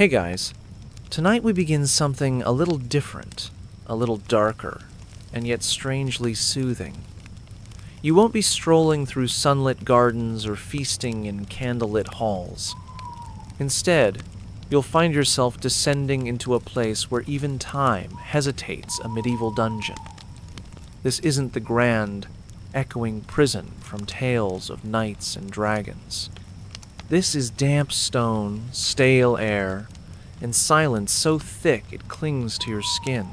Hey guys, tonight we begin something a little different, a little darker, and yet strangely soothing. You won't be strolling through sunlit gardens or feasting in candlelit halls. Instead, you'll find yourself descending into a place where even time hesitates a medieval dungeon. This isn't the grand, echoing prison from tales of knights and dragons. This is damp stone, stale air, and silence so thick it clings to your skin.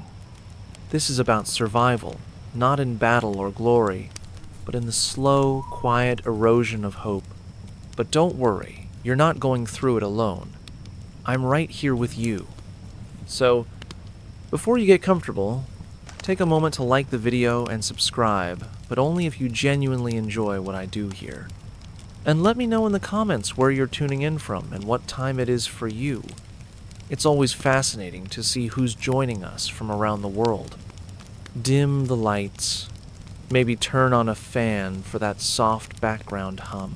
This is about survival, not in battle or glory, but in the slow, quiet erosion of hope. But don't worry, you're not going through it alone. I'm right here with you. So, before you get comfortable, take a moment to like the video and subscribe, but only if you genuinely enjoy what I do here. And let me know in the comments where you're tuning in from and what time it is for you. It's always fascinating to see who's joining us from around the world. Dim the lights. Maybe turn on a fan for that soft background hum.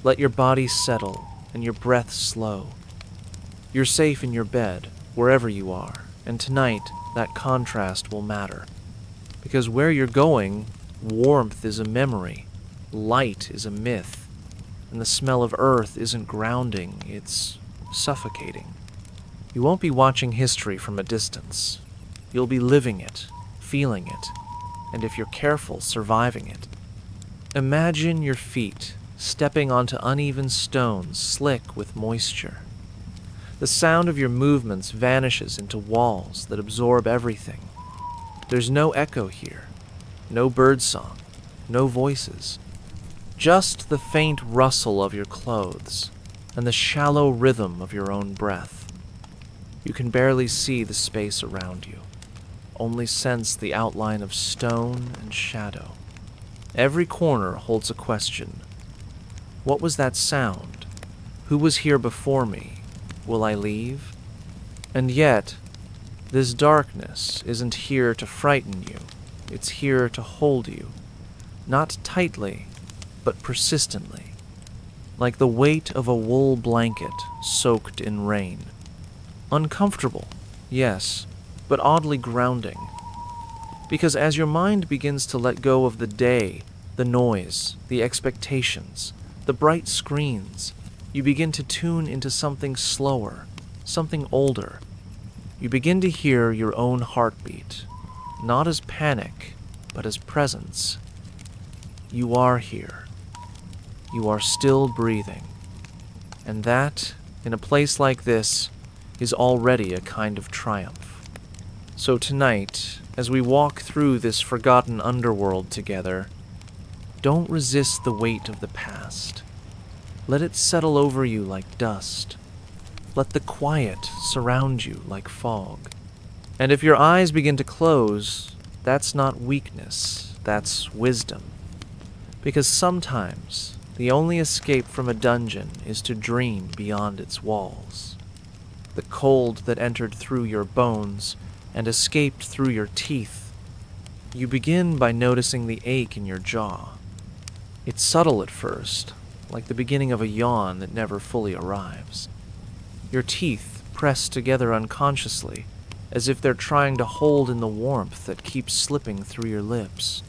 Let your body settle and your breath slow. You're safe in your bed, wherever you are, and tonight that contrast will matter. Because where you're going, warmth is a memory, light is a myth, and the smell of earth isn't grounding, it's suffocating. You won't be watching history from a distance. You'll be living it, feeling it, and if you're careful, surviving it. Imagine your feet stepping onto uneven stones slick with moisture. The sound of your movements vanishes into walls that absorb everything. There's no echo here, no birdsong, no voices. Just the faint rustle of your clothes and the shallow rhythm of your own breath. You can barely see the space around you, only sense the outline of stone and shadow. Every corner holds a question. What was that sound? Who was here before me? Will I leave? And yet, this darkness isn't here to frighten you. It's here to hold you, not tightly, but persistently, like the weight of a wool blanket soaked in rain. Uncomfortable, yes, but oddly grounding. Because as your mind begins to let go of the day, the noise, the expectations, the bright screens, you begin to tune into something slower, something older. You begin to hear your own heartbeat, not as panic, but as presence. You are here. You are still breathing. And that, in a place like this, is already a kind of triumph. So tonight, as we walk through this forgotten underworld together, don't resist the weight of the past. Let it settle over you like dust. Let the quiet surround you like fog. And if your eyes begin to close, that's not weakness, that's wisdom. Because sometimes, the only escape from a dungeon is to dream beyond its walls. The cold that entered through your bones and escaped through your teeth. You begin by noticing the ache in your jaw. It's subtle at first, like the beginning of a yawn that never fully arrives. Your teeth press together unconsciously, as if they're trying to hold in the warmth that keeps slipping through your lips.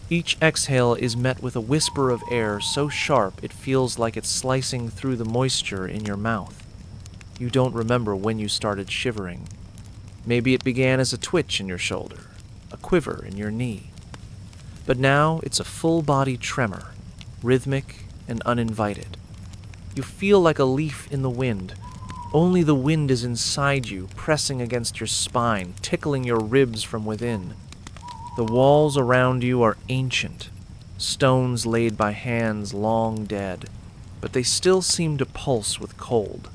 Each exhale is met with a whisper of air so sharp it feels like it's slicing through the moisture in your mouth. You don't remember when you started shivering. Maybe it began as a twitch in your shoulder, a quiver in your knee. But now it's a full-body tremor, rhythmic and uninvited. You feel like a leaf in the wind. Only the wind is inside you, pressing against your spine, tickling your ribs from within. The walls around you are ancient, stones laid by hands long dead, but they still seem to pulse with cold,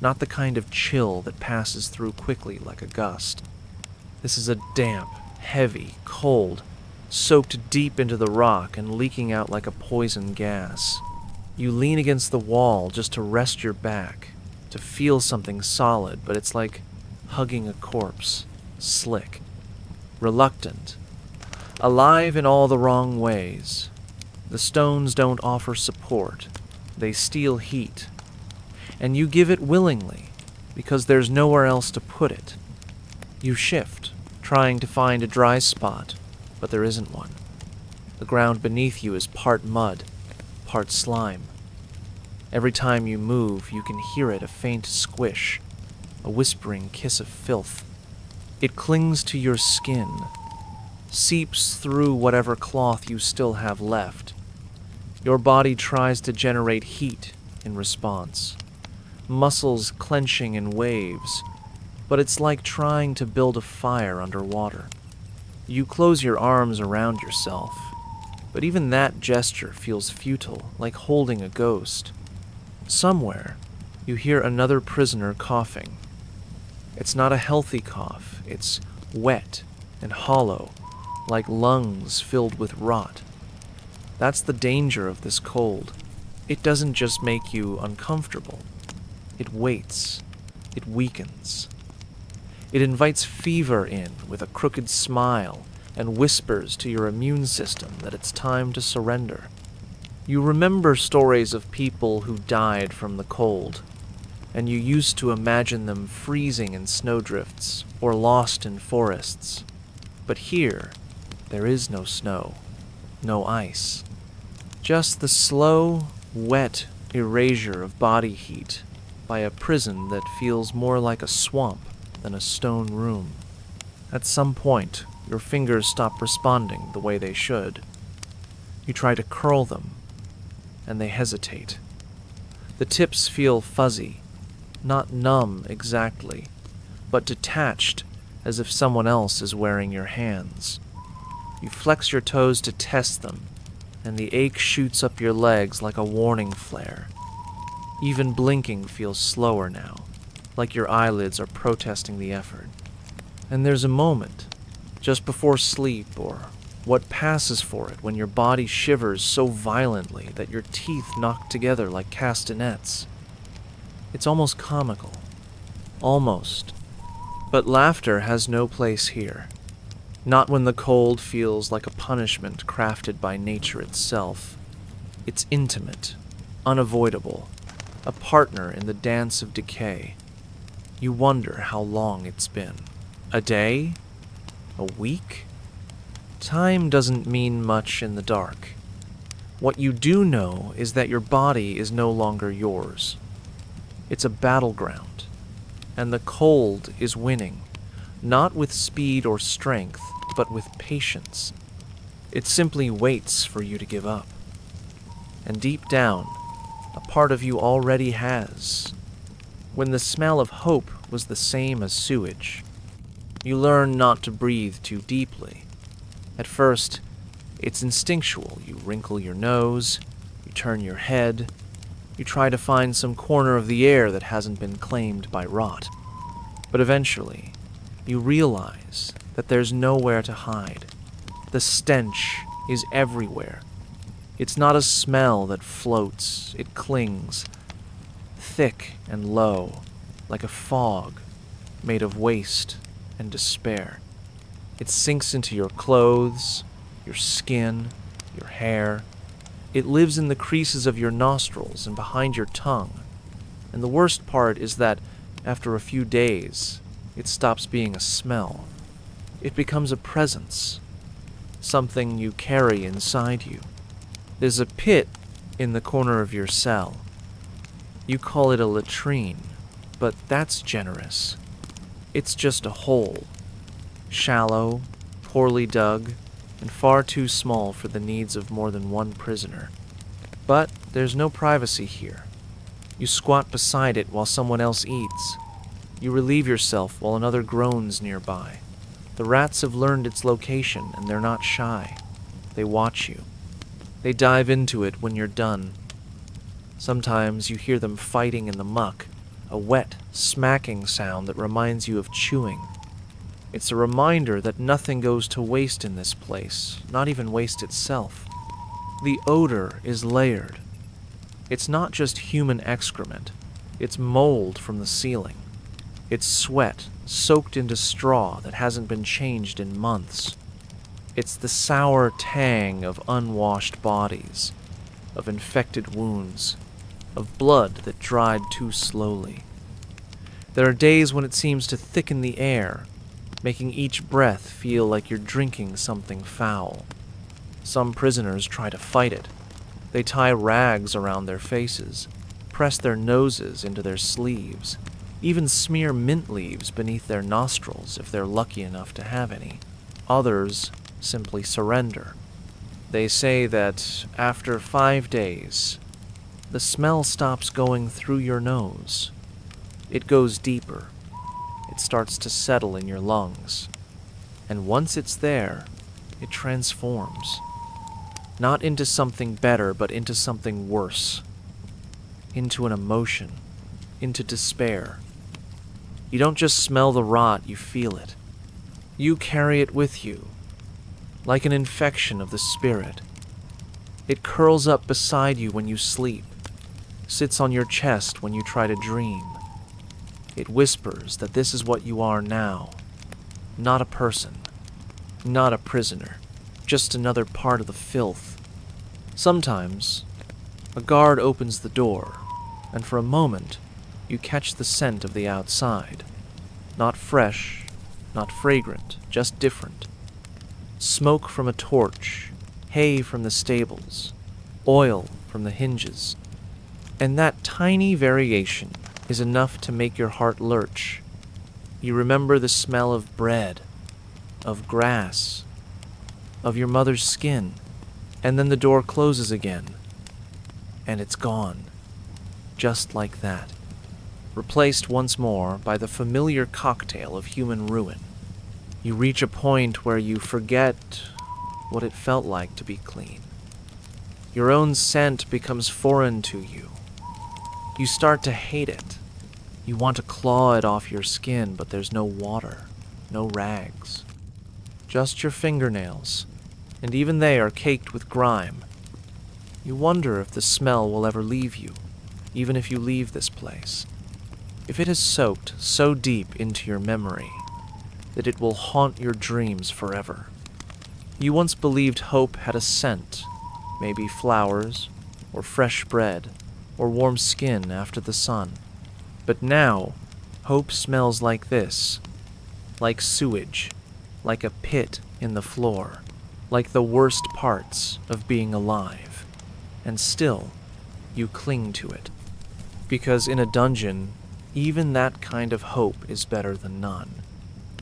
not the kind of chill that passes through quickly like a gust. This is a damp, heavy, cold, soaked deep into the rock and leaking out like a poison gas. You lean against the wall just to rest your back, to feel something solid, but it's like hugging a corpse, slick, reluctant, alive in all the wrong ways. The stones don't offer support. They steal heat. And you give it willingly, because there's nowhere else to put it. You shift, trying to find a dry spot, but there isn't one. The ground beneath you is part mud, part slime. Every time you move, you can hear it, a faint squish, a whispering kiss of filth. It clings to your skin, seeps through whatever cloth you still have left. Your body tries to generate heat in response, muscles clenching in waves, but it's like trying to build a fire underwater. You close your arms around yourself, but even that gesture feels futile, like holding a ghost. Somewhere, you hear another prisoner coughing. It's not a healthy cough, it's wet and hollow, like lungs filled with rot. That's the danger of this cold. It doesn't just make you uncomfortable. It waits. It weakens. It invites fever in with a crooked smile and whispers to your immune system that it's time to surrender. You remember stories of people who died from the cold, and you used to imagine them freezing in snowdrifts or lost in forests. But here, there is no snow, no ice. Just the slow, wet erasure of body heat by a prison that feels more like a swamp than a stone room. At some point, your fingers stop responding the way they should. You try to curl them, and they hesitate. The tips feel fuzzy, not numb exactly, but detached as if someone else is wearing your hands. You flex your toes to test them, and the ache shoots up your legs like a warning flare. Even blinking feels slower now, like your eyelids are protesting the effort. And there's a moment, just before sleep, or what passes for it when your body shivers so violently that your teeth knock together like castanets. It's almost comical. Almost. But laughter has no place here. Not when the cold feels like a punishment crafted by nature itself. It's intimate, unavoidable, a partner in the dance of decay. You wonder how long it's been. A day? A week? Time doesn't mean much in the dark. What you do know is that your body is no longer yours. It's a battleground, and the cold is winning, not with speed or strength, but with patience. It simply waits for you to give up. And deep down, a part of you already has. When the smell of hope was the same as sewage, you learn not to breathe too deeply. At first, it's instinctual. You wrinkle your nose, you turn your head, you try to find some corner of the air that hasn't been claimed by rot. But eventually, you realize that there's nowhere to hide. The stench is everywhere. It's not a smell that floats, it clings, thick and low, like a fog made of waste and despair. It sinks into your clothes, your skin, your hair. It lives in the creases of your nostrils and behind your tongue. And the worst part is that, after a few days, it stops being a smell. It becomes a presence, something you carry inside you. There's a pit in the corner of your cell. You call it a latrine, but that's generous. It's just a hole. Shallow, poorly dug, and far too small for the needs of more than one prisoner. But there's no privacy here. You squat beside it while someone else eats. You relieve yourself while another groans nearby. The rats have learned its location, and they're not shy. They watch you. They dive into it when you're done. Sometimes you hear them fighting in the muck, a wet, smacking sound that reminds you of chewing. It's a reminder that nothing goes to waste in this place, not even waste itself. The odor is layered. It's not just human excrement. It's mold from the ceiling. It's sweat soaked into straw that hasn't been changed in months. It's the sour tang of unwashed bodies, of infected wounds, of blood that dried too slowly. There are days when it seems to thicken the air, making each breath feel like you're drinking something foul. Some prisoners try to fight it. They tie rags around their faces, press their noses into their sleeves, even smear mint leaves beneath their nostrils if they're lucky enough to have any. Others simply surrender. They say that after 5 days, the smell stops going through your nose. It goes deeper. It starts to settle in your lungs. And once it's there, it transforms. Not into something better, but into something worse. Into an emotion. Into despair. You don't just smell the rot, you feel it. You carry it with you, like an infection of the spirit. It curls up beside you when you sleep, sits on your chest when you try to dream. It whispers that this is what you are now. Not a person, not a prisoner, just another part of the filth. Sometimes, a guard opens the door, and for a moment, you catch the scent of the outside. Not fresh, not fragrant, just different. Smoke from a torch, hay from the stables, oil from the hinges. And that tiny variation is enough to make your heart lurch. You remember the smell of bread, of grass, of your mother's skin, and then the door closes again, and it's gone, just like that, replaced once more by the familiar cocktail of human ruin. You reach a point where you forget what it felt like to be clean. Your own scent becomes foreign to you. You start to hate it. You want to claw it off your skin, but there's no water, no rags. Just your fingernails, and even they are caked with grime. You wonder if the smell will ever leave you, even if you leave this place. If it has soaked so deep into your memory that it will haunt your dreams forever. You once believed hope had a scent, maybe flowers, or fresh bread, or warm skin after the sun. But now, hope smells like this, like sewage, like a pit in the floor, like the worst parts of being alive. And still, you cling to it. Because in a dungeon, even that kind of hope is better than none.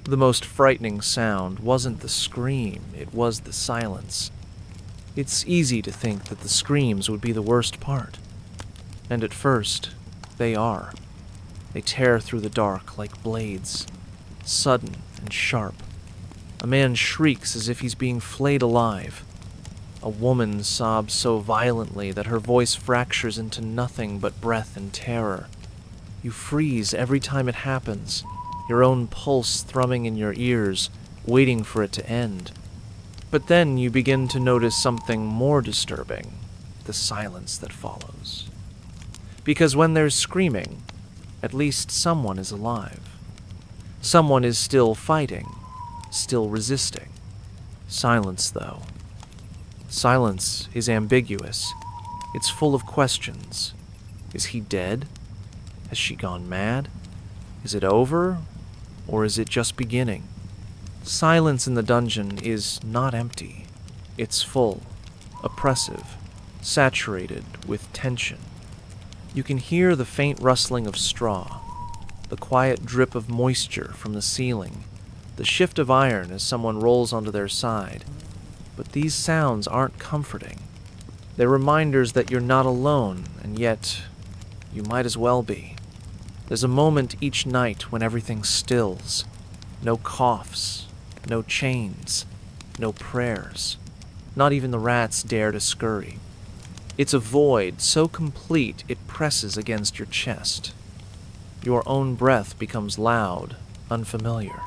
The most frightening sound wasn't the scream, it was the silence. It's easy to think that the screams would be the worst part. And at first, they are. They tear through the dark like blades, sudden and sharp. A man shrieks as if he's being flayed alive. A woman sobs so violently that her voice fractures into nothing but breath and terror. You freeze every time it happens, your own pulse thrumming in your ears, waiting for it to end. But then you begin to notice something more disturbing, the silence that follows. Because when there's screaming, at least someone is alive. Someone is still fighting, still resisting. Silence, though. Silence is ambiguous. It's full of questions. Is he dead? Has she gone mad? Is it over? Or is it just beginning? Silence in the dungeon is not empty. It's full, oppressive, saturated with tension. You can hear the faint rustling of straw, the quiet drip of moisture from the ceiling, the shift of iron as someone rolls onto their side. But these sounds aren't comforting. They're reminders that you're not alone, and yet you might as well be. There's a moment each night when everything stills. No coughs, no chains, no prayers. Not even the rats dare to scurry. It's a void so complete it presses against your chest. Your own breath becomes loud, unfamiliar.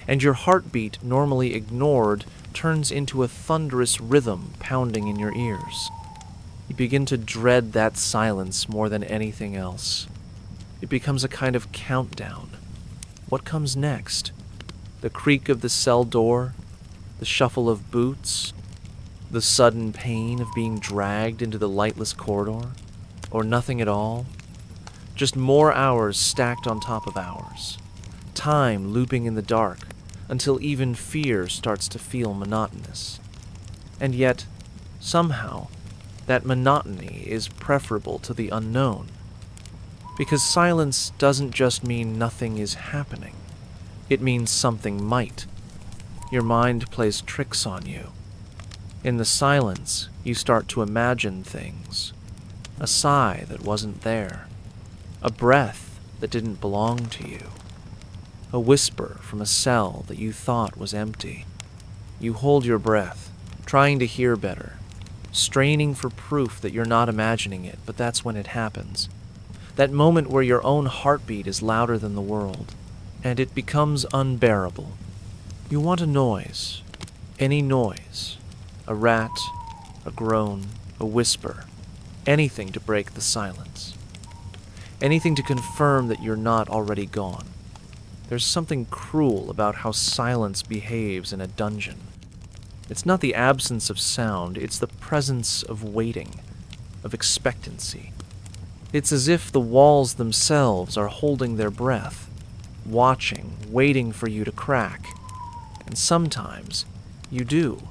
And your heartbeat, normally ignored, turns into a thunderous rhythm pounding in your ears. You begin to dread that silence more than anything else. It becomes a kind of countdown. What comes next? The creak of the cell door? The shuffle of boots? The sudden pain of being dragged into the lightless corridor? Or nothing at all? Just more hours stacked on top of hours. Time looping in the dark until even fear starts to feel monotonous. And yet, somehow, that monotony is preferable to the unknown. Because silence doesn't just mean nothing is happening. It means something might. Your mind plays tricks on you. In the silence, you start to imagine things. A sigh that wasn't there. A breath that didn't belong to you. A whisper from a cell that you thought was empty. You hold your breath, trying to hear better, straining for proof that you're not imagining it, but that's when it happens. That moment where your own heartbeat is louder than the world, and it becomes unbearable. You want a noise, any noise, a rat, a groan, a whisper, anything to break the silence. Anything to confirm that you're not already gone. There's something cruel about how silence behaves in a dungeon. It's not the absence of sound, it's the presence of waiting, of expectancy. It's as if the walls themselves are holding their breath, watching, waiting for you to crack. And sometimes, you do.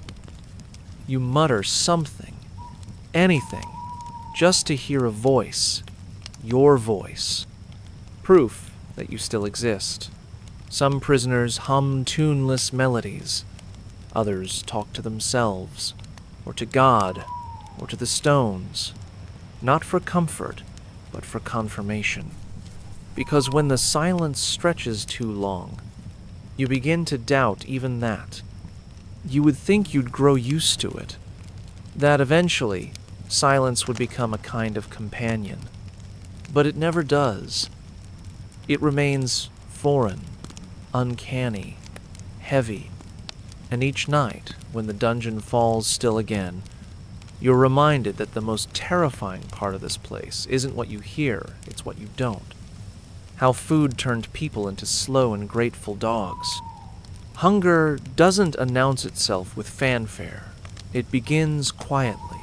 You mutter something, anything, just to hear a voice, your voice. Proof that you still exist. Some prisoners hum tuneless melodies. Others talk to themselves, or to God, or to the stones. Not for comfort, but for confirmation. Because when the silence stretches too long, you begin to doubt even that. You would think you'd grow used to it, that eventually silence would become a kind of companion. But it never does. It remains foreign, uncanny, heavy, and each night, when the dungeon falls still again, you're reminded that the most terrifying part of this place isn't what you hear, it's what you don't. How food turned people into slow and grateful dogs. Hunger doesn't announce itself with fanfare. It begins quietly,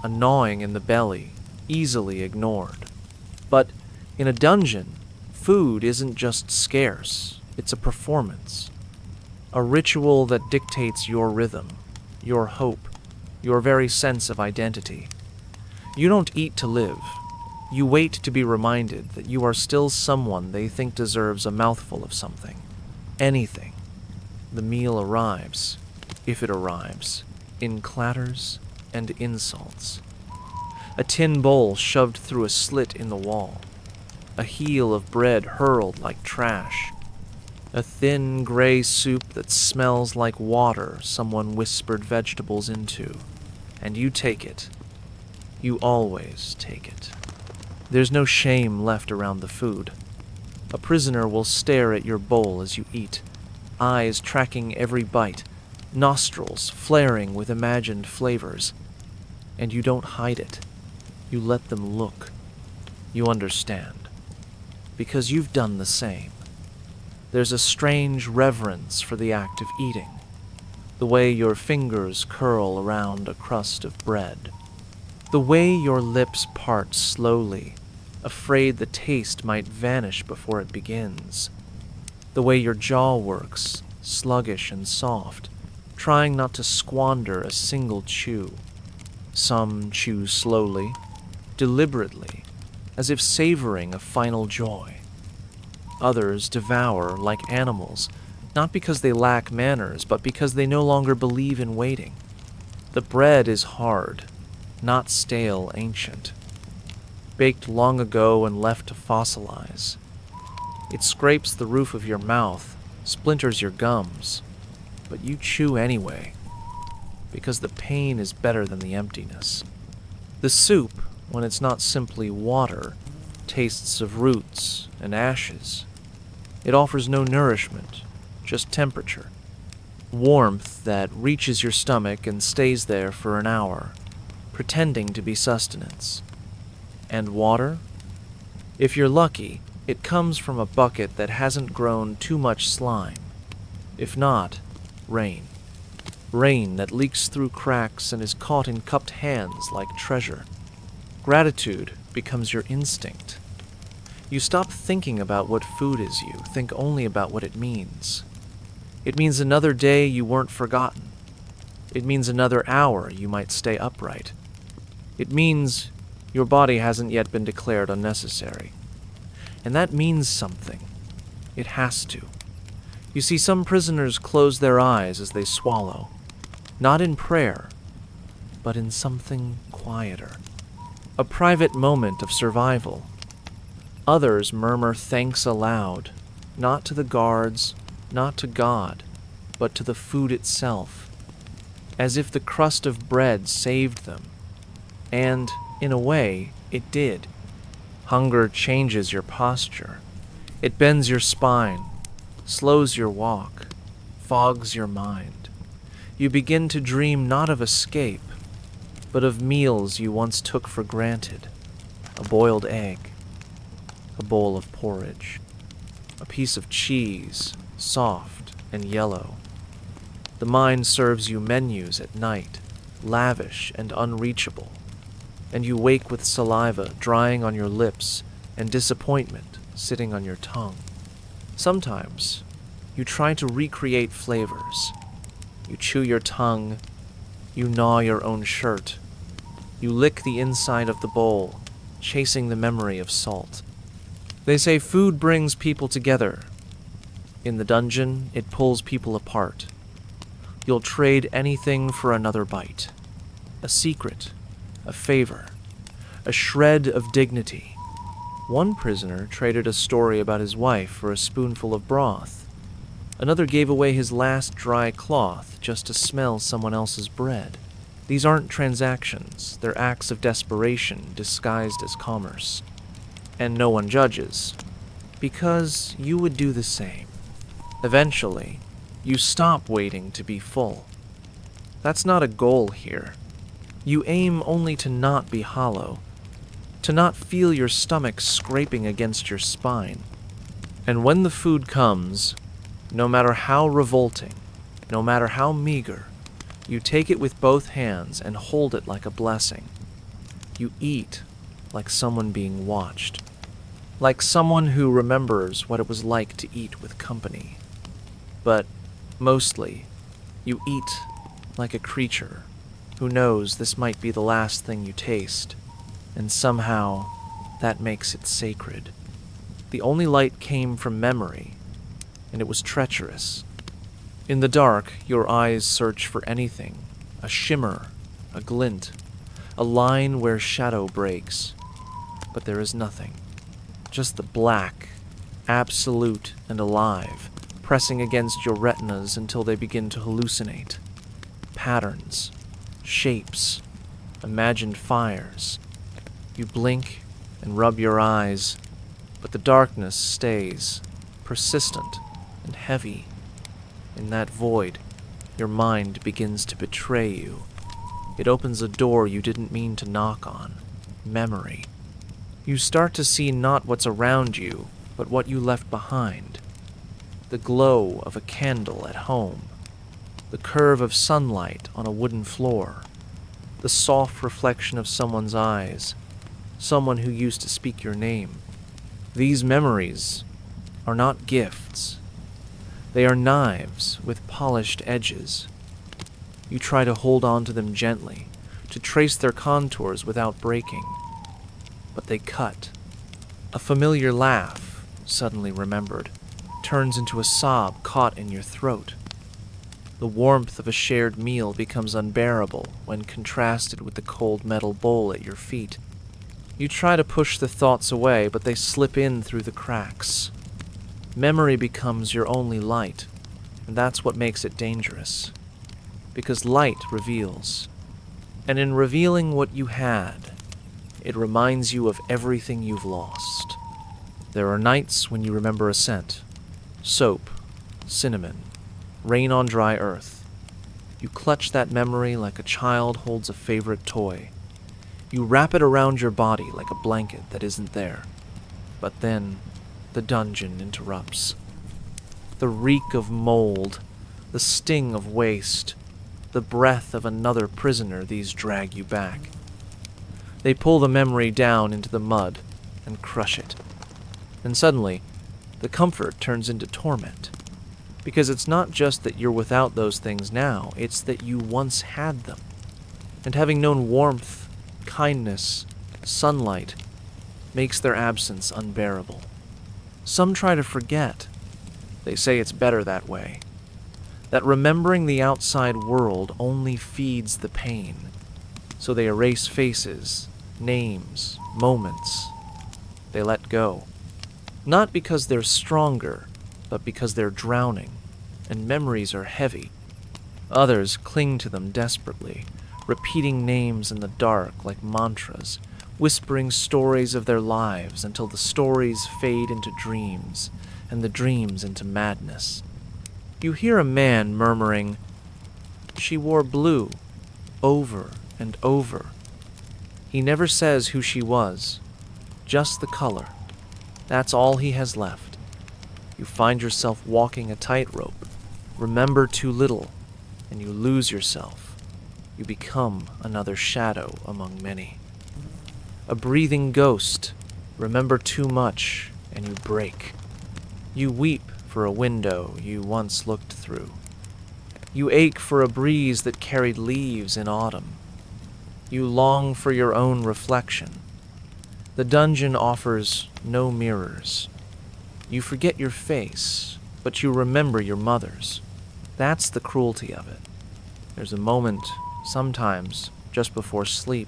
a gnawing in the belly, easily ignored. But in a dungeon, food isn't just scarce, it's a performance. A ritual that dictates your rhythm, your hope, your very sense of identity. You don't eat to live. You wait to be reminded that you are still someone they think deserves a mouthful of something. Anything. The meal arrives, if it arrives, in clatters and insults. A tin bowl shoved through a slit in the wall. A heel of bread hurled like trash. A thin gray soup that smells like water someone whispered vegetables into. And you take it. You always take it. There's no shame left around the food. A prisoner will stare at your bowl as you eat, eyes tracking every bite, nostrils flaring with imagined flavors. And you don't hide it. You let them look. You understand. Because you've done the same. There's a strange reverence for the act of eating, the way your fingers curl around a crust of bread, the way your lips part slowly, afraid the taste might vanish before it begins, the way your jaw works, sluggish and soft, trying not to squander a single chew. Some chew slowly, deliberately, as if savoring a final joy. Others devour like animals, not because they lack manners, but because they no longer believe in waiting. The bread is hard, not stale ancient, baked long ago and left to fossilize. It scrapes the roof of your mouth, splinters your gums, but you chew anyway, because the pain is better than the emptiness. The soup, when it's not simply water, tastes of roots and ashes. It offers no nourishment, just temperature. Warmth that reaches your stomach and stays there for an hour, pretending to be sustenance. And water? If you're lucky, it comes from a bucket that hasn't grown too much slime. If not, rain. Rain that leaks through cracks and is caught in cupped hands like treasure. Gratitude becomes your instinct. You stop thinking about what food is you, think only about what it means. It means another day you weren't forgotten. It means another hour you might stay upright. It means your body hasn't yet been declared unnecessary. And that means something. It has to. You see, some prisoners close their eyes as they swallow, not in prayer, but in something quieter. A private moment of survival. Others murmur thanks aloud, not to the guards, not to God, but to the food itself, as if the crust of bread saved them. And, in a way, it did. Hunger changes your posture. It bends your spine, slows your walk, fogs your mind. You begin to dream not of escape, but of meals you once took for granted. A boiled egg, a bowl of porridge, a piece of cheese, soft and yellow. The mind serves you menus at night, lavish and unreachable, and you wake with saliva drying on your lips and disappointment sitting on your tongue. Sometimes, you try to recreate flavors. You chew your tongue, you gnaw your own shirt, you lick the inside of the bowl, chasing the memory of salt. They say food brings people together. In the dungeon, it pulls people apart. You'll trade anything for another bite. A secret, a favor, a shred of dignity. One prisoner traded a story about his wife for a spoonful of broth. Another gave away his last dry cloth just to smell someone else's bread. These aren't transactions, they're acts of desperation disguised as commerce. And no one judges, because you would do the same. Eventually, you stop waiting to be full. That's not a goal here. You aim only to not be hollow, to not feel your stomach scraping against your spine. And when the food comes, no matter how revolting, no matter how meager, you take it with both hands and hold it like a blessing. You eat like someone being watched, like someone who remembers what it was like to eat with company. But mostly, you eat like a creature who knows this might be the last thing you taste, and somehow that makes it sacred. The only light came from memory, and it was treacherous. In the dark, your eyes search for anything, a shimmer, a glint, a line where shadow breaks. But there is nothing, just the black, absolute and alive, pressing against your retinas until they begin to hallucinate. Patterns, shapes, imagined fires. You blink and rub your eyes, but the darkness stays, persistent and heavy. In that void, your mind begins to betray you. It opens a door you didn't mean to knock on. Memory. You start to see not what's around you, but what you left behind. The glow of a candle at home. The curve of sunlight on a wooden floor. The soft reflection of someone's eyes. Someone who used to speak your name. These memories are not gifts. They are knives with polished edges. You try to hold on to them gently, to trace their contours without breaking. But they cut. A familiar laugh, suddenly remembered, turns into a sob caught in your throat. The warmth of a shared meal becomes unbearable when contrasted with the cold metal bowl at your feet. You try to push the thoughts away, but they slip in through the cracks. Memory becomes your only light, and that's what makes it dangerous. Because light reveals. And in revealing what you had, it reminds you of everything you've lost. There are nights when you remember a scent. Soap, cinnamon, rain on dry earth. You clutch that memory like a child holds a favorite toy. You wrap it around your body like a blanket that isn't there. But then, the dungeon interrupts. The reek of mold, the sting of waste, the breath of another prisoner, these drag you back. They pull the memory down into the mud and crush it. And suddenly, the comfort turns into torment. Because it's not just that you're without those things now, it's that you once had them. And having known warmth, kindness, sunlight, makes their absence unbearable. Some try to forget. They say it's better that way. That remembering the outside world only feeds the pain. So they erase faces, names, moments. They let go. Not because they're stronger, but because they're drowning, and memories are heavy. Others cling to them desperately, repeating names in the dark like mantras, whispering stories of their lives until the stories fade into dreams, and the dreams into madness. You hear a man murmuring, "She wore blue," over and over. He never says who she was, just the color. That's all he has left. You find yourself walking a tightrope, remember too little, and you lose yourself. You become another shadow among many. A breathing ghost, remember too much, and you break. You weep for a window you once looked through. You ache for a breeze that carried leaves in autumn. You long for your own reflection. The dungeon offers no mirrors. You forget your face, but you remember your mother's. That's the cruelty of it. There's a moment, sometimes, just before sleep,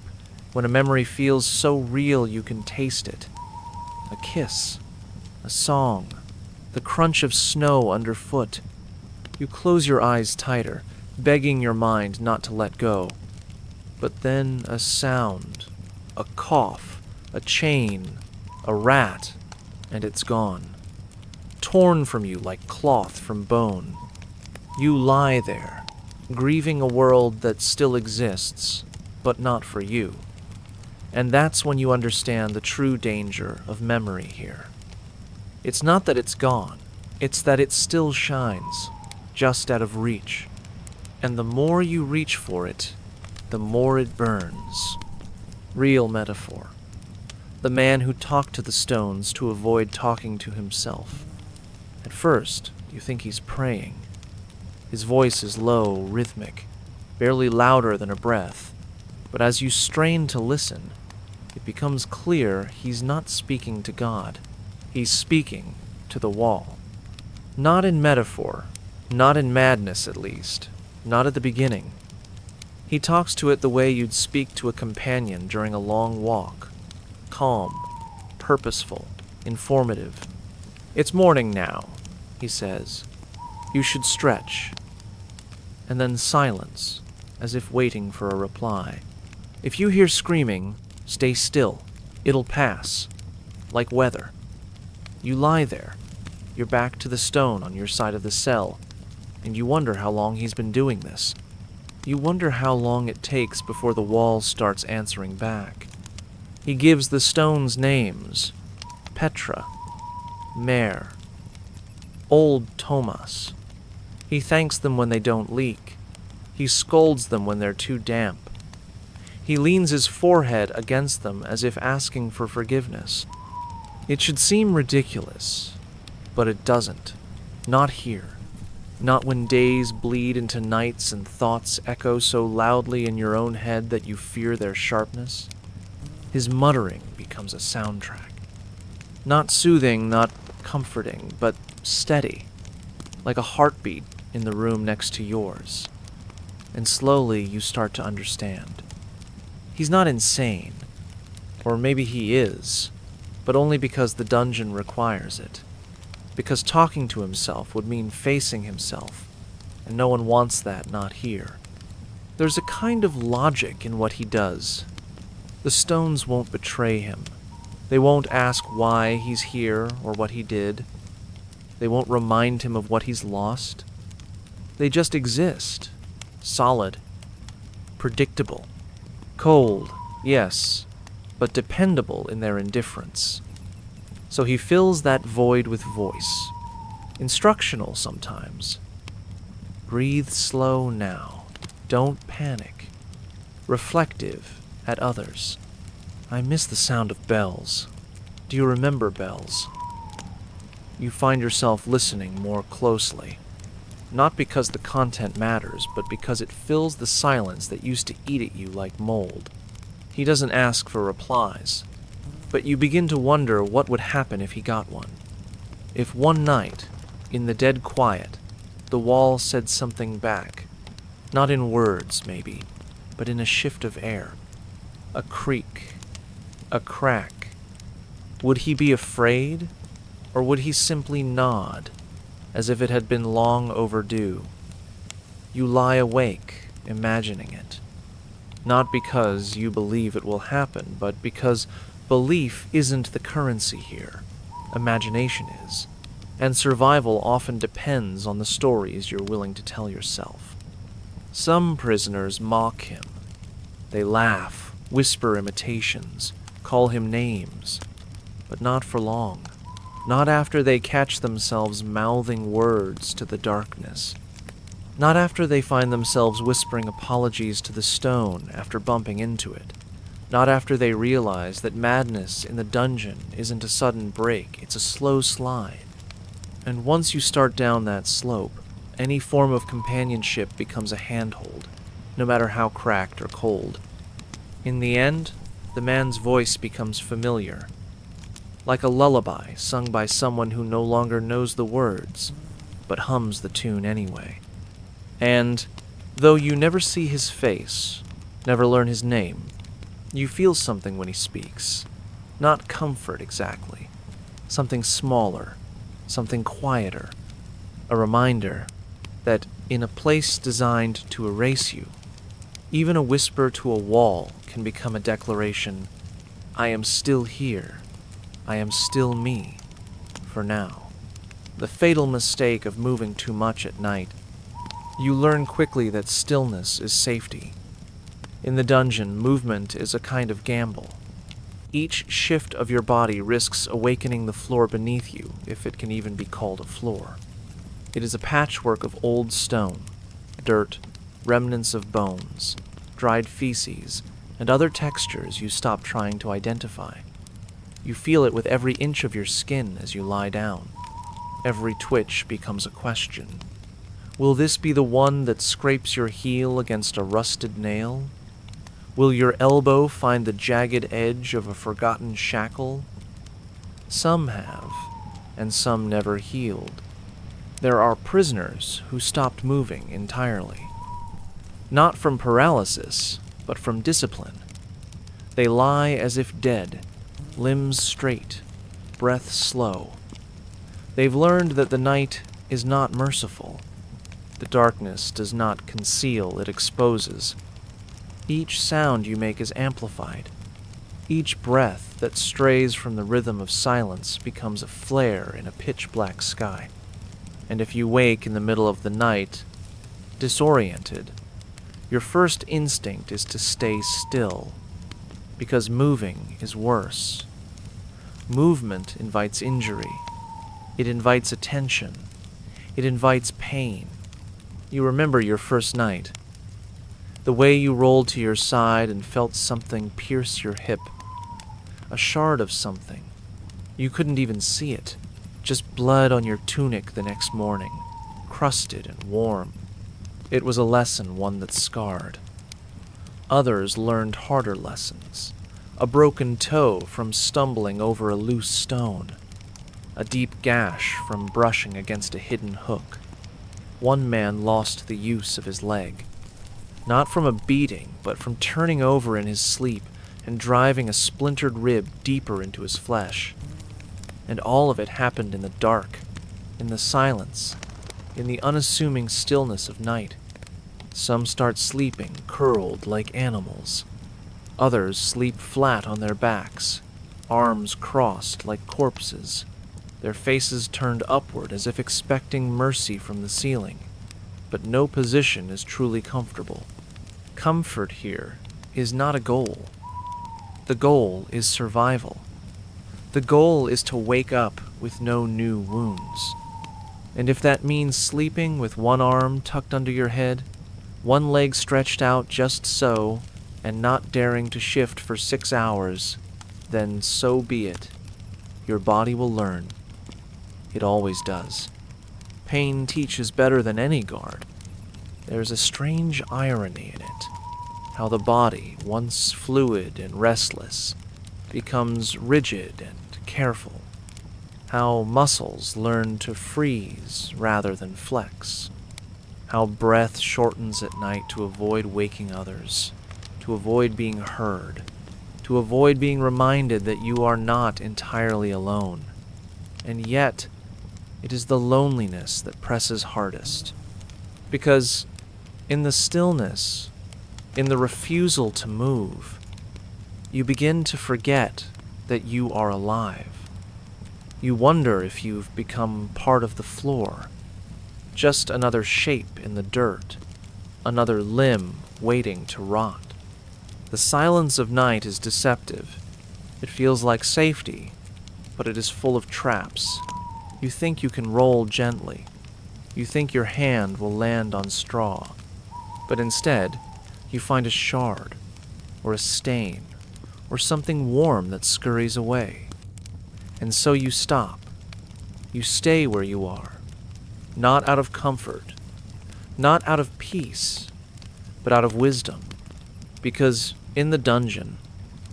when a memory feels so real you can taste it. A kiss, a song, the crunch of snow underfoot. You close your eyes tighter, begging your mind not to let go. But then a sound, a cough, a chain, a rat, and it's gone. Torn from you like cloth from bone. You lie there, grieving a world that still exists, but not for you. And that's when you understand the true danger of memory here. It's not that it's gone, it's that it still shines, just out of reach. And the more you reach for it, the more it burns. Real metaphor. The man who talked to the stones to avoid talking to himself. At first, you think he's praying. His voice is low, rhythmic, barely louder than a breath. But as you strain to listen, it becomes clear he's not speaking to God. He's speaking to the wall. Not in metaphor, not in madness at least, not at the beginning. He talks to it the way you'd speak to a companion during a long walk. Calm, purposeful, informative. "It's morning now," he says. "You should stretch." And then silence, as if waiting for a reply. If you hear screaming, stay still. It'll pass. Like weather. You lie there, your back to the stone on your side of the cell, and you wonder how long he's been doing this. You wonder how long it takes before the wall starts answering back. He gives the stones names. Petra, Mare, Old Thomas. He thanks them when they don't leak. He scolds them when they're too damp. He leans his forehead against them as if asking for forgiveness. It should seem ridiculous, but it doesn't. Not here. Not when days bleed into nights and thoughts echo so loudly in your own head that you fear their sharpness. His muttering becomes a soundtrack. Not soothing, not comforting, but steady, like a heartbeat in the room next to yours. And slowly you start to understand. He's not insane, or maybe he is, but only because the dungeon requires it. Because talking to himself would mean facing himself, and no one wants that, not here. There's a kind of logic in what he does. The stones won't betray him. They won't ask why he's here or what he did. They won't remind him of what he's lost. They just exist, solid, predictable, cold, yes, but dependable in their indifference. So he fills that void with voice, instructional sometimes. Breathe slow now, don't panic. Reflective at others. I miss the sound of bells. Do you remember bells? You find yourself listening more closely. Not because the content matters, but because it fills the silence that used to eat at you like mold. He doesn't ask for replies, but you begin to wonder what would happen if he got one. If one night, in the dead quiet, the wall said something back, not in words, maybe, but in a shift of air. A creak, a crack. Would he be afraid, or would he simply nod, as if it had been long overdue? You lie awake, imagining it. Not because you believe it will happen, but because belief isn't the currency here. Imagination is. And survival often depends on the stories you're willing to tell yourself. Some prisoners mock him. They laugh, whisper imitations, call him names. But not for long. Not after they catch themselves mouthing words to the darkness. Not after they find themselves whispering apologies to the stone after bumping into it. Not after they realize that madness in the dungeon isn't a sudden break, it's a slow slide. And once you start down that slope, any form of companionship becomes a handhold, no matter how cracked or cold. In the end, the man's voice becomes familiar, like a lullaby sung by someone who no longer knows the words, but hums the tune anyway. And, though you never see his face, never learn his name, you feel something when he speaks. Not comfort exactly. Something smaller, something quieter. A reminder that in a place designed to erase you, even a whisper to a wall can become a declaration, I am still here. I am still me, for now. The fatal mistake of moving too much at night. You learn quickly that stillness is safety. In the dungeon, movement is a kind of gamble. Each shift of your body risks awakening the floor beneath you, if it can even be called a floor. It is a patchwork of old stone, dirt, remnants of bones, dried feces, and other textures you stop trying to identify. You feel it with every inch of your skin as you lie down. Every twitch becomes a question. Will this be the one that scrapes your heel against a rusted nail? Will your elbow find the jagged edge of a forgotten shackle? Some have, and some never healed. There are prisoners who stopped moving entirely. Not from paralysis, but from discipline. They lie as if dead, limbs straight, breath slow. They've learned that the night is not merciful. The darkness does not conceal, it exposes. Each sound you make is amplified. Each breath that strays from the rhythm of silence becomes a flare in a pitch-black sky. And if you wake in the middle of the night, disoriented, your first instinct is to stay still, because moving is worse. Movement invites injury. It invites attention. It invites pain. You remember your first night. The way you rolled to your side and felt something pierce your hip. A shard of something. You couldn't even see it. Just blood on your tunic the next morning, crusted and warm. It was a lesson, one that scarred. Others learned harder lessons. A broken toe from stumbling over a loose stone. A deep gash from brushing against a hidden hook. One man lost the use of his leg. Not from a beating, but from turning over in his sleep and driving a splintered rib deeper into his flesh. And all of it happened in the dark, in the silence, in the unassuming stillness of night. Some start sleeping, curled like animals. Others sleep flat on their backs, arms crossed like corpses, their faces turned upward as if expecting mercy from the ceiling. But no position is truly comfortable. Comfort here is not a goal. The goal is survival. The goal is to wake up with no new wounds. And if that means sleeping with one arm tucked under your head, one leg stretched out just so, and not daring to shift for 6 hours, then so be it. Your body will learn. It always does. Pain teaches better than any guard. There's a strange irony in it, how the body, once fluid and restless, becomes rigid and careful, how muscles learn to freeze rather than flex, how breath shortens at night to avoid waking others, to avoid being heard, to avoid being reminded that you are not entirely alone. And yet, it is the loneliness that presses hardest, because in the stillness, in the refusal to move, you begin to forget that you are alive. You wonder if you've become part of the floor, just another shape in the dirt, another limb waiting to rot. The silence of night is deceptive. It feels like safety, but it is full of traps. You think you can roll gently. You think your hand will land on straw. But instead, you find a shard, or a stain, or something warm that scurries away. And so you stop. You stay where you are, not out of comfort, not out of peace, but out of wisdom. Because in the dungeon,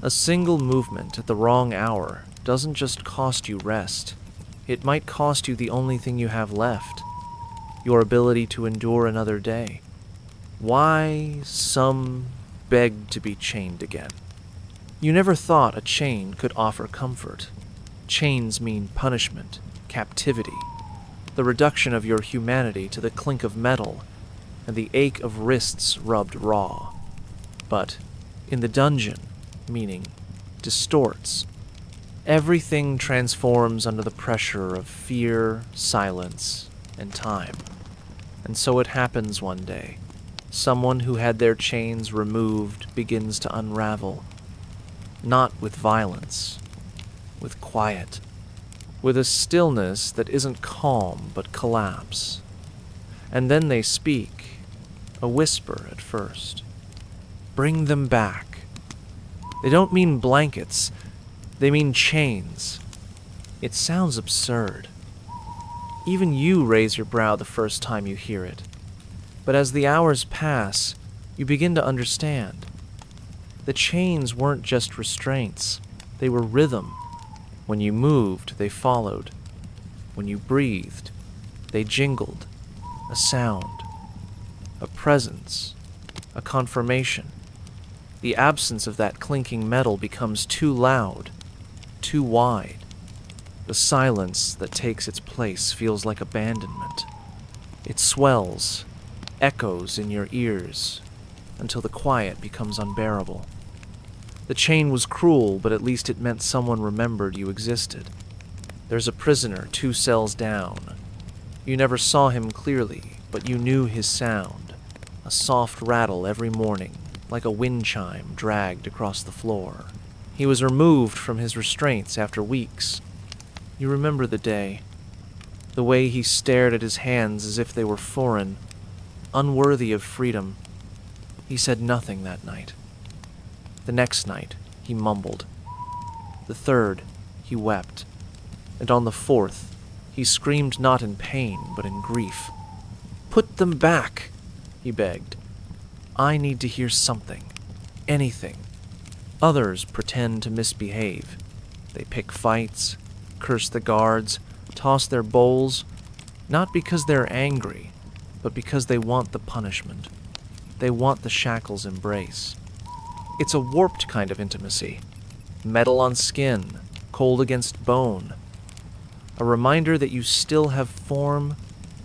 a single movement at the wrong hour doesn't just cost you rest. It might cost you the only thing you have left, your ability to endure another day. Why some beg to be chained again? You never thought a chain could offer comfort. Chains mean punishment, captivity, the reduction of your humanity to the clink of metal and the ache of wrists rubbed raw. But in the dungeon, meaning distorts. Everything transforms under the pressure of fear, silence, and time. And so it happens one day. Someone who had their chains removed begins to unravel. Not with violence, with quiet, with a stillness that isn't calm but collapse. And then they speak, a whisper at first. Bring them back. They don't mean blankets. They mean chains. It sounds absurd. Even you raise your brow the first time you hear it. But as the hours pass, you begin to understand. The chains weren't just restraints. They were rhythm. When you moved, they followed. When you breathed, they jingled. A sound. A presence. A confirmation. The absence of that clinking metal becomes too loud, too wide. The silence that takes its place feels like abandonment. It swells, echoes in your ears, until the quiet becomes unbearable. The chain was cruel, but at least it meant someone remembered you existed. There's a prisoner 2 cells down. You never saw him clearly, but you knew his sound. A soft rattle every morning, like a wind chime dragged across the floor. He was removed from his restraints after weeks. You remember the day, the way he stared at his hands as if they were foreign, unworthy of freedom. He said nothing that night. The next night, he mumbled. The third, he wept. And on the fourth, he screamed not in pain, but in grief. "Put them back," he begged. "I need to hear something. Anything." Others pretend to misbehave. They pick fights, curse the guards, toss their bowls, not because they're angry, but because they want the punishment. They want the shackles' embrace. It's a warped kind of intimacy. Metal on skin, cold against bone. A reminder that you still have form,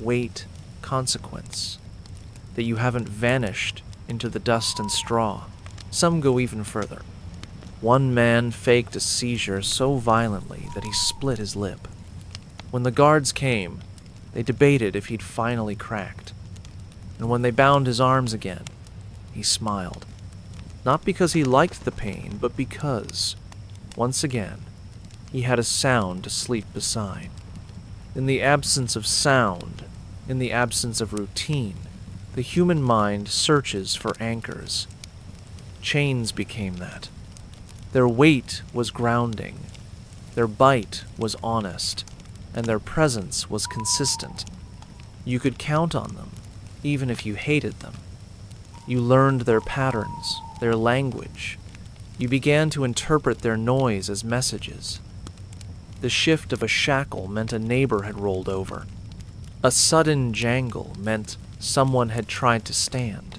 weight, consequence. That you haven't vanished into the dust and straw. Some go even further. One man faked a seizure so violently that he split his lip. When the guards came, they debated if he'd finally cracked. And when they bound his arms again, he smiled. Not because he liked the pain, but because, once again, he had a sound to sleep beside. In the absence of sound, in the absence of routine, the human mind searches for anchors. Chains became that. Their weight was grounding. Their bite was honest. and their presence was consistent. You could count on them, even if you hated them. You learned their patterns, their language. You began to interpret their noise as messages. The shift of a shackle meant a neighbor had rolled over. A sudden jangle meant someone had tried to stand.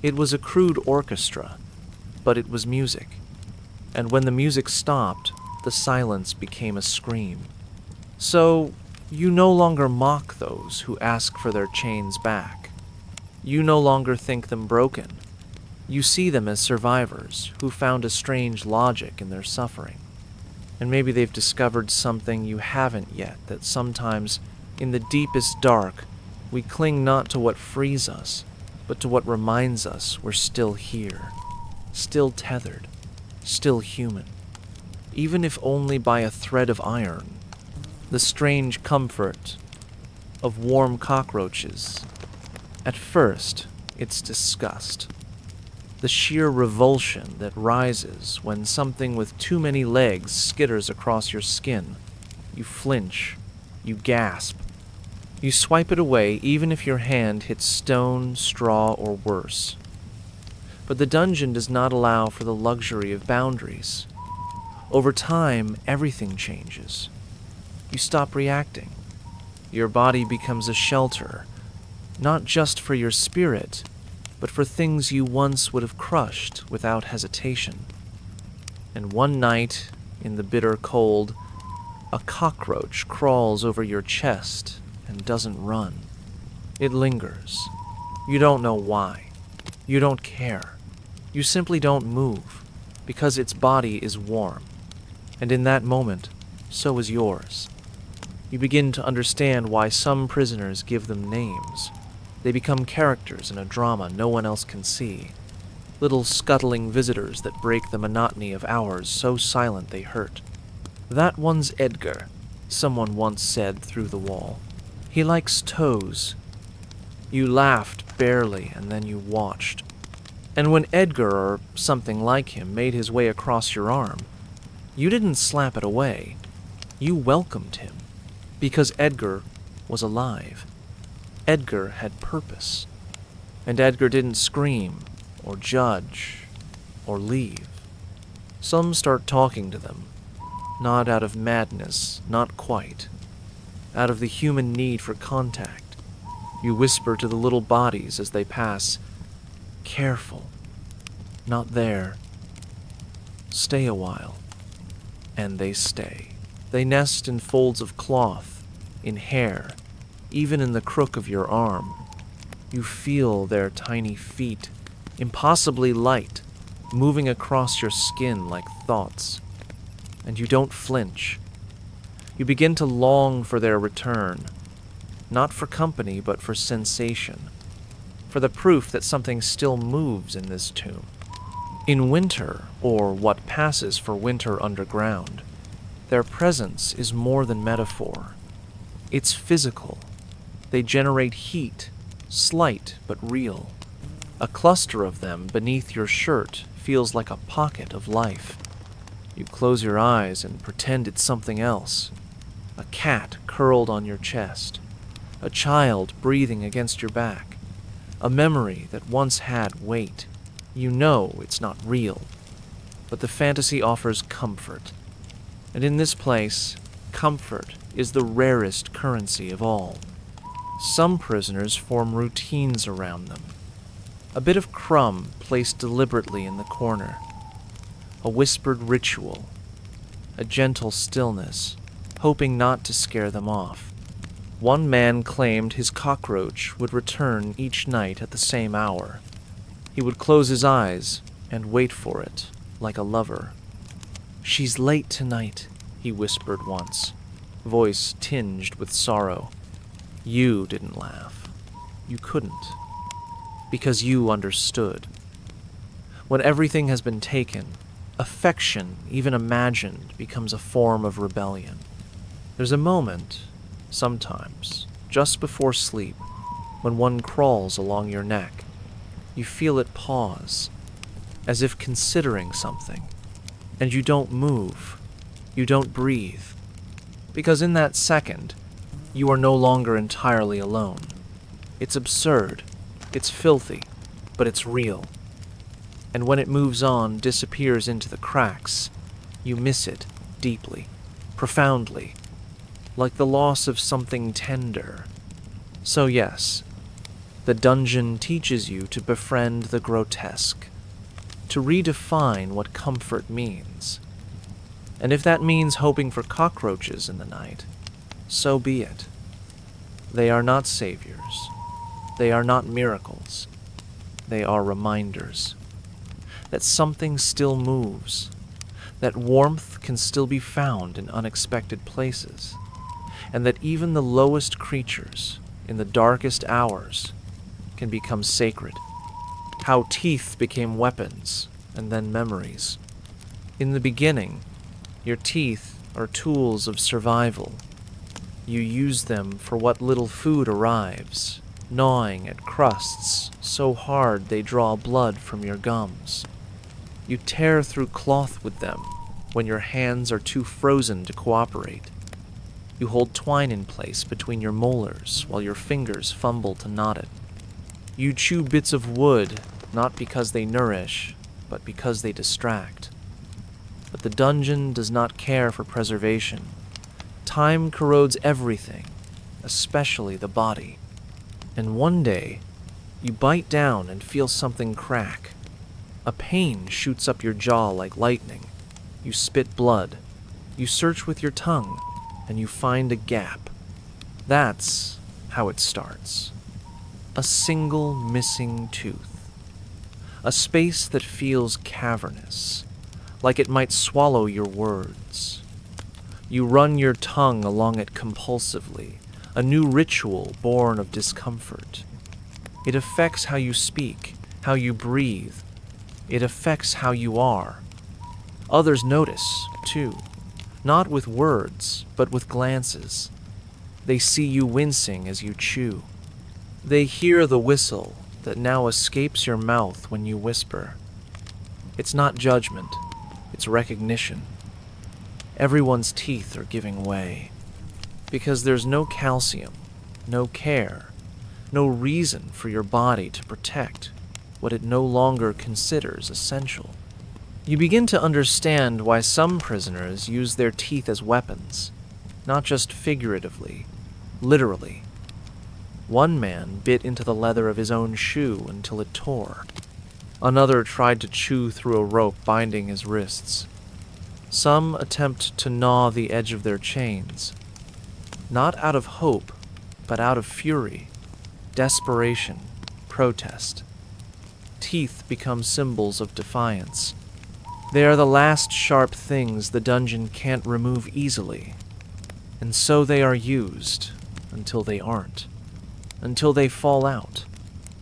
It was a crude orchestra, but it was music. And when the music stopped, the silence became a scream. So, you no longer mock those who ask for their chains back. You no longer think them broken. You see them as survivors who found a strange logic in their suffering. And maybe they've discovered something you haven't yet, that sometimes, in the deepest dark, we cling not to what frees us, but to what reminds us we're still here, still tethered, still human, even if only by a thread of iron. The strange comfort of warm cockroaches. At first, it's disgust. The sheer revulsion that rises when something with too many legs skitters across your skin. You flinch. You gasp. You swipe it away even if your hand hits stone, straw, or worse. But the dungeon does not allow for the luxury of boundaries. Over time, everything changes. You stop reacting. Your body becomes a shelter, not just for your spirit, but for things you once would have crushed without hesitation. And one night, in the bitter cold, a cockroach crawls over your chest and doesn't run. It lingers. You don't know why. You don't care. You simply don't move, because its body is warm. And in that moment, so is yours. You begin to understand why some prisoners give them names. They become characters in a drama no one else can see. Little scuttling visitors that break the monotony of hours so silent they hurt. "That one's Edgar," someone once said through the wall. "He likes toes." You laughed barely, and then you watched. And when Edgar, or something like him, made his way across your arm, you didn't slap it away. You welcomed him, because Edgar was alive. Edgar had purpose. And Edgar didn't scream, or judge, or leave. Some start talking to them, not out of madness, not quite. Out of the human need for contact. You whisper to the little bodies as they pass, "Careful. Not there. Stay a while." And they stay. They nest in folds of cloth, in hair, even in the crook of your arm. You feel their tiny feet, impossibly light, moving across your skin like thoughts. And you don't flinch. You begin to long for their return, not for company, but for sensation, for the proof that something still moves in this tomb. In winter, or what passes for winter underground, their presence is more than metaphor. It's physical. They generate heat, slight but real. A cluster of them beneath your shirt feels like a pocket of life. You close your eyes and pretend it's something else. A cat curled on your chest. A child breathing against your back. A memory that once had weight. You know it's not real, but the fantasy offers comfort. And in this place, comfort is the rarest currency of all. Some prisoners form routines around them. A bit of crumb placed deliberately in the corner. A whispered ritual. A gentle stillness, hoping not to scare them off. One man claimed his cockroach would return each night at the same hour. He would close his eyes and wait for it, like a lover. "She's late tonight," he whispered once, voice tinged with sorrow. You didn't laugh. You couldn't. Because you understood. When everything has been taken, affection, even imagined, becomes a form of rebellion. There's a moment, sometimes, just before sleep, when one crawls along your neck. You feel it pause, as if considering something, and you don't move, you don't breathe, Because in that second, you are no longer entirely alone. It's absurd, it's filthy, but it's real. And when it moves on, disappears into the cracks, you miss it deeply, profoundly, like the loss of something tender. So yes, the dungeon teaches you to befriend the grotesque, to redefine what comfort means. And if that means hoping for cockroaches in the night, so be it. They are not saviors. They are not miracles. They are reminders that something still moves, that warmth can still be found in unexpected places, and that even the lowest creatures, in the darkest hours, can become sacred. How teeth became weapons and then memories. In the beginning, your teeth are tools of survival. You use them for what little food arrives, gnawing at crusts so hard they draw blood from your gums. You tear through cloth with them when your hands are too frozen to cooperate. You hold twine in place between your molars while your fingers fumble to knot it. You chew bits of wood, not because they nourish, but because they distract. But the dungeon does not care for preservation. Time corrodes everything, especially the body. And one day, you bite down and feel something crack. A pain shoots up your jaw like lightning. You spit blood. You search with your tongue, and you find a gap. That's how it starts. A single missing tooth. A space that feels cavernous, like it might swallow your words. You run your tongue along it compulsively, a new ritual born of discomfort. It affects how you speak, how you breathe. It affects how you are. Others notice, too, not with words, but with glances. They see you wincing as you chew. They hear the whistle that now escapes your mouth when you whisper. It's not judgment, it's recognition. Everyone's teeth are giving way, because there's no calcium, no care, no reason for your body to protect what it no longer considers essential. You begin to understand why some prisoners use their teeth as weapons, not just figuratively, literally. One man bit into the leather of his own shoe until it tore. Another tried to chew through a rope binding his wrists. Some attempt to gnaw the edge of their chains, not out of hope, but out of fury, desperation, protest. Teeth become symbols of defiance. They are the last sharp things the dungeon can't remove easily, and so they are used until they aren't, until they fall out,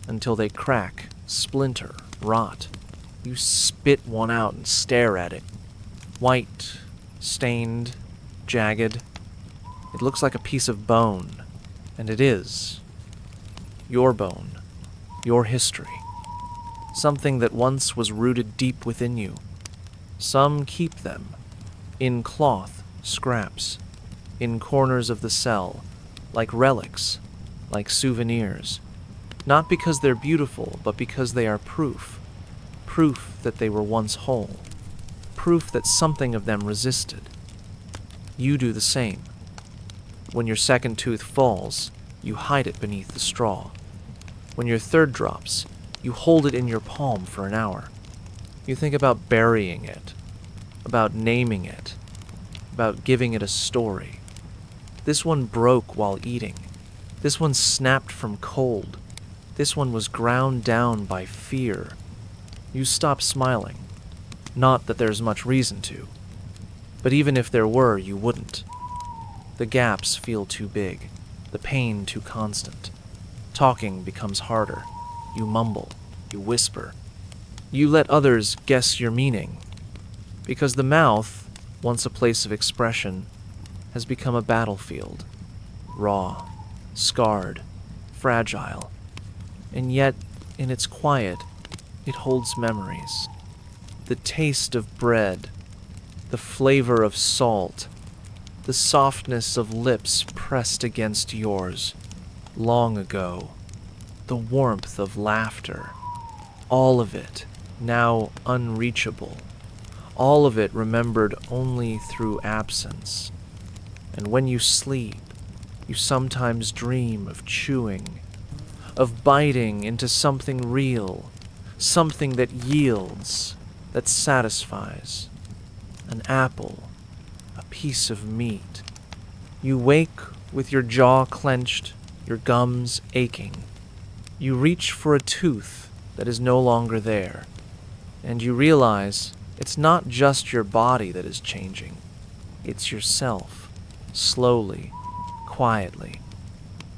until they crack, splinter, rot. You spit one out and stare at it. White, stained, jagged. It looks like a piece of bone, and it is. Your bone, your history. Something that once was rooted deep within you. Some keep them, in cloth, scraps, in corners of the cell, like relics, like souvenirs. Not because they're beautiful, but because they are proof. Proof that they were once whole. Proof that something of them resisted. You do the same. When your second tooth falls, you hide it beneath the straw. When your third drops, you hold it in your palm for an hour. You think about burying it, about naming it, about giving it a story. This one broke while eating. This one snapped from cold. This one was ground down by fear. You stop smiling. Not that there's much reason to. But even if there were, you wouldn't. The gaps feel too big, the pain too constant. Talking becomes harder. You mumble, you whisper. You let others guess your meaning. Because the mouth, once a place of expression, has become a battlefield. Raw, scarred, fragile. And yet, in its quiet, it holds memories. The taste of bread, the flavor of salt, the softness of lips pressed against yours, long ago, the warmth of laughter, all of it now unreachable, all of it remembered only through absence. And when you sleep, you sometimes dream of chewing, of biting into something real, something that yields, that satisfies. An apple, a piece of meat. You wake with your jaw clenched, your gums aching. You reach for a tooth that is no longer there, and you realize it's not just your body that is changing. It's yourself, slowly, quietly.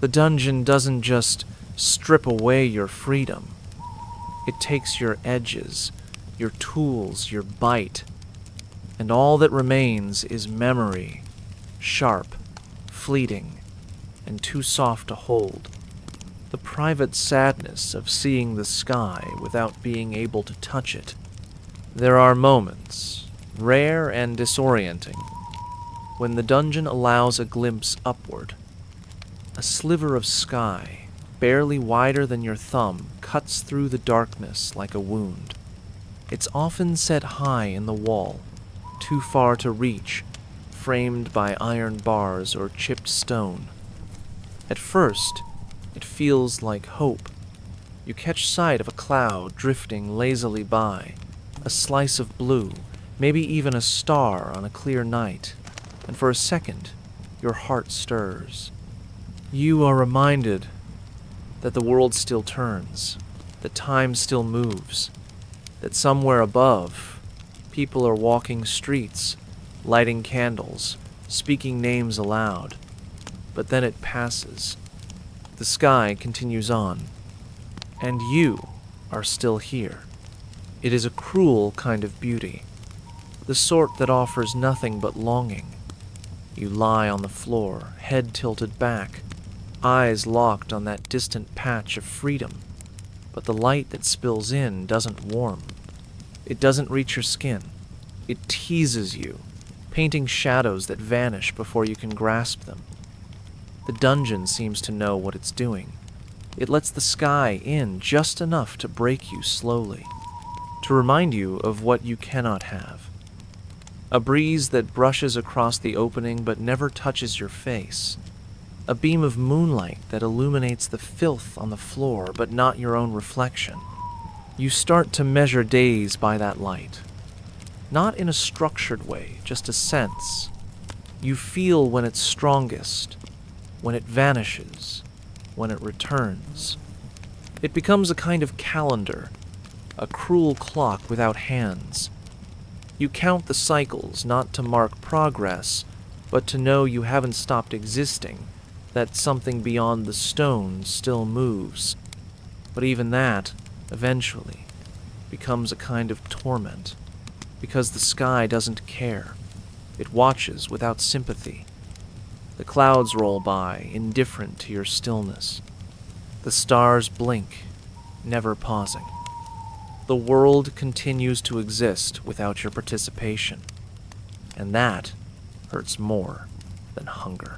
The dungeon doesn't just strip away your freedom. It takes your edges, your tools, your bite, and all that remains is memory, sharp, fleeting, and too soft to hold. The private sadness of seeing the sky without being able to touch it. There are moments, rare and disorienting, when the dungeon allows a glimpse upward. A sliver of sky, barely wider than your thumb, cuts through the darkness like a wound. It's often set high in the wall, too far to reach, framed by iron bars or chipped stone. At first, it feels like hope. You catch sight of a cloud drifting lazily by, a slice of blue, maybe even a star on a clear night, and for a second, your heart stirs. You are reminded that the world still turns, that time still moves, that somewhere above, people are walking streets, lighting candles, speaking names aloud. But then it passes. The sky continues on, and you are still here. It is a cruel kind of beauty, the sort that offers nothing but longing. You lie on the floor, head tilted back, eyes locked on that distant patch of freedom, but the light that spills in doesn't warm. It doesn't reach your skin. It teases you, painting shadows that vanish before you can grasp them. The dungeon seems to know what it's doing. It lets the sky in just enough to break you slowly, to remind you of what you cannot have. A breeze that brushes across the opening but never touches your face. A beam of moonlight that illuminates the filth on the floor but not your own reflection. You start to measure days by that light. Not in a structured way, just a sense. You feel when it's strongest, when it vanishes, when it returns. It becomes a kind of calendar, a cruel clock without hands. You count the cycles not to mark progress, but to know you haven't stopped existing, that something beyond the stone still moves. But even that, eventually, becomes a kind of torment, because the sky doesn't care. It watches without sympathy. The clouds roll by, indifferent to your stillness. The stars blink, never pausing. The world continues to exist without your participation, and that hurts more than hunger.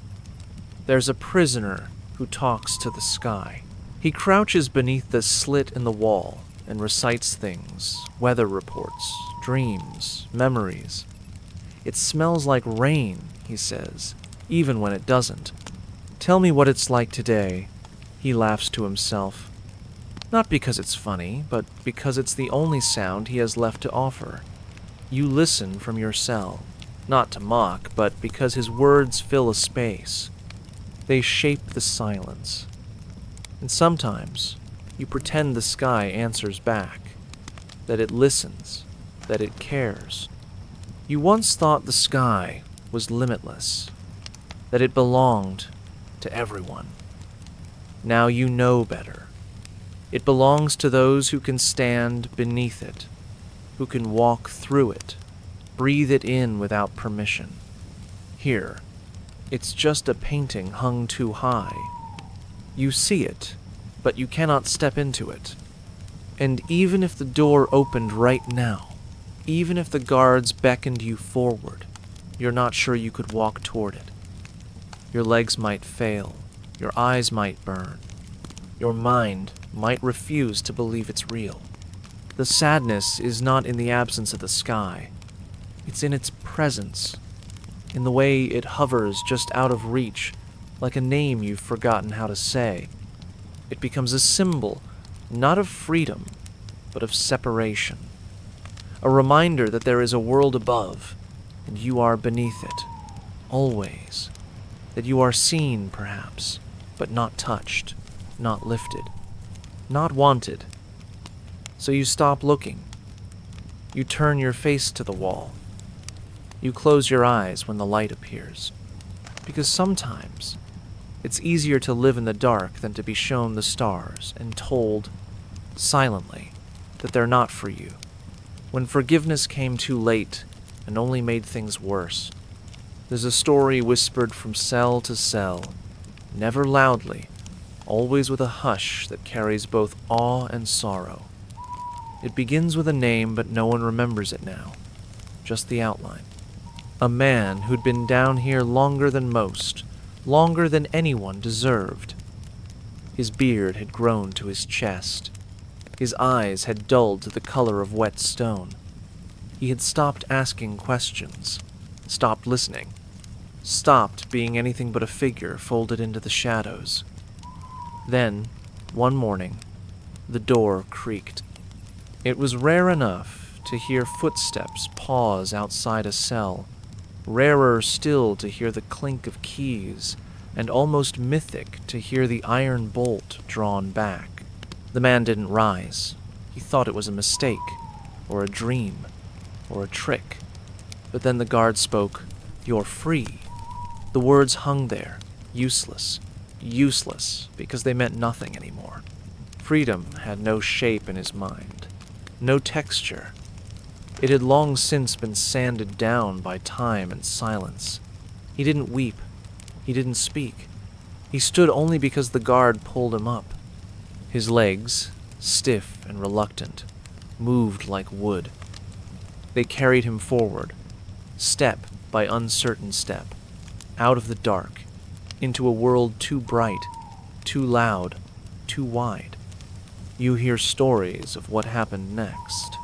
There's a prisoner who talks to the sky. He crouches beneath the slit in the wall and recites things, weather reports, dreams, memories. It smells like rain, he says, even when it doesn't. Tell me what it's like today, he laughs to himself. Not because it's funny, but because it's the only sound he has left to offer. You listen from your cell, not to mock, but because his words fill a space. They shape the silence. And sometimes you pretend the sky answers back, that it listens, that it cares. You once thought the sky was limitless, that it belonged to everyone. Now you know better. It belongs to those who can stand beneath it, who can walk through it, breathe it in without permission. Here, it's just a painting hung too high. You see it, but you cannot step into it. And even if the door opened right now, even if the guards beckoned you forward, you're not sure you could walk toward it. Your legs might fail, your eyes might burn, your mind might refuse to believe it's real. The sadness is not in the absence of the sky, it's in its presence, in the way it hovers just out of reach, like a name you've forgotten how to say. It becomes a symbol, not of freedom, but of separation. A reminder that there is a world above, and you are beneath it, always. That you are seen, perhaps, but not touched, not lifted, not wanted. So you stop looking. You turn your face to the wall. You close your eyes when the light appears. Because sometimes it's easier to live in the dark than to be shown the stars and told, silently, that they're not for you. When forgiveness came too late and only made things worse, there's a story whispered from cell to cell, never loudly, always with a hush that carries both awe and sorrow. It begins with a name, but no one remembers it now, just the outline. A man who'd been down here longer than most, longer than anyone deserved. His beard had grown to his chest. His eyes had dulled to the color of wet stone. He had stopped asking questions, stopped listening, stopped being anything but a figure folded into the shadows. Then, one morning, the door creaked. It was rare enough to hear footsteps pause outside a cell, rarer still to hear the clink of keys, and almost mythic to hear the iron bolt drawn back. The man didn't rise. He thought it was a mistake, or a dream, or a trick. But then the guard spoke, "You're free." The words hung there, useless, because they meant nothing anymore. Freedom had no shape in his mind, no texture. It had long since been sanded down by time and silence. He didn't weep. He didn't speak. He stood only because the guard pulled him up. His legs, stiff and reluctant, moved like wood. They carried him forward, step by uncertain step, out of the dark, into a world too bright, too loud, too wide. You hear stories of what happened next.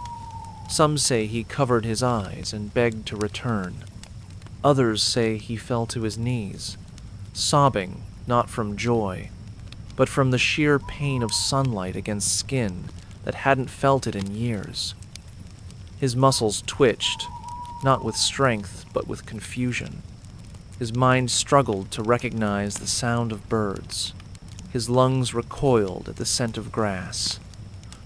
Some say he covered his eyes and begged to return. Others say he fell to his knees, sobbing not from joy, but from the sheer pain of sunlight against skin that hadn't felt it in years. His muscles twitched, not with strength, but with confusion. His mind struggled to recognize the sound of birds. His lungs recoiled at the scent of grass.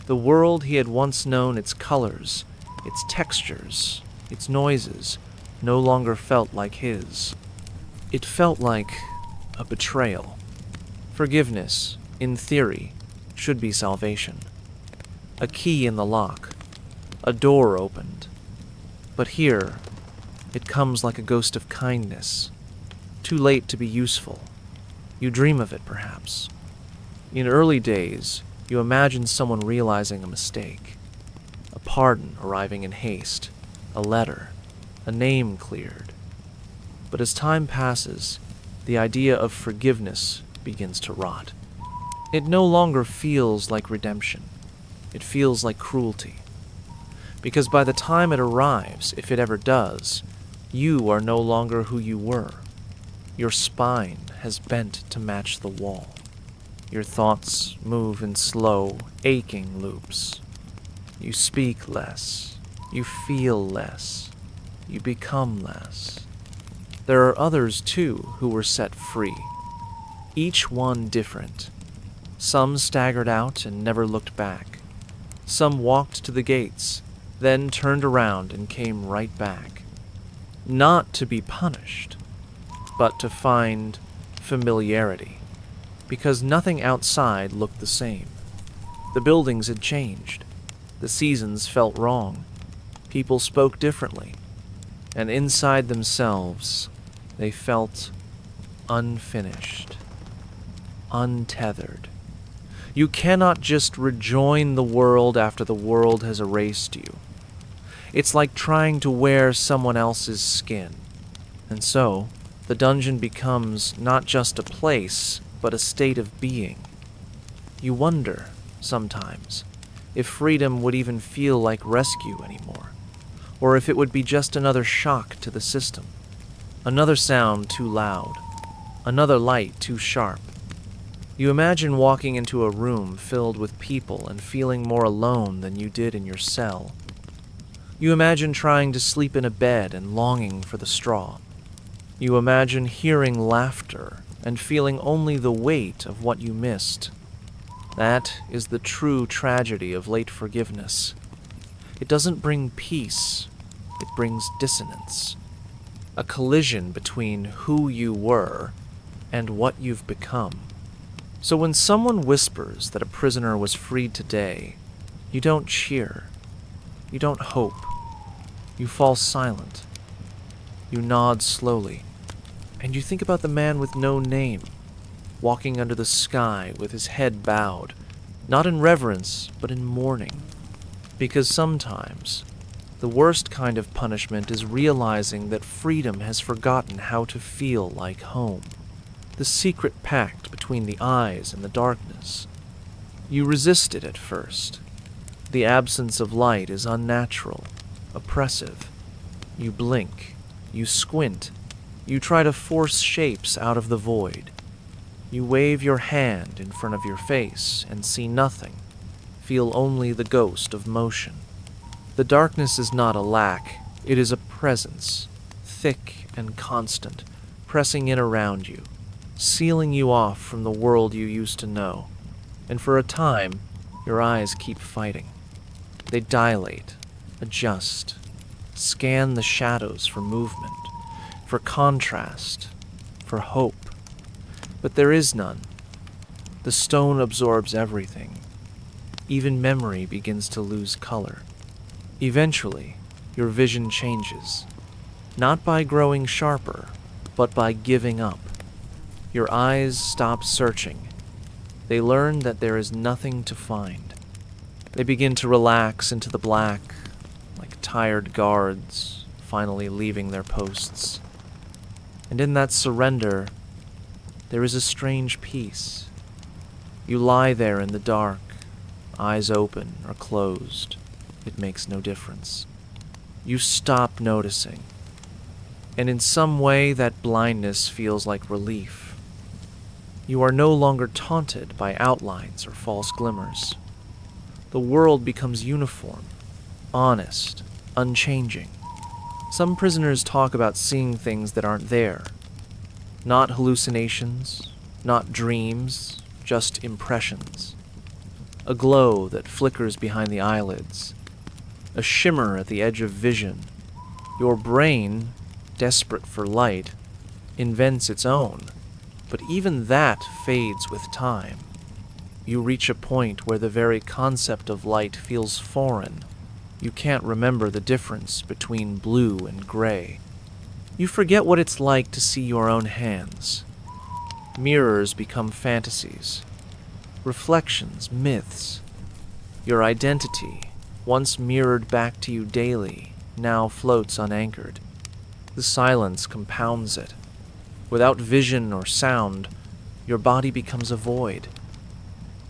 The world he had once known, its colors, its textures, its noises, no longer felt like his. It felt like a betrayal. Forgiveness, in theory, should be salvation. A key in the lock. A door opened. But here, it comes like a ghost of kindness. Too late to be useful. You dream of it, perhaps. In early days, you imagine someone realizing a mistake. A pardon arriving in haste. A letter. A name cleared. But as time passes, the idea of forgiveness begins to rot. It no longer feels like redemption. It feels like cruelty. Because by the time it arrives, if it ever does, you are no longer who you were. Your spine has bent to match the wall. Your thoughts move in slow, aching loops. You speak less. You feel less. You become less. There are others, too, who were set free. Each one different. Some staggered out and never looked back. Some walked to the gates, then turned around and came right back. Not to be punished, but to find familiarity, because nothing outside looked the same. The buildings had changed. The seasons felt wrong. People spoke differently. And inside themselves, they felt unfinished, untethered. You cannot just rejoin the world after the world has erased you. It's like trying to wear someone else's skin. And so, the dungeon becomes not just a place, but a state of being. You wonder, sometimes, if freedom would even feel like rescue anymore, or if it would be just another shock to the system. Another sound too loud, another light too sharp. You imagine walking into a room filled with people and feeling more alone than you did in your cell. You imagine trying to sleep in a bed and longing for the straw. You imagine hearing laughter and feeling only the weight of what you missed. That is the true tragedy of late forgiveness. It doesn't bring peace, it brings dissonance. A collision between who you were and what you've become. So when someone whispers that a prisoner was freed today, you don't cheer, you don't hope, you fall silent. You nod slowly, and you think about the man with no name, walking under the sky with his head bowed, not in reverence, but in mourning. Because sometimes, the worst kind of punishment is realizing that freedom has forgotten how to feel like home. The secret pact between the eyes and the darkness. You resist it at first. The absence of light is unnatural, oppressive. You blink, you squint, you try to force shapes out of the void. You wave your hand in front of your face and see nothing, feel only the ghost of motion. The darkness is not a lack, it is a presence, thick and constant, pressing in around you, sealing you off from the world you used to know. And for a time, your eyes keep fighting. They dilate, adjust, scan the shadows for movement, for contrast, for hope. But there is none. The stone absorbs everything. Even memory begins to lose color. Eventually, your vision changes, not by growing sharper, but by giving up. Your eyes stop searching. They learn that there is nothing to find. They begin to relax into the black, like tired guards finally leaving their posts. And in that surrender, there is a strange peace. You lie there in the dark, eyes open or closed. It makes no difference. You stop noticing. And in some way, that blindness feels like relief. You are no longer taunted by outlines or false glimmers. The world becomes uniform, honest, unchanging. Some prisoners talk about seeing things that aren't there. Not hallucinations, not dreams, just impressions. A glow that flickers behind the eyelids. A shimmer at the edge of vision. Your brain, desperate for light, invents its own. But even that fades with time. You reach a point where the very concept of light feels foreign. You can't remember the difference between blue and gray. You forget what it's like to see your own hands. Mirrors become fantasies. Reflections, myths. Your identity, once mirrored back to you daily, now floats unanchored. The silence compounds it. Without vision or sound, your body becomes a void.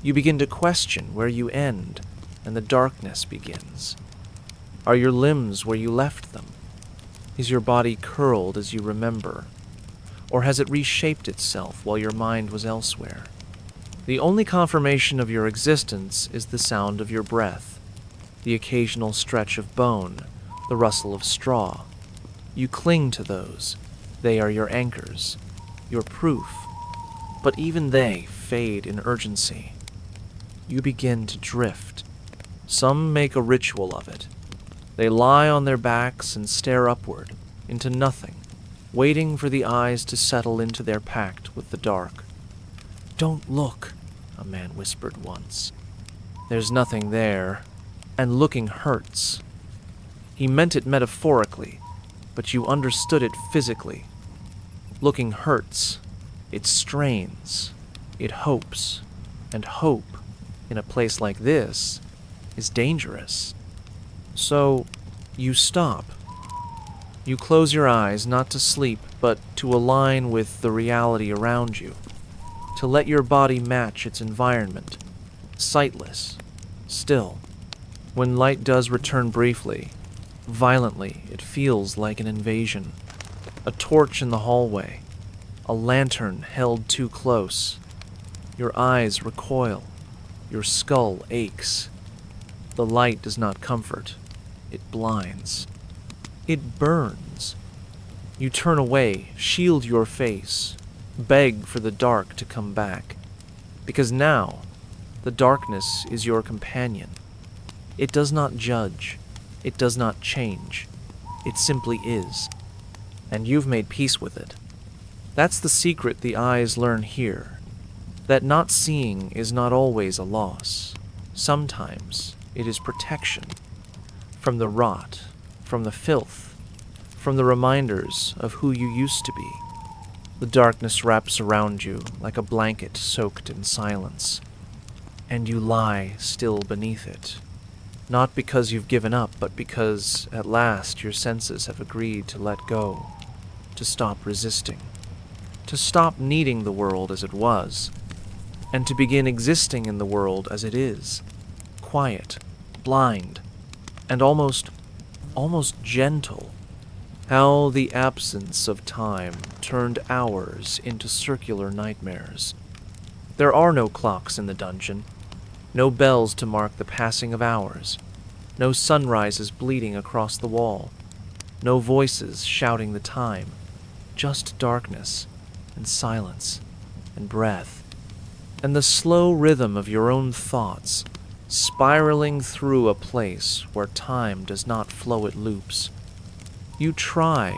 You begin to question where you end, and the darkness begins. Are your limbs where you left them? Is your body curled as you remember? Or has it reshaped itself while your mind was elsewhere? The only confirmation of your existence is the sound of your breath, the occasional stretch of bone, the rustle of straw. You cling to those. They are your anchors, your proof. But even they fade in urgency. You begin to drift. Some make a ritual of it. They lie on their backs and stare upward, into nothing, waiting for the eyes to settle into their pact with the dark. "Don't look," a man whispered once. "There's nothing there, and looking hurts." He meant it metaphorically, but you understood it physically. Looking hurts. It strains. It hopes. And hope, in a place like this, is dangerous. So, you stop. You close your eyes not to sleep, but to align with the reality around you, to let your body match its environment, sightless, still. When light does return briefly, violently, it feels like an invasion. A torch in the hallway, a lantern held too close. Your eyes recoil, your skull aches. The light does not comfort, it blinds. It burns. You turn away, shield your face, beg for the dark to come back. Because now, the darkness is your companion. It does not judge. It does not change. It simply is. And you've made peace with it. That's the secret the eyes learn here. That not seeing is not always a loss. Sometimes it is protection. From the rot, from the filth, from the reminders of who you used to be. The darkness wraps around you like a blanket soaked in silence. And you lie still beneath it. Not because you've given up, but because, at last, your senses have agreed to let go, to stop resisting, to stop needing the world as it was, and to begin existing in the world as it is, quiet, blind, and almost gentle. How the absence of time turned hours into circular nightmares. There are no clocks in the dungeon. No bells to mark the passing of hours. No sunrises bleeding across the wall. No voices shouting the time. Just darkness and silence and breath. And the slow rhythm of your own thoughts, spiraling through a place where time does not flow at loops. You try,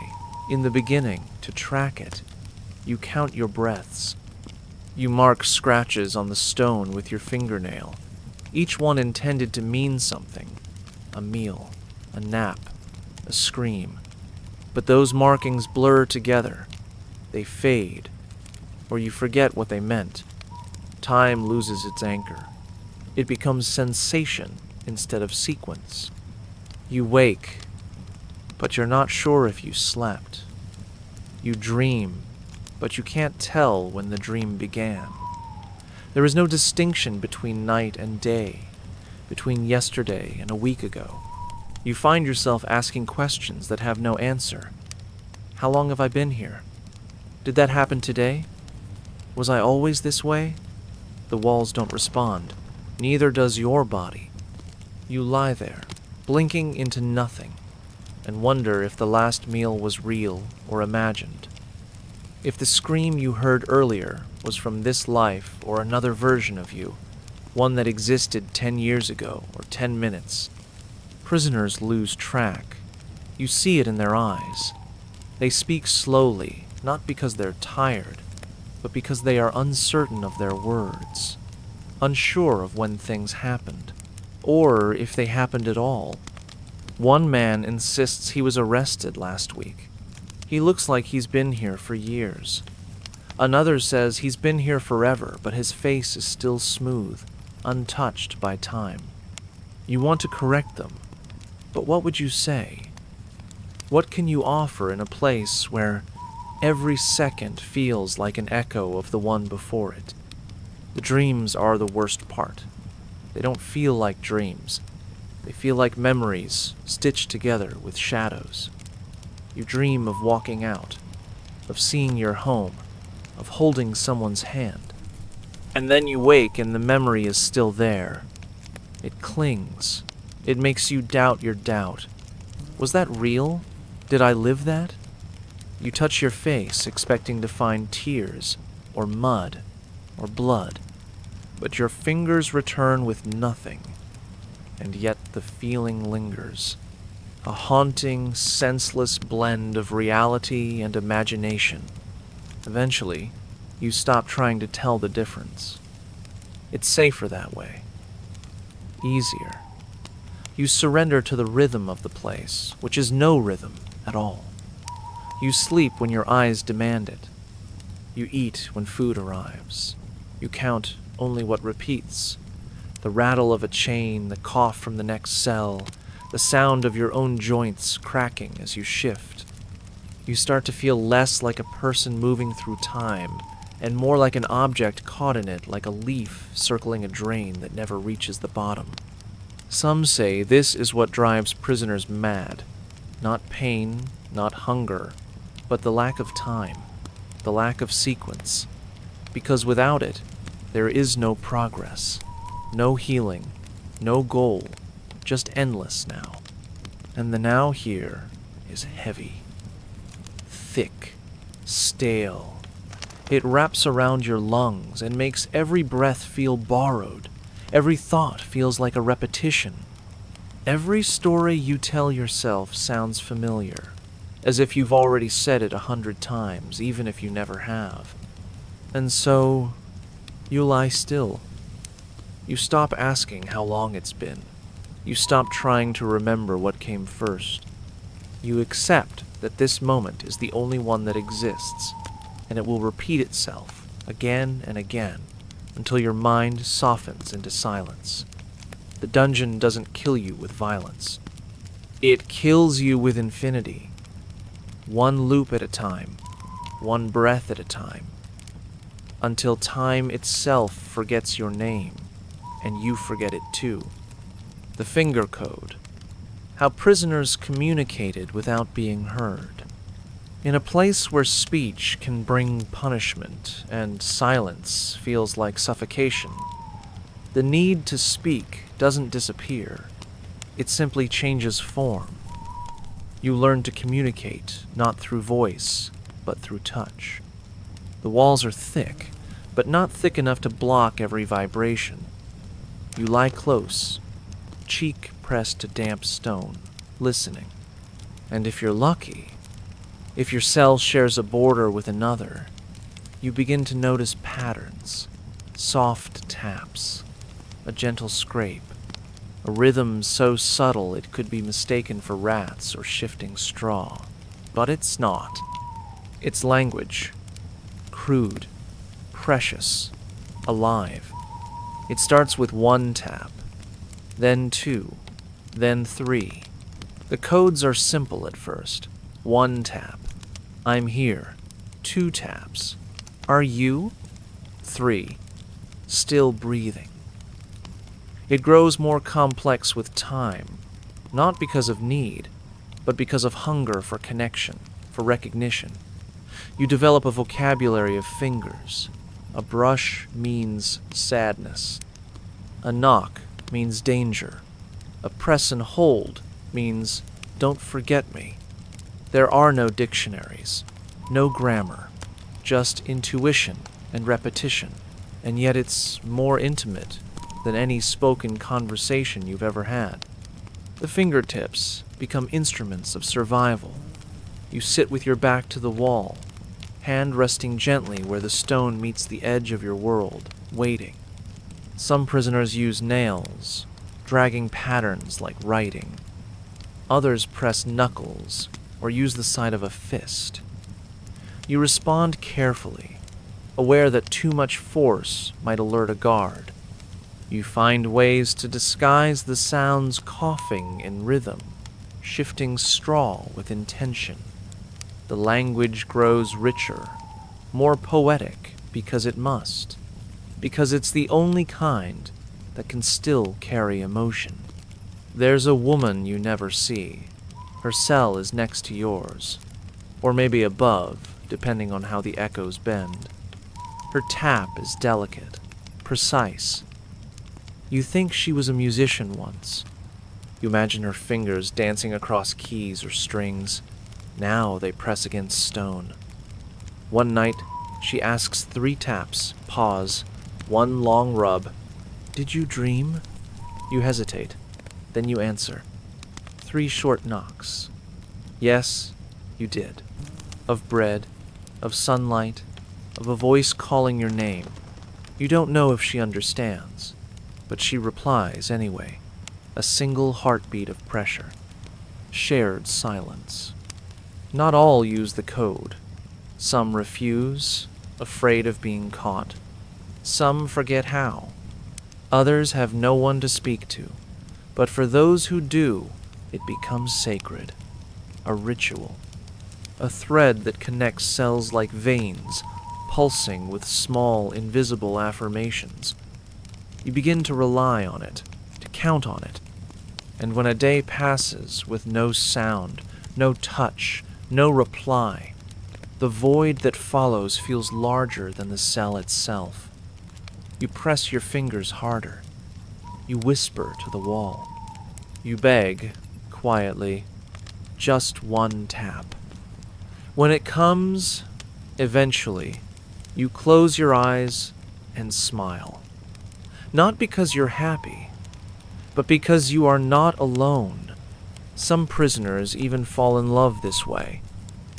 in the beginning, to track it. You count your breaths. You mark scratches on the stone with your fingernail, each one intended to mean something. A meal, a nap, a scream. But those markings blur together. They fade, or you forget what they meant. Time loses its anchor. It becomes sensation instead of sequence. You wake, but you're not sure if you slept. You dream, but you can't tell when the dream began. There is no distinction between night and day, between yesterday and a week ago. You find yourself asking questions that have no answer. How long have I been here? Did that happen today? Was I always this way? The walls don't respond. Neither does your body. You lie there, blinking into nothing, and wonder if the last meal was real or imagined. If the scream you heard earlier was from this life or another version of you, one that existed 10 years ago or 10 minutes. Prisoners lose track. You see it in their eyes. They speak slowly, not because they're tired, but because they are uncertain of their words, unsure of when things happened, or if they happened at all. One man insists he was arrested last week. He looks like he's been here for years. Another says he's been here forever, but his face is still smooth, untouched by time. You want to correct them, but what would you say? What can you offer in a place where every second feels like an echo of the one before it? The dreams are the worst part. They don't feel like dreams. They feel like memories stitched together with shadows. You dream of walking out, of seeing your home, of holding someone's hand. And then you wake and the memory is still there. It clings. It makes you doubt your doubt. Was that real? Did I live that? You touch your face, expecting to find tears, or mud, or blood. But your fingers return with nothing. And yet the feeling lingers. A haunting, senseless blend of reality and imagination. Eventually, you stop trying to tell the difference. It's safer that way. Easier. You surrender to the rhythm of the place, which is no rhythm at all. You sleep when your eyes demand it. You eat when food arrives. You count only what repeats. The rattle of a chain, the cough from the next cell, the sound of your own joints cracking as you shift. You start to feel less like a person moving through time, and more like an object caught in it, like a leaf circling a drain that never reaches the bottom. Some say this is what drives prisoners mad. Not pain, not hunger, but the lack of time, the lack of sequence. Because without it, there is no progress, no healing, no goal, just endless now. And the now here is heavy, thick, stale. It wraps around your lungs and makes every breath feel borrowed. Every thought feels like a repetition. Every story you tell yourself sounds familiar, as if you've already said it 100 times, even if you never have. And so, you lie still. You stop asking how long it's been. You stop trying to remember what came first. You accept that this moment is the only one that exists, and it will repeat itself again and again until your mind softens into silence. The dungeon doesn't kill you with violence. It kills you with infinity. One loop at a time, one breath at a time, until time itself forgets your name, and you forget it too. The finger code. How prisoners communicated without being heard. In a place where speech can bring punishment and silence feels like suffocation, the need to speak doesn't disappear. It simply changes form. You learn to communicate, not through voice, but through touch. The walls are thick, but not thick enough to block every vibration. You lie close, cheek pressed to damp stone, listening. And if you're lucky, if your cell shares a border with another, you begin to notice patterns, soft taps, a gentle scrape, a rhythm so subtle it could be mistaken for rats or shifting straw. But it's not. It's language, crude, precious, alive. It starts with 1 tap, then 2, then 3. The codes are simple at first. 1 tap. I'm here. 2 taps. Are you? 3. Still breathing. It grows more complex with time, not because of need, but because of hunger for connection, for recognition. You develop a vocabulary of fingers. A brush means sadness. A knock means danger. A press and hold means don't forget me. There are no dictionaries, no grammar, just intuition and repetition, and yet it's more intimate than any spoken conversation you've ever had. The fingertips become instruments of survival. You sit with your back to the wall, hand resting gently where the stone meets the edge of your world, waiting. Some prisoners use nails, dragging patterns like writing. Others press knuckles or use the side of a fist. You respond carefully, aware that too much force might alert a guard. You find ways to disguise the sounds, coughing in rhythm, shifting straw with intention. The language grows richer, more poetic because it must, because it's the only kind that can still carry emotion. There's a woman you never see. Her cell is next to yours, or maybe above, depending on how the echoes bend. Her tap is delicate, precise. You think she was a musician once. You imagine her fingers dancing across keys or strings. Now they press against stone. One night, she asks 3 taps, pause, 1 long rub. Did you dream? You hesitate. Then you answer. 3 short knocks. Yes, you did. Of bread, of sunlight, of a voice calling your name. You don't know if she understands, but she replies anyway. A single heartbeat of pressure. Shared silence. Not all use the code. Some refuse, afraid of being caught. Some forget how. Others have no one to speak to. But for those who do, it becomes sacred. A ritual. a thread that connects cells like veins, pulsing with small, invisible affirmations. You begin to rely on it, to count on it. And when a day passes with no sound, no touch, no reply, the void that follows feels larger than the cell itself. You press your fingers harder. You whisper to the wall. You beg, quietly, just one tap. When it comes, eventually, you close your eyes and smile. Not because you're happy, but because you are not alone. Some prisoners even fall in love this way,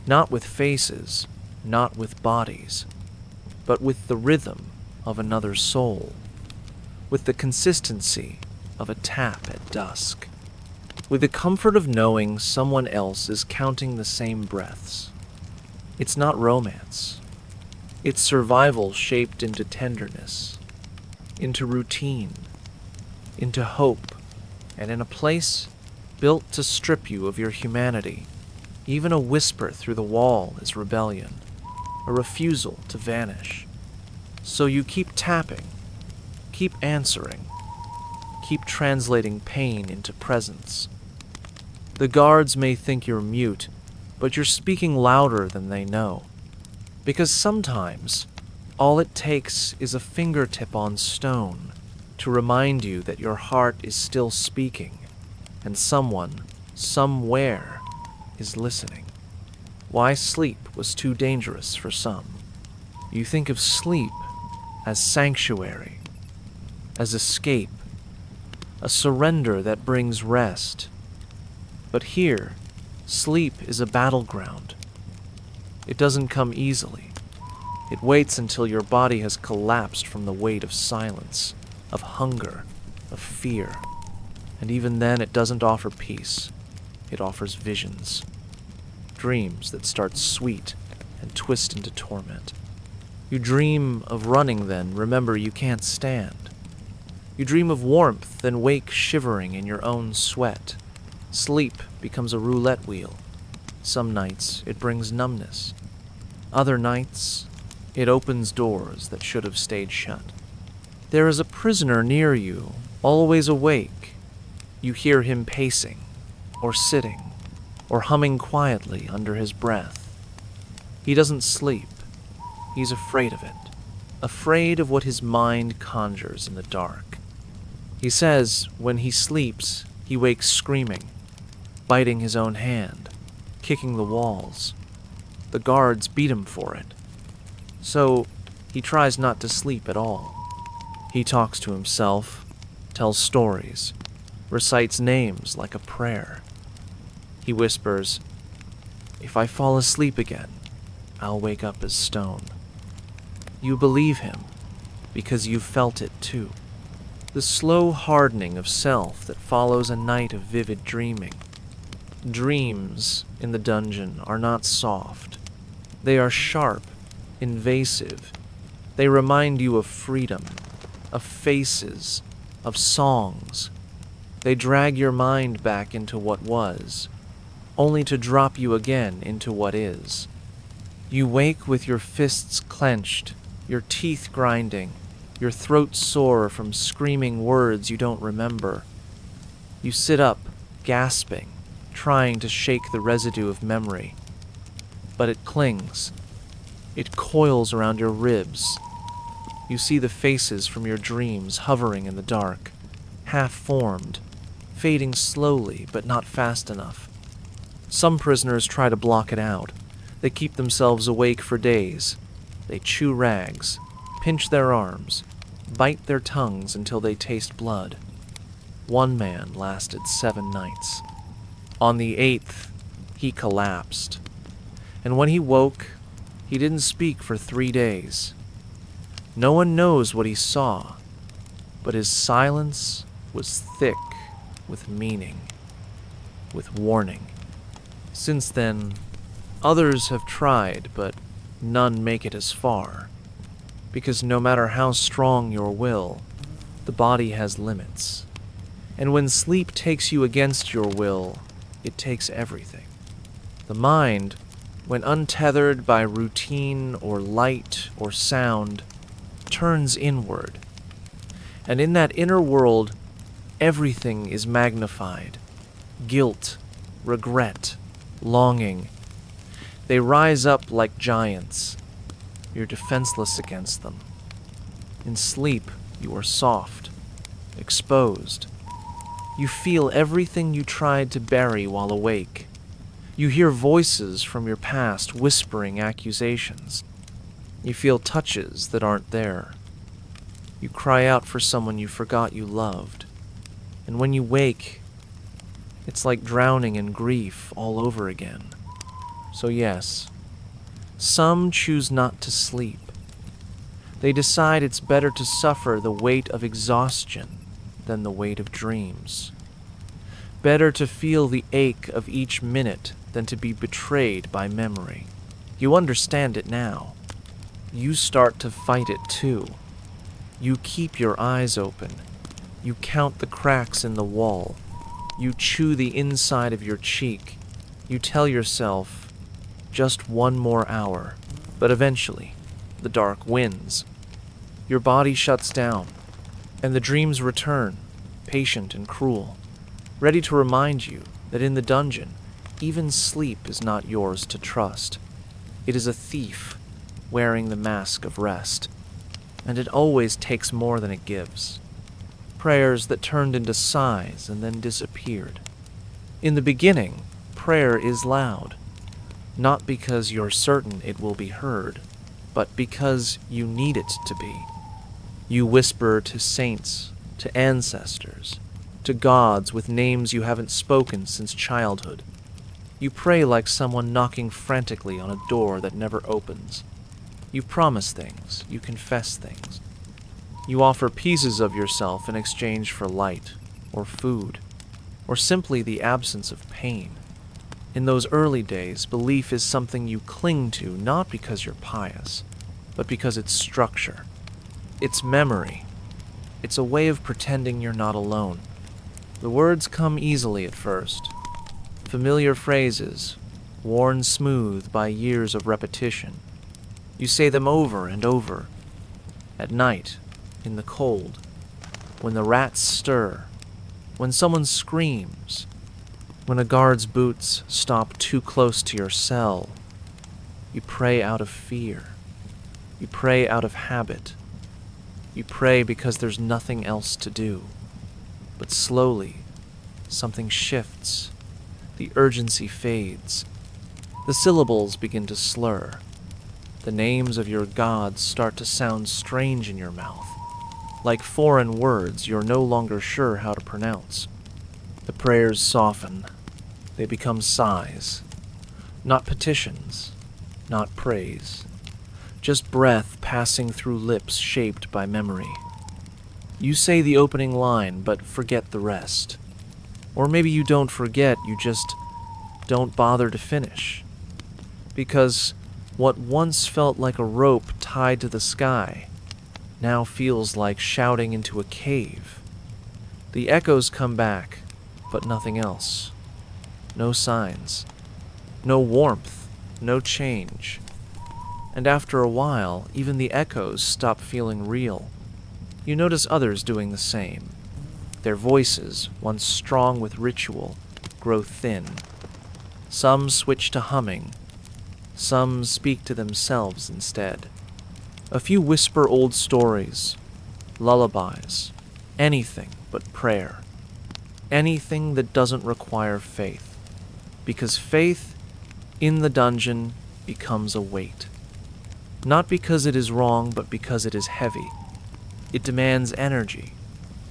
not with faces, not with bodies, but with the rhythm of another soul, with the consistency of a tap at dusk, with the comfort of knowing someone else is counting the same breaths. It's not romance. It's survival shaped into tenderness, into routine, into hope, and in a place built to strip you of your humanity. Even a whisper through the wall is rebellion, a refusal to vanish. So you keep tapping, keep answering, keep translating pain into presence. The guards may think you're mute, but you're speaking louder than they know. Because sometimes, all it takes is a fingertip on stone to remind you that your heart is still speaking, and someone, somewhere, is listening. Why sleep was too dangerous for some. You think of sleep as sanctuary, as escape, a surrender that brings rest. But here, sleep is a battleground. It doesn't come easily. It waits until your body has collapsed from the weight of silence, of hunger, of fear. And even then, it doesn't offer peace. It offers visions. Dreams that start sweet and twist into torment. You dream of running, then remember you can't stand. You dream of warmth, then wake shivering in your own sweat. Sleep becomes a roulette wheel. Some nights it brings numbness. Other nights it opens doors that should have stayed shut. There is a prisoner near you, always awake. You hear him pacing, or sitting, or humming quietly under his breath. He doesn't sleep. He's afraid of it, afraid of what his mind conjures in the dark. He says when he sleeps, he wakes screaming, biting his own hand, kicking the walls. The guards beat him for it. So he tries not to sleep at all. He talks to himself, tells stories, recites names like a prayer. He whispers, "If I fall asleep again, I'll wake up as stone." You believe him because you've felt it too. The slow hardening of self that follows a night of vivid dreaming. Dreams in the dungeon are not soft. They are sharp, invasive. They remind you of freedom, of faces, of songs. They drag your mind back into what was, only to drop you again into what is. You wake with your fists clenched, your teeth grinding, your throat sore from screaming words you don't remember. You sit up, gasping, trying to shake the residue of memory. But it clings. It coils around your ribs. You see the faces from your dreams hovering in the dark, half-formed, fading slowly but not fast enough. Some prisoners try to block it out. They keep themselves awake for days. They chew rags, pinch their arms, bite their tongues until they taste blood. One man lasted 7 nights. On the 8th, he collapsed. And when he woke, he didn't speak for 3 days. No one knows what he saw, but his silence was thick with meaning, with warning. Since then, others have tried, but none make it as far. Because no matter how strong your will, the body has limits. And when sleep takes you against your will, it takes everything. The mind, when untethered by routine or light or sound, turns inward. And in that inner world, everything is magnified. Guilt, regret, longing. They rise up like giants. You're defenseless against them. In sleep, you are soft, exposed. You feel everything you tried to bury while awake. You hear voices from your past whispering accusations. You feel touches that aren't there. You cry out for someone you forgot you loved. And when you wake, it's like drowning in grief all over again. So yes, some choose not to sleep. They decide it's better to suffer the weight of exhaustion than the weight of dreams. Better to feel the ache of each minute than to be betrayed by memory. You understand it now. You start to fight it too. You keep your eyes open. You count the cracks in the wall. You chew the inside of your cheek. You tell yourself, just one more hour. But eventually, the dark wins. Your body shuts down, and the dreams return, patient and cruel, ready to remind you that in the dungeon, even sleep is not yours to trust. It is a thief wearing the mask of rest, and it always takes more than it gives. Prayers that turned into sighs and then disappeared. In the beginning, prayer is loud, not because you're certain it will be heard, but because you need it to be. You whisper to saints, to ancestors, to gods with names you haven't spoken since childhood. You pray like someone knocking frantically on a door that never opens. You promise things, you confess things. You offer pieces of yourself in exchange for light, or food, or simply the absence of pain. In those early days, belief is something you cling to not because you're pious, but because it's structure. It's memory. It's a way of pretending you're not alone. The words come easily at first. Familiar phrases, worn smooth by years of repetition. You say them over and over. At night, in the cold, when the rats stir, when someone screams, when a guard's boots stop too close to your cell. You pray out of fear. You pray out of habit. You pray because there's nothing else to do. But slowly, something shifts. The urgency fades. The syllables begin to slur. The names of your gods start to sound strange in your mouth, like foreign words you're no longer sure how to pronounce. The prayers soften. They become sighs. Not petitions, not praise. Just breath passing through lips shaped by memory. You say the opening line, but forget the rest. Or maybe you don't forget, you just don't bother to finish. Because what once felt like a rope tied to the sky now feels like shouting into a cave. The echoes come back, but nothing else. No signs. No warmth. No change. And after a while, even the echoes stop feeling real. You notice others doing the same. Their voices, once strong with ritual, grow thin. Some switch to humming. Some speak to themselves instead. A few whisper old stories, lullabies, anything but prayer. Anything that doesn't require faith. Because faith in the dungeon becomes a weight. Not because it is wrong, but because it is heavy. It demands energy,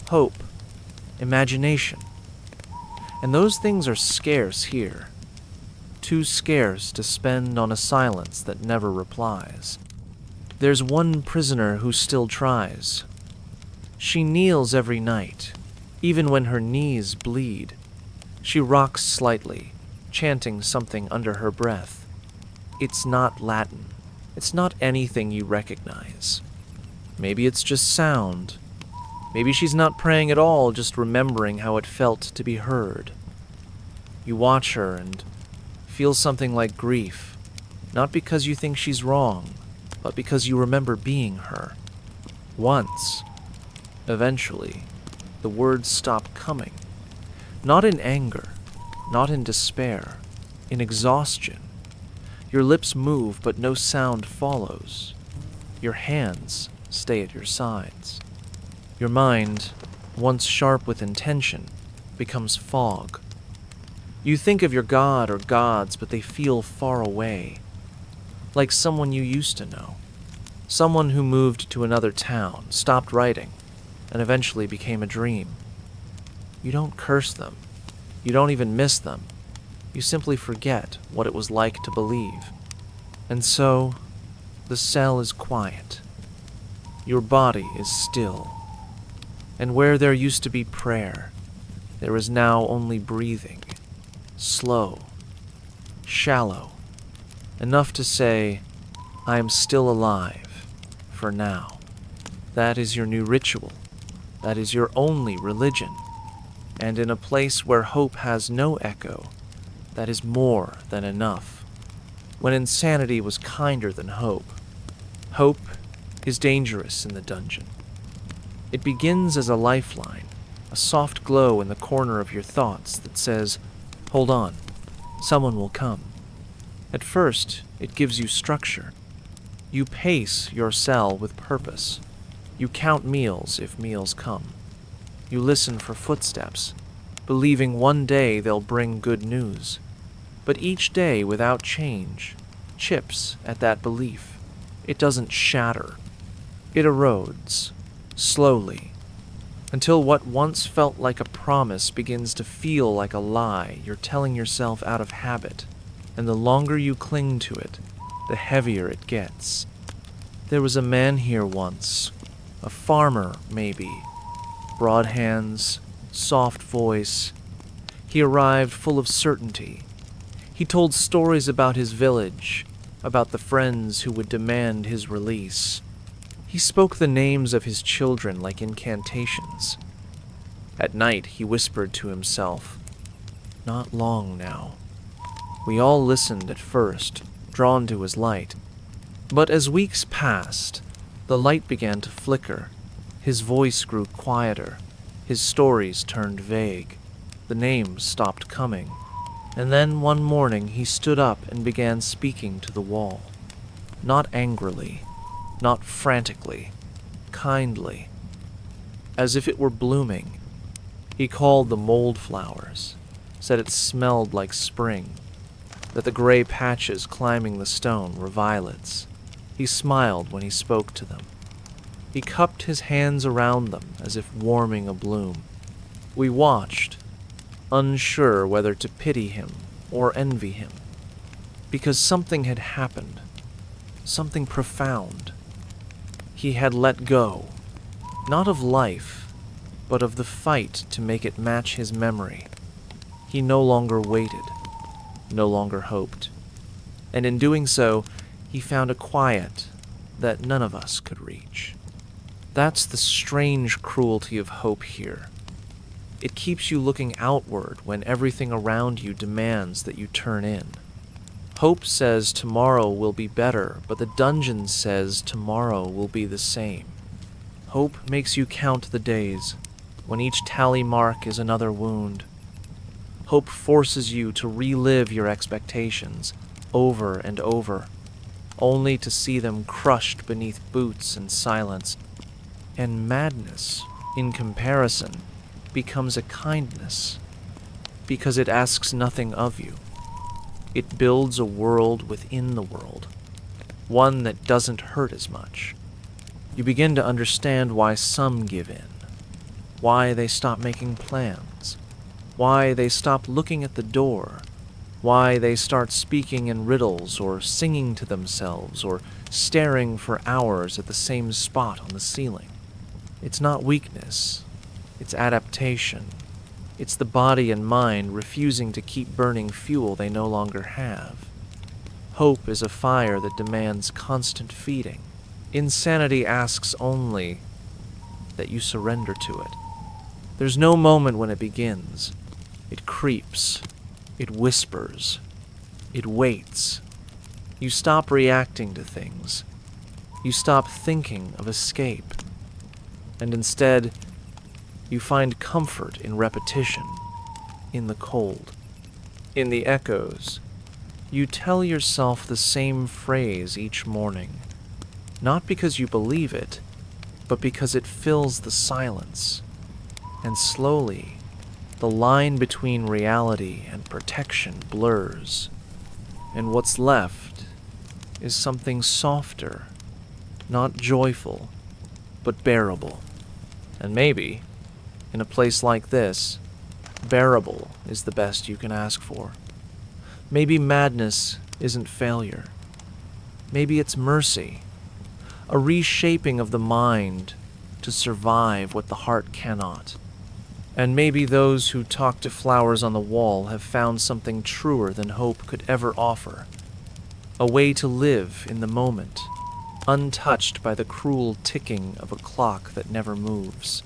hope, imagination. And those things are scarce here. Too scarce to spend on a silence that never replies. There's one prisoner who still tries. She kneels every night, even when her knees bleed. She rocks slightly, chanting something under her breath. It's not Latin. It's not anything you recognize. Maybe it's just sound. Maybe she's not praying at all, just remembering how it felt to be heard. You watch her and feel something like grief, Not because you think she's wrong, but because you remember being her. Once. Eventually, the words stop coming. Not in anger, not in despair, in exhaustion. Your lips move, but no sound follows. Your hands stay at your sides. Your mind, once sharp with intention, becomes fog. You think of your god or gods, but they feel far away. Like someone you used to know. Someone who moved to another town, stopped writing, and eventually became a dream. You don't curse them. You don't even miss them. You simply forget what it was like to believe. And so, the cell is quiet. Your body is still. And where there used to be prayer, there is now only breathing. Slow. Shallow. Enough to say, I am still alive, for now. That is your new ritual. That is your only religion. And in a place where hope has no echo, that is more than enough. When insanity was kinder than hope. Hope is dangerous in the dungeon. It begins as a lifeline, a soft glow in the corner of your thoughts that says, hold on, someone will come. At first, it gives you structure. You pace your cell with purpose. You count meals if meals come. You listen for footsteps, believing one day they'll bring good news. But each day without change chips at that belief. It doesn't shatter. It erodes, slowly, until what once felt like a promise begins to feel like a lie you're telling yourself out of habit, and the longer you cling to it, the heavier it gets. There was a man here once, a farmer, maybe. Broad hands, soft voice. He arrived full of certainty. He told stories about his village, about the friends who would demand his release. He spoke the names of his children like incantations. At night, he whispered to himself, "Not long now." We all listened at first, drawn to his light. But as weeks passed, the light began to flicker. His voice grew quieter. His stories turned vague. The names stopped coming. And then one morning he stood up and began speaking to the wall. Not angrily, not frantically, kindly, as if it were blooming. He called the mold flowers, said it smelled like spring, that the gray patches climbing the stone were violets. He smiled when he spoke to them. He cupped his hands around them as if warming a bloom. We watched, unsure whether to pity him or envy him, because something had happened, something profound. He had let go, not of life, but of the fight to make it match his memory. He no longer waited, no longer hoped, and in doing so, he found a quiet that none of us could reach. That's the strange cruelty of hope here. It keeps you looking outward when everything around you demands that you turn in. Hope says tomorrow will be better, but the dungeon says tomorrow will be the same. Hope makes you count the days, when each tally mark is another wound. Hope forces you to relive your expectations over and over, only to see them crushed beneath boots and silence. And madness, in comparison, becomes a kindness, because it asks nothing of you. It builds a world within the world, one that doesn't hurt as much. You begin to understand why some give in, why they stop making plans, why they stop looking at the door, why they start speaking in riddles or singing to themselves or staring for hours at the same spot on the ceiling. It's not weakness, it's adaptation. It's the body and mind refusing to keep burning fuel they no longer have. Hope is a fire that demands constant feeding. Insanity asks only that you surrender to it. There's no moment when it begins. It creeps. It whispers. It waits. You stop reacting to things. You stop thinking of escape. And instead, you find comfort in repetition, in the cold, in the echoes. You tell yourself the same phrase each morning, not because you believe it, but because it fills the silence. And slowly, the line between reality and protection blurs, and what's left is something softer, not joyful, but bearable. And maybe, in a place like this, bearable is the best you can ask for. Maybe madness isn't failure. Maybe it's mercy, a reshaping of the mind to survive what the heart cannot. And maybe those who talk to flowers on the wall have found something truer than hope could ever offer, a way to live in the moment, untouched by the cruel ticking of a clock that never moves.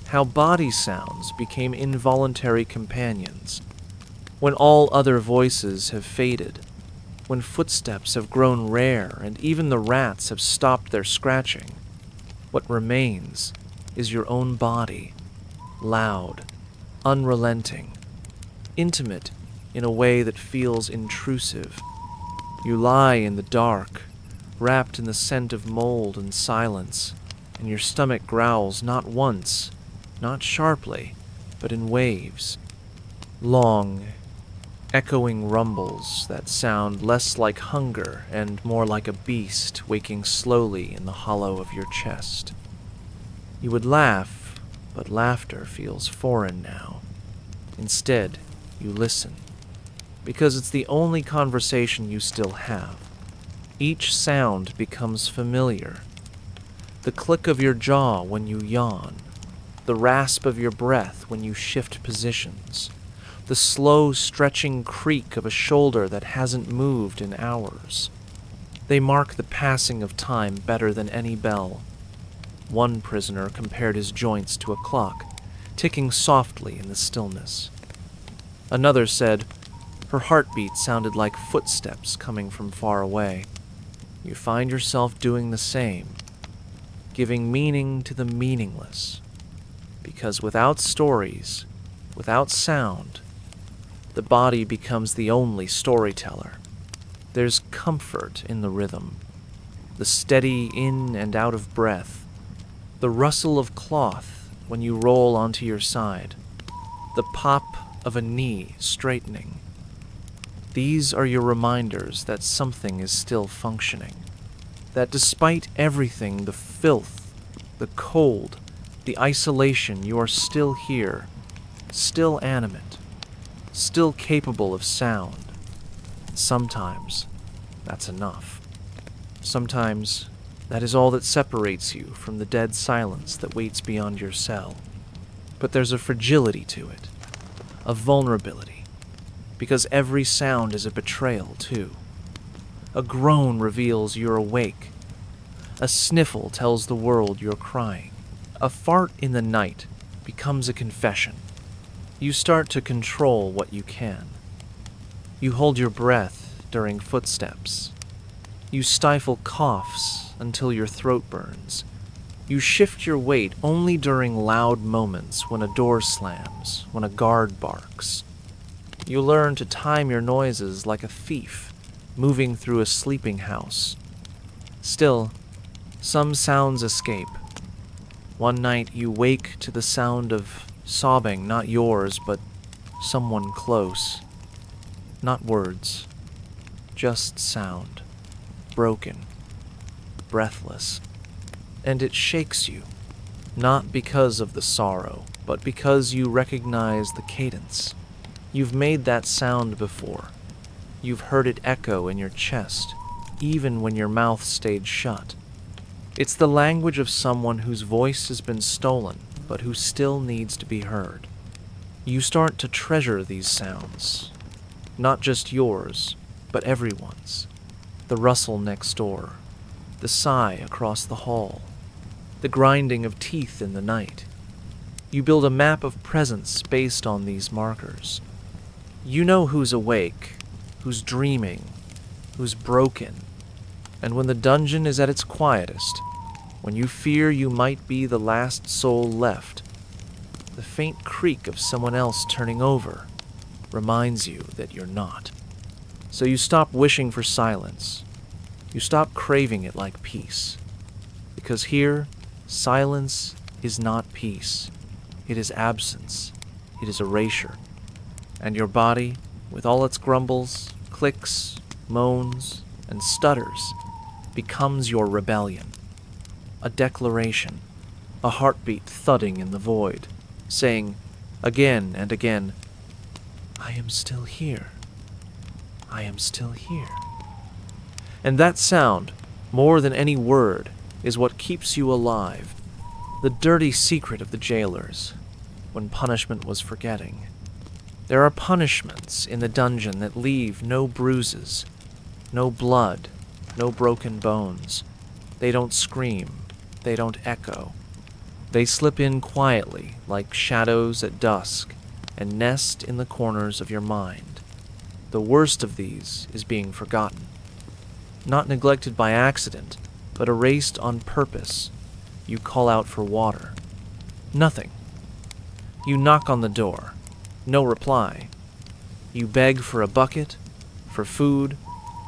How body sounds became involuntary companions, when all other voices have faded, when footsteps have grown rare and even the rats have stopped their scratching. What remains is your own body, loud, unrelenting, intimate in a way that feels intrusive. You lie in the dark, wrapped in the scent of mold and silence, and your stomach growls not once, not sharply, but in waves. Long, echoing rumbles that sound less like hunger and more like a beast waking slowly in the hollow of your chest. You would laugh, but laughter feels foreign now. Instead, you listen, because it's the only conversation you still have. Each sound becomes familiar. The click of your jaw when you yawn, the rasp of your breath when you shift positions, the slow stretching creak of a shoulder that hasn't moved in hours. They mark the passing of time better than any bell. One prisoner compared his joints to a clock, ticking softly in the stillness. Another said her heartbeat sounded like footsteps coming from far away. You find yourself doing the same, giving meaning to the meaningless. Because without stories, without sound, the body becomes the only storyteller. There's comfort in the rhythm, the steady in and out of breath, the rustle of cloth when you roll onto your side, the pop of a knee straightening. These are your reminders that something is still functioning, that despite everything, the filth, the cold, the isolation, you are still here, still animate, still capable of sound. Sometimes that's enough. Sometimes that is all that separates you from the dead silence that waits beyond your cell. But there's a fragility to it, a vulnerability, because every sound is a betrayal, too. A groan reveals you're awake. A sniffle tells the world you're crying. A fart in the night becomes a confession. You start to control what you can. You hold your breath during footsteps. You stifle coughs until your throat burns. You shift your weight only during loud moments when a door slams, when a guard barks. You learn to time your noises like a thief moving through a sleeping house. Still, some sounds escape. One night you wake to the sound of sobbing, not yours, but someone close. Not words, just sound, broken, breathless. And it shakes you, not because of the sorrow, but because you recognize the cadence. You've made that sound before. You've heard it echo in your chest, even when your mouth stayed shut. It's the language of someone whose voice has been stolen, but who still needs to be heard. You start to treasure these sounds, not just yours, but everyone's. The rustle next door, the sigh across the hall, the grinding of teeth in the night. You build a map of presence based on these markers. You know who's awake, who's dreaming, who's broken. And when the dungeon is at its quietest, when you fear you might be the last soul left, the faint creak of someone else turning over reminds you that you're not. So you stop wishing for silence. You stop craving it like peace. Because here, silence is not peace. It is absence. It is erasure. And your body, with all its grumbles, clicks, moans, and stutters, becomes your rebellion. A declaration, a heartbeat thudding in the void, saying again and again, I am still here. I am still here. And that sound, more than any word, is what keeps you alive. The dirty secret of the jailers, when punishment was forgetting. There are punishments in the dungeon that leave no bruises, no blood, no broken bones. They don't scream. They don't echo. They slip in quietly, like shadows at dusk, and nest in the corners of your mind. The worst of these is being forgotten. Not neglected by accident, but erased on purpose. You call out for water. Nothing. You knock on the door. No reply. You beg for a bucket, for food,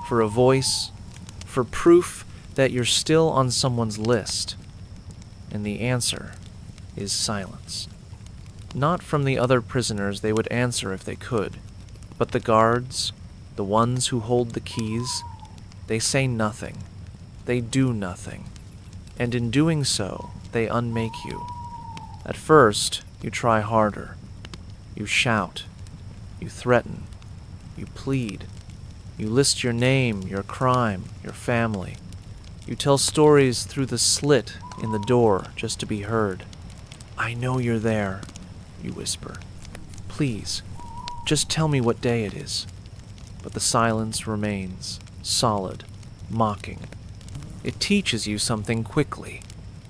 for a voice, for proof that you're still on someone's list. And the answer is silence. Not from the other prisoners they would answer if they could, but the guards, the ones who hold the keys, they say nothing. They do nothing. And in doing so, they unmake you. At first, you try harder. You shout. You threaten. You plead. You list your name, your crime, your family. You tell stories through the slit in the door just to be heard. I know you're there, you whisper. Please, just tell me what day it is. But the silence remains, solid, mocking. It teaches you something quickly.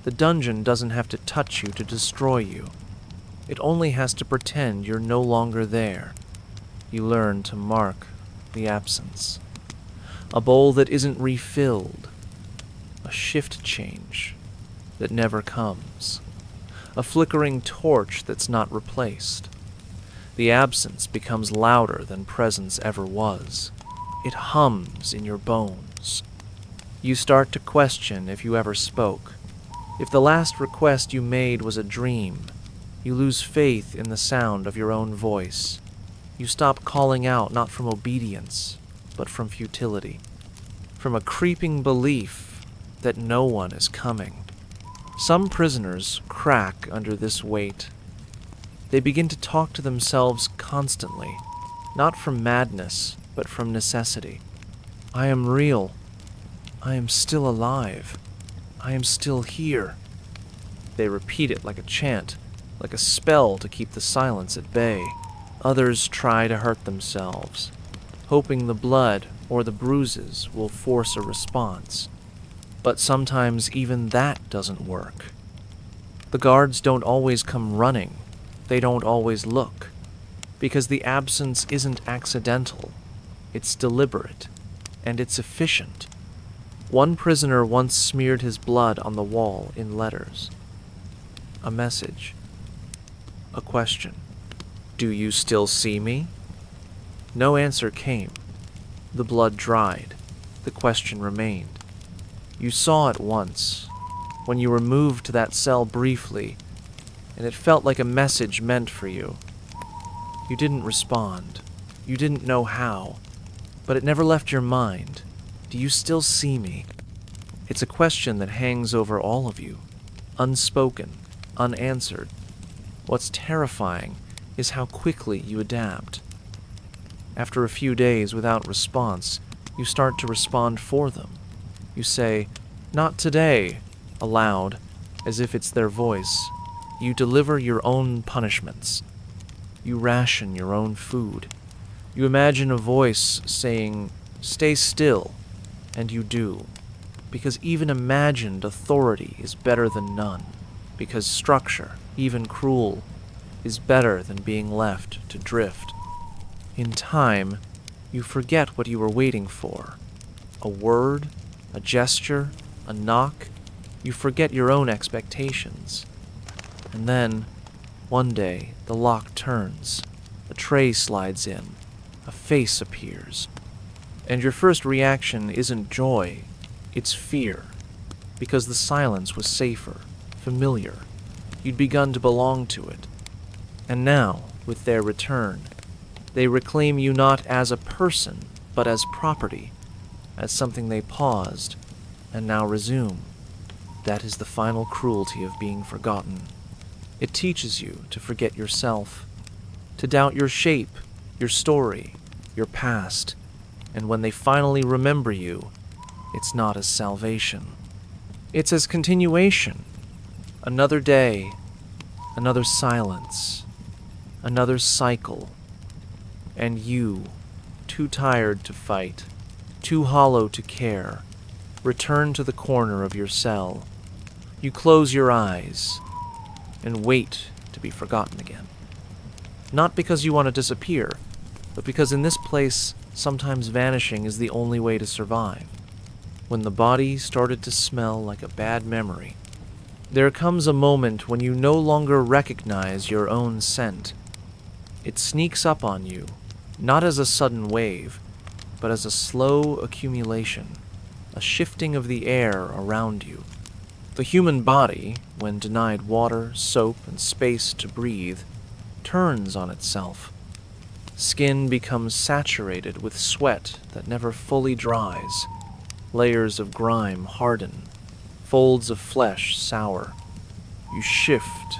The dungeon doesn't have to touch you to destroy you. It only has to pretend you're no longer there. You learn to mark the absence. A bowl that isn't refilled. A shift change that never comes. A flickering torch that's not replaced. The absence becomes louder than presence ever was. It hums in your bones. You start to question if you ever spoke. If the last request you made was a dream, you lose faith in the sound of your own voice. You stop calling out not from obedience, but from futility. From a creeping belief that no one is coming. Some prisoners crack under this weight. They begin to talk to themselves constantly, not from madness, but from necessity. I am real. I am still alive. I am still here. They repeat it like a chant, like a spell to keep the silence at bay. Others try to hurt themselves, hoping the blood or the bruises will force a response. But sometimes even that doesn't work. The guards don't always come running. They don't always look. Because the absence isn't accidental. It's deliberate. And it's efficient. One prisoner once smeared his blood on the wall in letters. A message. A question. Do you still see me? No answer came. The blood dried. The question remained. You saw it once, when you were moved to that cell briefly, and it felt like a message meant for you. You didn't respond. You didn't know how, but it never left your mind. Do you still see me? It's a question that hangs over all of you, unspoken, unanswered. What's terrifying is how quickly you adapt. After a few days without response, you start to respond for them. You say, "Not today," aloud, as if it's their voice. You deliver your own punishments. You ration your own food. You imagine a voice saying, "Stay still," and you do. Because even imagined authority is better than none. Because structure, even cruel, is better than being left to drift. In time, you forget what you were waiting for. A word, a gesture, a knock, you forget your own expectations. And then, one day, the lock turns, a tray slides in, a face appears. And your first reaction isn't joy, it's fear, because the silence was safer, familiar. You'd begun to belong to it. And now, with their return, they reclaim you not as a person, but as property, as something they paused and now resume. That is the final cruelty of being forgotten. It teaches you to forget yourself, to doubt your shape, your story, your past, and when they finally remember you, it's not as salvation. It's as continuation. Another day, another silence, another cycle, and you, too tired to fight, too hollow to care, return to the corner of your cell. You close your eyes and wait to be forgotten again. Not because you want to disappear, but because in this place, sometimes vanishing is the only way to survive. When the body started to smell like a bad memory, there comes a moment when you no longer recognize your own scent. It sneaks up on you, not as a sudden wave, but as a slow accumulation, a shifting of the air around you. The human body, when denied water, soap, and space to breathe, turns on itself. Skin becomes saturated with sweat that never fully dries. Layers of grime harden, folds of flesh sour. You shift,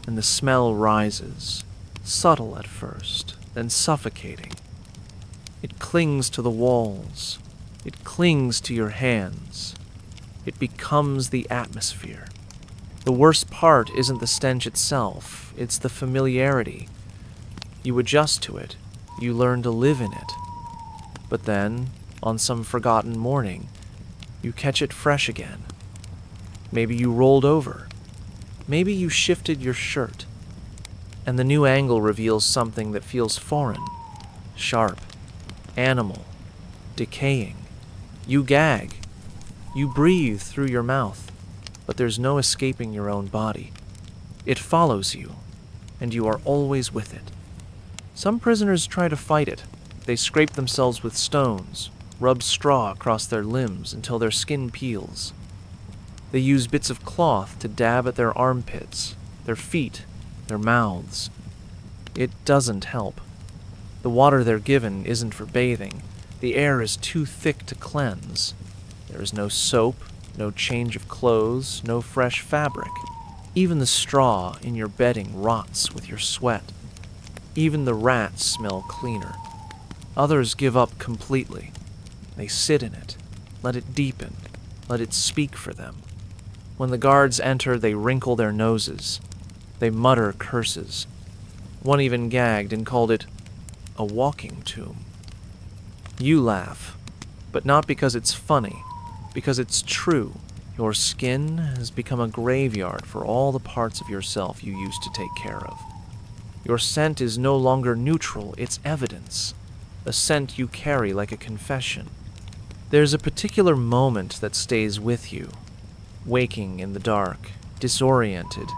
and the smell rises, subtle at first, then suffocating. It clings to the walls. It clings to your hands. It becomes the atmosphere. The worst part isn't the stench itself, it's the familiarity. You adjust to it, you learn to live in it. But then, on some forgotten morning, you catch it fresh again. Maybe you rolled over. Maybe you shifted your shirt. And the new angle reveals something that feels foreign, sharp, animal, decaying. You gag. You breathe through your mouth, but there's no escaping your own body. It follows you, and you are always with it. Some prisoners try to fight it. They scrape themselves with stones, rub straw across their limbs until their skin peels. They use bits of cloth to dab at their armpits, their feet, their mouths. It doesn't help. The water they're given isn't for bathing. The air is too thick to cleanse. There is no soap, no change of clothes, no fresh fabric. Even the straw in your bedding rots with your sweat. Even the rats smell cleaner. Others give up completely. They sit in it, let it deepen, let it speak for them. When the guards enter, they wrinkle their noses. They mutter curses. One even gagged and called it a walking tomb. You laugh, but not because it's funny, because it's true. Your skin has become a graveyard for all the parts of yourself you used to take care of. Your scent is no longer neutral, it's evidence, a scent you carry like a confession. There's a particular moment that stays with you, waking in the dark, disoriented,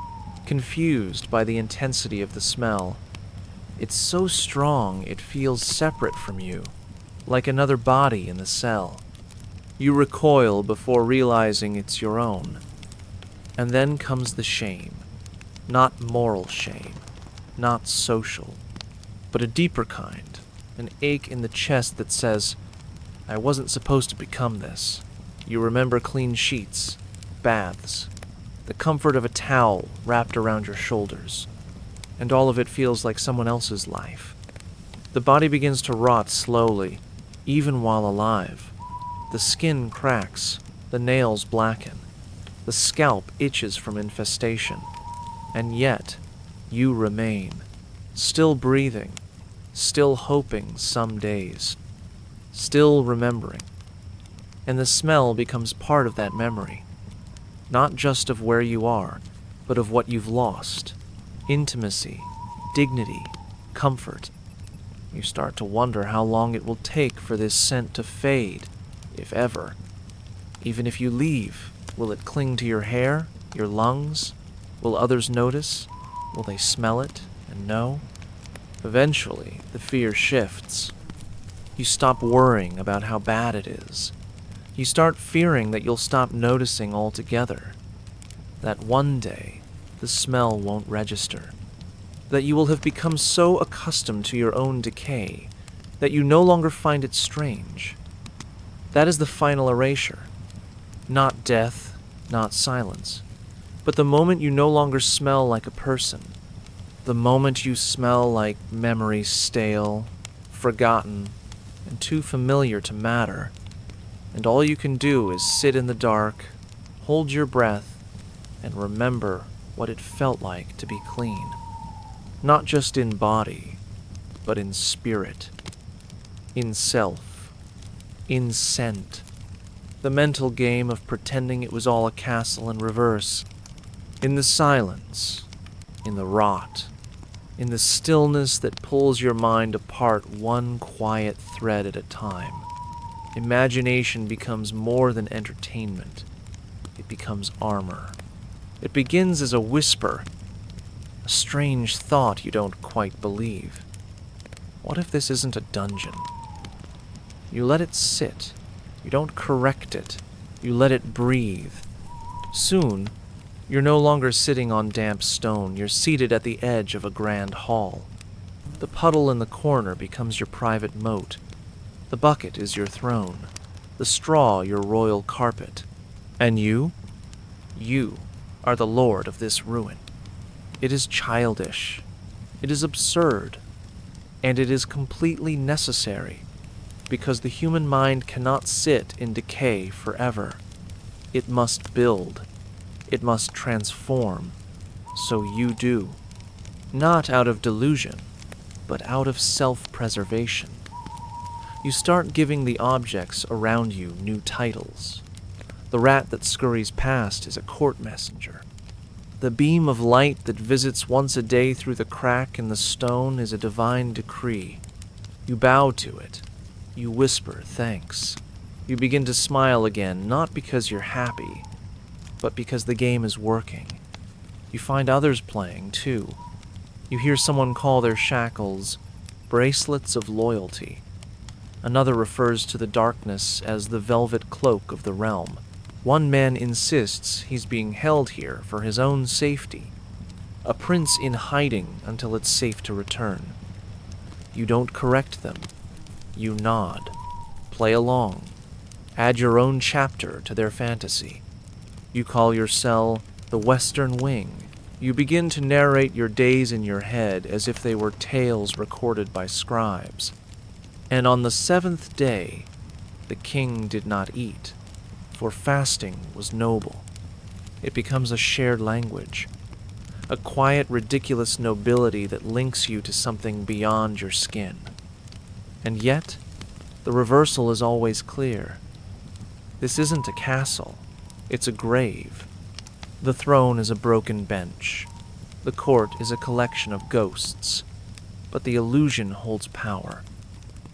confused by the intensity of the smell. It's so strong it feels separate from you, like another body in the cell. You recoil before realizing it's your own. And then comes the shame. Not moral shame, not social, but a deeper kind, an ache in the chest that says, I wasn't supposed to become this. You remember clean sheets, baths, the comfort of a towel wrapped around your shoulders, and all of it feels like someone else's life. The body begins to rot slowly, even while alive. The skin cracks, the nails blacken, the scalp itches from infestation, and yet you remain, still breathing, still hoping some days, still remembering. And the smell becomes part of that memory, not just of where you are, but of what you've lost. Intimacy, dignity, comfort. You start to wonder how long it will take for this scent to fade, if ever. Even if you leave, will it cling to your hair, your lungs? Will others notice? Will they smell it and know? Eventually, the fear shifts. You stop worrying about how bad it is. You start fearing that you'll stop noticing altogether. That one day, the smell won't register. That you will have become so accustomed to your own decay that you no longer find it strange. That is the final erasure. Not death, not silence, but the moment you no longer smell like a person. The moment you smell like memory stale, forgotten, and too familiar to matter. And all you can do is sit in the dark, hold your breath, and remember what it felt like to be clean. Not just in body, but in spirit, in self, in scent. The mental game of pretending it was all a castle in reverse. In the silence, in the rot, in the stillness that pulls your mind apart one quiet thread at a time. Imagination becomes more than entertainment. It becomes armor. It begins as a whisper, a strange thought you don't quite believe. What if this isn't a dungeon? You let it sit. You don't correct it. You let it breathe. Soon, you're no longer sitting on damp stone. You're seated at the edge of a grand hall. The puddle in the corner becomes your private moat. The bucket is your throne. The straw your royal carpet. And you? You are the lord of this ruin. It is childish. It is absurd. And it is completely necessary, because the human mind cannot sit in decay forever. It must build. It must transform. So you do. Not out of delusion, but out of self-preservation. You start giving the objects around you new titles. The rat that scurries past is a court messenger. The beam of light that visits once a day through the crack in the stone is a divine decree. You bow to it. You whisper thanks. You begin to smile again, not because you're happy, but because the game is working. You find others playing, too. You hear someone call their shackles bracelets of loyalty. Another refers to the darkness as the velvet cloak of the realm. One man insists he's being held here for his own safety. A prince in hiding until it's safe to return. You don't correct them. You nod. Play along. Add your own chapter to their fantasy. You call your cell the Western Wing. You begin to narrate your days in your head as if they were tales recorded by scribes. And on the seventh day, the king did not eat, for fasting was noble. It becomes a shared language, a quiet, ridiculous nobility that links you to something beyond your skin. And yet, the reversal is always clear. This isn't a castle, it's a grave. The throne is a broken bench. The court is a collection of ghosts. But the illusion holds power.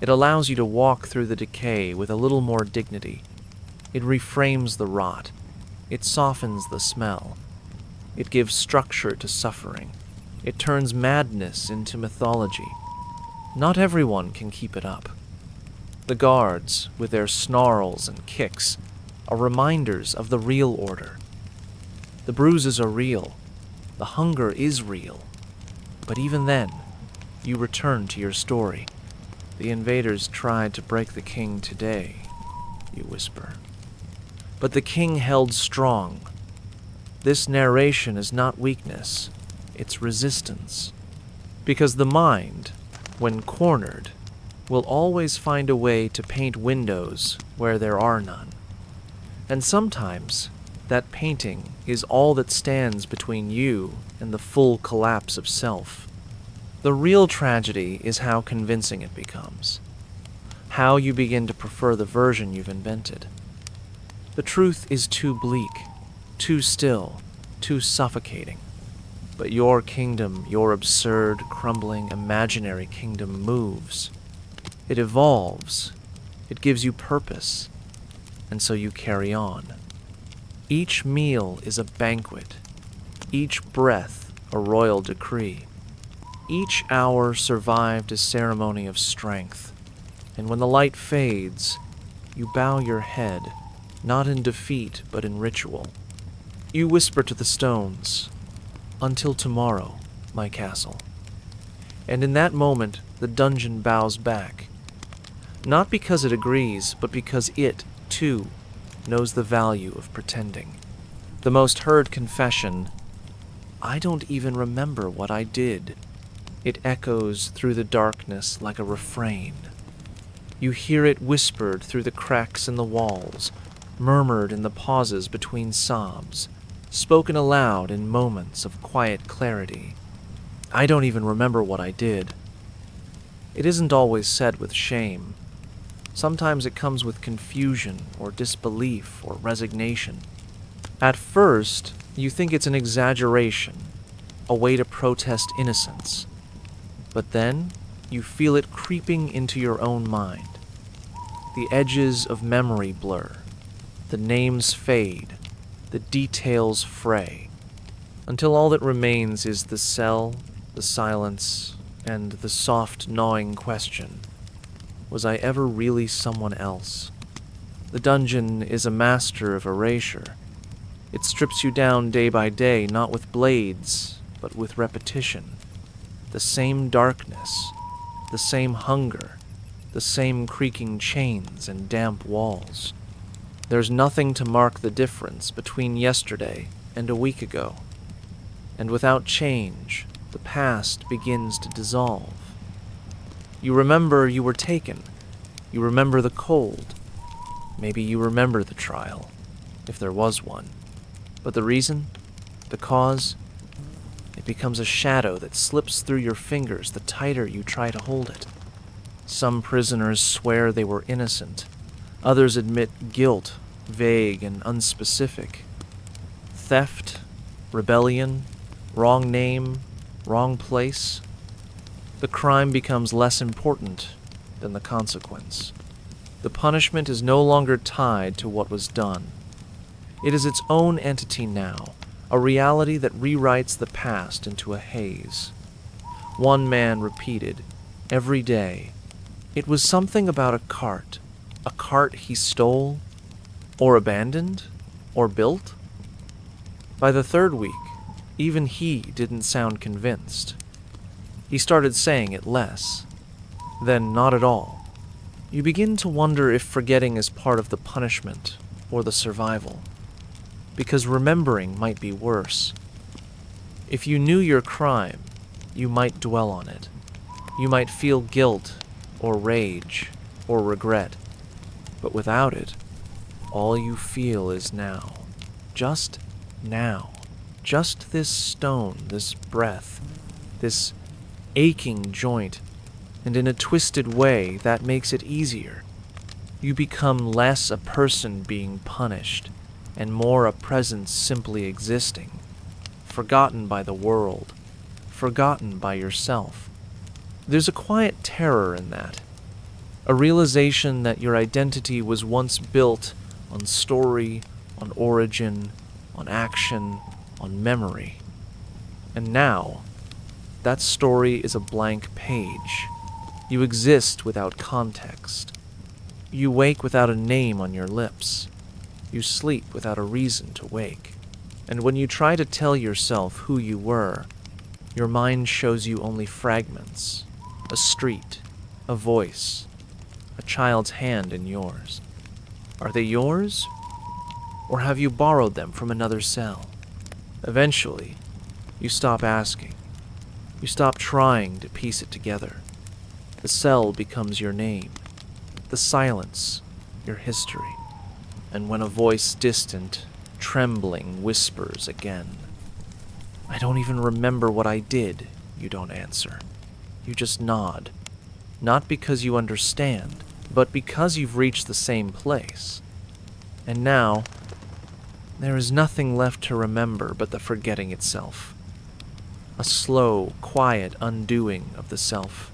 It allows you to walk through the decay with a little more dignity. It reframes the rot. It softens the smell. It gives structure to suffering. It turns madness into mythology. Not everyone can keep it up. The guards, with their snarls and kicks, are reminders of the real order. The bruises are real. The hunger is real. But even then, you return to your story. The invaders tried to break the king today, you whisper. But the king held strong. This narration is not weakness, it's resistance. Because the mind, when cornered, will always find a way to paint windows where there are none. And sometimes, that painting is all that stands between you and the full collapse of self. The real tragedy is how convincing it becomes. How you begin to prefer the version you've invented. The truth is too bleak, too still, too suffocating. But your kingdom, your absurd, crumbling, imaginary kingdom moves. It evolves. It gives you purpose. and so you carry on. Each meal is a banquet, each breath a royal decree. Each hour survived a ceremony of strength, and when the light fades, you bow your head, not in defeat but in ritual. You whisper to the stones, "Until tomorrow, my castle." And in that moment, the dungeon bows back, not because it agrees, but because it, too, knows the value of pretending. The most heard confession, "I don't even remember what I did." It echoes through the darkness like a refrain. You hear it whispered through the cracks in the walls, murmured in the pauses between sobs, spoken aloud in moments of quiet clarity. "I don't even remember what I did." It isn't always said with shame. Sometimes it comes with confusion or disbelief or resignation. At first, you think it's an exaggeration, a way to protest innocence. But then, you feel it creeping into your own mind. The edges of memory blur, the names fade, the details fray, until all that remains is the cell, the silence, and the soft gnawing question, was I ever really someone else? The dungeon is a master of erasure. It strips you down day by day, not with blades, but with repetition. The same darkness, the same hunger, the same creaking chains and damp walls. There's nothing to mark the difference between yesterday and a week ago. And without change, the past begins to dissolve. You remember you were taken. You remember the cold. Maybe you remember the trial, if there was one. But the reason? The cause? It becomes a shadow that slips through your fingers the tighter you try to hold it. Some prisoners swear they were innocent. Others admit guilt, vague and unspecific. Theft, rebellion, wrong name, wrong place. The crime becomes less important than the consequence. The punishment is no longer tied to what was done. It is its own entity now, a reality that rewrites the past into a haze. One man repeated, every day, it was something about a cart he stole, or abandoned, or built. By the third week, even he didn't sound convinced. He started saying it less, then not at all. You begin to wonder if forgetting is part of the punishment or the survival, because remembering might be worse. If you knew your crime, you might dwell on it. You might feel guilt or rage or regret, but without it, all you feel is now. Just now. Just this stone, this breath, this aching joint, and in a twisted way that makes it easier. You become less a person being punished, and more a presence simply existing, forgotten by the world, forgotten by yourself. There's a quiet terror in that, a realization that your identity was once built on story, on origin, on action, on memory. And now, that story is a blank page. You exist without context. You wake without a name on your lips. You sleep without a reason to wake. And when you try to tell yourself who you were, your mind shows you only fragments, a street, a voice, a child's hand in yours. Are they yours? Or have you borrowed them from another cell? Eventually, you stop asking. You stop trying to piece it together. The cell becomes your name, the silence, your history. And when a voice distant, trembling, whispers again, I don't even remember what I did, you don't answer. You just nod, not because you understand, but because you've reached the same place. And now, there is nothing left to remember but the forgetting itself. A slow, quiet undoing of the self,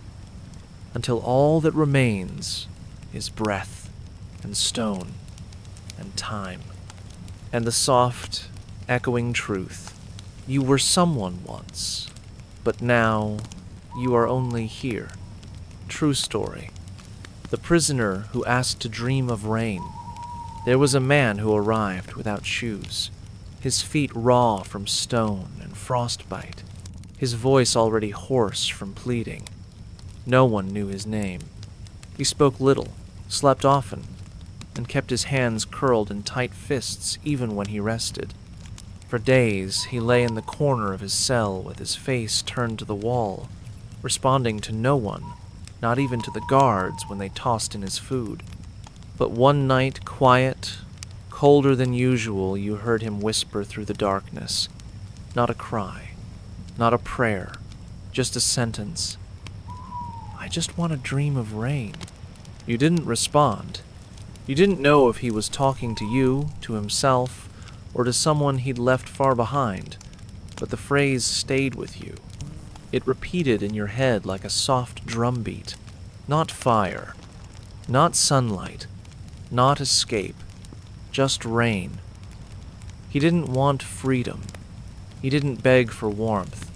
until all that remains is breath and stone and time. And the soft, echoing truth. You were someone once, but now you are only here. True story. The prisoner who asked to dream of rain. There was a man who arrived without shoes, his feet raw from stone and frostbite, his voice already hoarse from pleading. No one knew his name. He spoke little, slept often, and kept his hands curled in tight fists even when he rested. For days, he lay in the corner of his cell with his face turned to the wall, responding to no one, not even to the guards when they tossed in his food. But one night, quiet, colder than usual, you heard him whisper through the darkness. Not a cry, not a prayer, just a sentence. I just want to dream of rain. You didn't respond. You didn't know if he was talking to you, to himself, or to someone he'd left far behind, but the phrase stayed with you. It repeated in your head like a soft drumbeat. Not fire, not sunlight, not escape, just rain. He didn't want freedom. He didn't beg for warmth.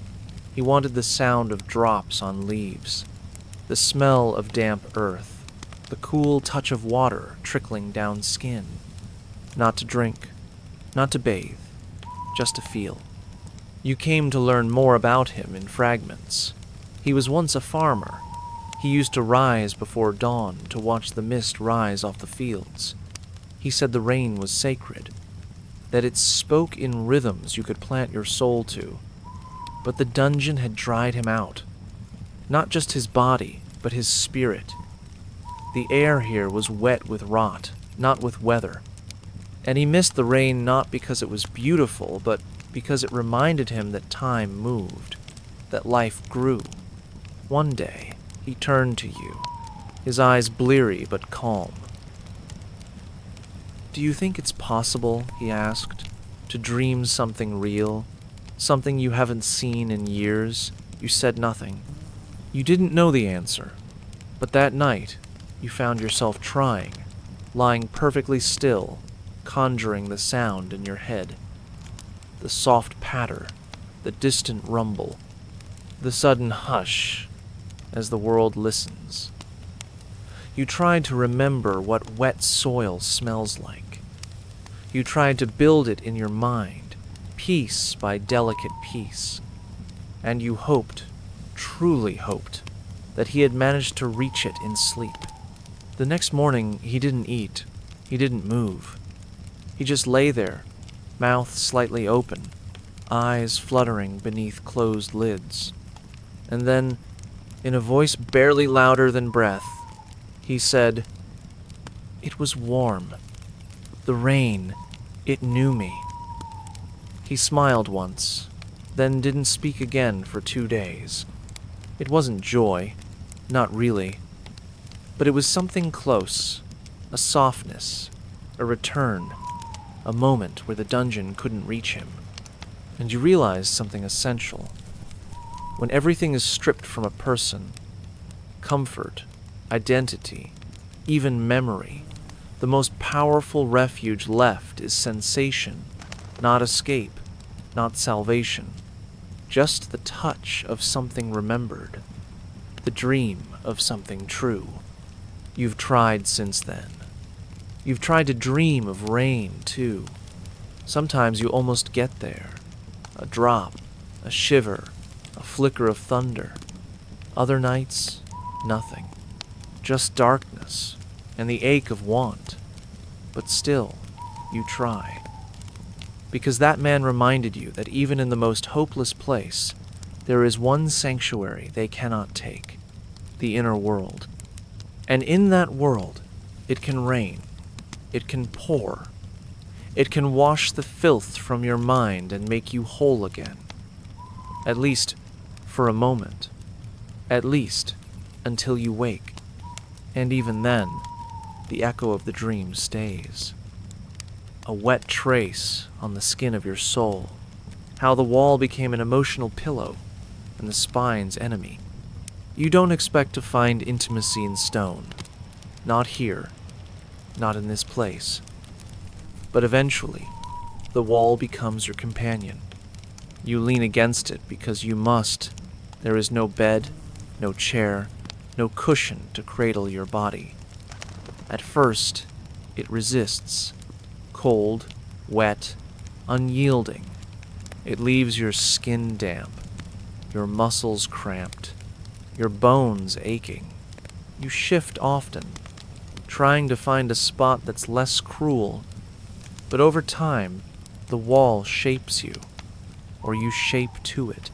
He wanted the sound of drops on leaves, the smell of damp earth, the cool touch of water trickling down skin. Not to drink, not to bathe, just to feel. You came to learn more about him in fragments. He was once a farmer. He used to rise before dawn to watch the mist rise off the fields. He said the rain was sacred, that it spoke in rhythms you could plant your soul to. But the dungeon had dried him out. Not just his body, but his spirit. The air here was wet with rot, not with weather. And he missed the rain not because it was beautiful, but because it reminded him that time moved, that life grew. One day, he turned to you, his eyes bleary but calm. Do you think it's possible, he asked, to dream something real, something you haven't seen in years? You said nothing. You didn't know the answer, but that night, you found yourself trying, lying perfectly still, conjuring the sound in your head. The soft patter, the distant rumble, the sudden hush as the world listens. You tried to remember what wet soil smells like. You tried to build it in your mind, piece by delicate piece. And you hoped, truly hoped, that he had managed to reach it in sleep. The next morning, he didn't eat. He didn't move. He just lay there, mouth slightly open, eyes fluttering beneath closed lids. And then, in a voice barely louder than breath, he said, "It was warm. The rain, it knew me." He smiled once, then didn't speak again for 2 days. It wasn't joy, not really, but it was something close, a softness, a return, a moment where the dungeon couldn't reach him. And you realize something essential. When everything is stripped from a person, comfort, identity, even memory, the most powerful refuge left is sensation, not escape, not salvation, just the touch of something remembered, the dream of something true. You've tried since then. You've tried to dream of rain, too. Sometimes you almost get there. A drop, a shiver, a flicker of thunder. Other nights, nothing. Just darkness and the ache of want. But still, you try. Because that man reminded you that even in the most hopeless place, there is one sanctuary they cannot take, the inner world. And in that world, it can rain. It can pour. It can wash the filth from your mind and make you whole again. At least, for a moment. At least, until you wake. And even then, the echo of the dream stays. A wet trace on the skin of your soul. How the wall became an emotional pillow and the spine's enemy. You don't expect to find intimacy in stone. Not here. Not in this place. But eventually, the wall becomes your companion. You lean against it because you must. There is no bed, no chair, no cushion to cradle your body. At first, it resists. Cold, wet, unyielding. It leaves your skin damp, your muscles cramped, your bones aching. You shift often, trying to find a spot that's less cruel. But over time, the wall shapes you, or you shape to it.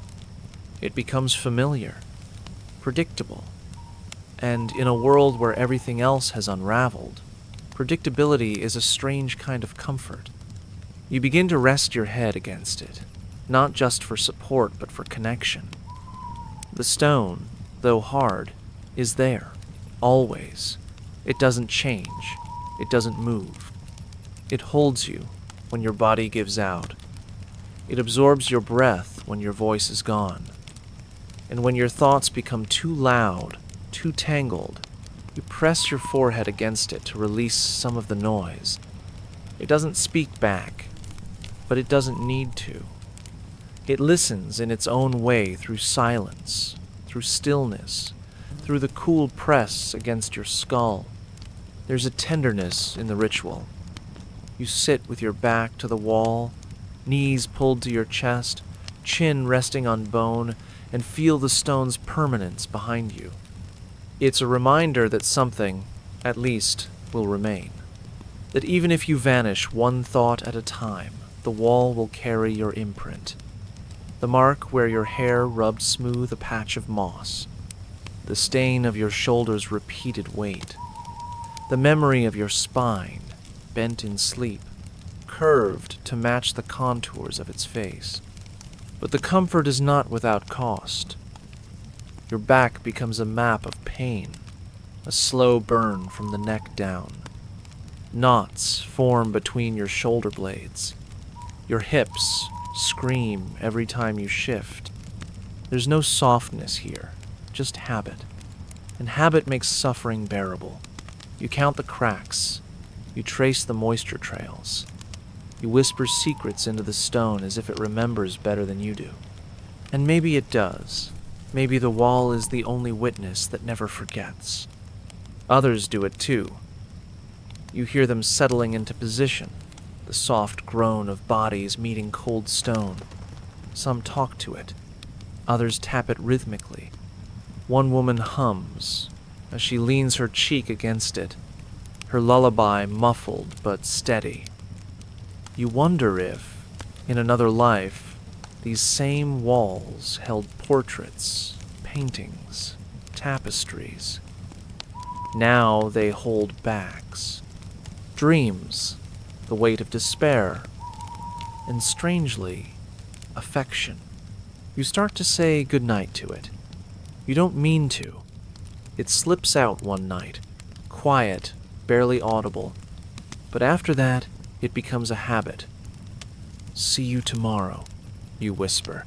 It becomes familiar, predictable. And in a world where everything else has unraveled, predictability is a strange kind of comfort. You begin to rest your head against it, not just for support but for connection. The stone, though hard, is there, always. It doesn't change. It doesn't move. It holds you when your body gives out. It absorbs your breath when your voice is gone. And when your thoughts become too loud, too tangled, you press your forehead against it to release some of the noise. It doesn't speak back, but it doesn't need to. It listens in its own way through silence, through stillness, through the cool press against your skull. There's a tenderness in the ritual. You sit with your back to the wall, knees pulled to your chest, chin resting on bone, and feel the stone's permanence behind you. It's a reminder that something, at least, will remain. That even if you vanish one thought at a time, the wall will carry your imprint. The mark where your hair rubbed smooth a patch of moss. The stain of your shoulder's repeated weight. The memory of your spine, bent in sleep, curved to match the contours of its face. But the comfort is not without cost. Your back becomes a map of pain, a slow burn from the neck down. Knots form between your shoulder blades. Your hips scream every time you shift. There's no softness here, just habit. And habit makes suffering bearable. You count the cracks. You trace the moisture trails. You whisper secrets into the stone as if it remembers better than you do. And maybe it does. Maybe the wall is the only witness that never forgets. Others do it too. You hear them settling into position, the soft groan of bodies meeting cold stone. Some talk to it. Others tap it rhythmically. One woman hums as she leans her cheek against it, her lullaby muffled but steady. You wonder if, in another life, these same walls held portraits, paintings, tapestries. Now they hold bags, dreams, the weight of despair, and strangely, affection. You start to say goodnight to it. You don't mean to. It slips out one night, quiet, barely audible, but after that, it becomes a habit. "See you tomorrow," you whisper.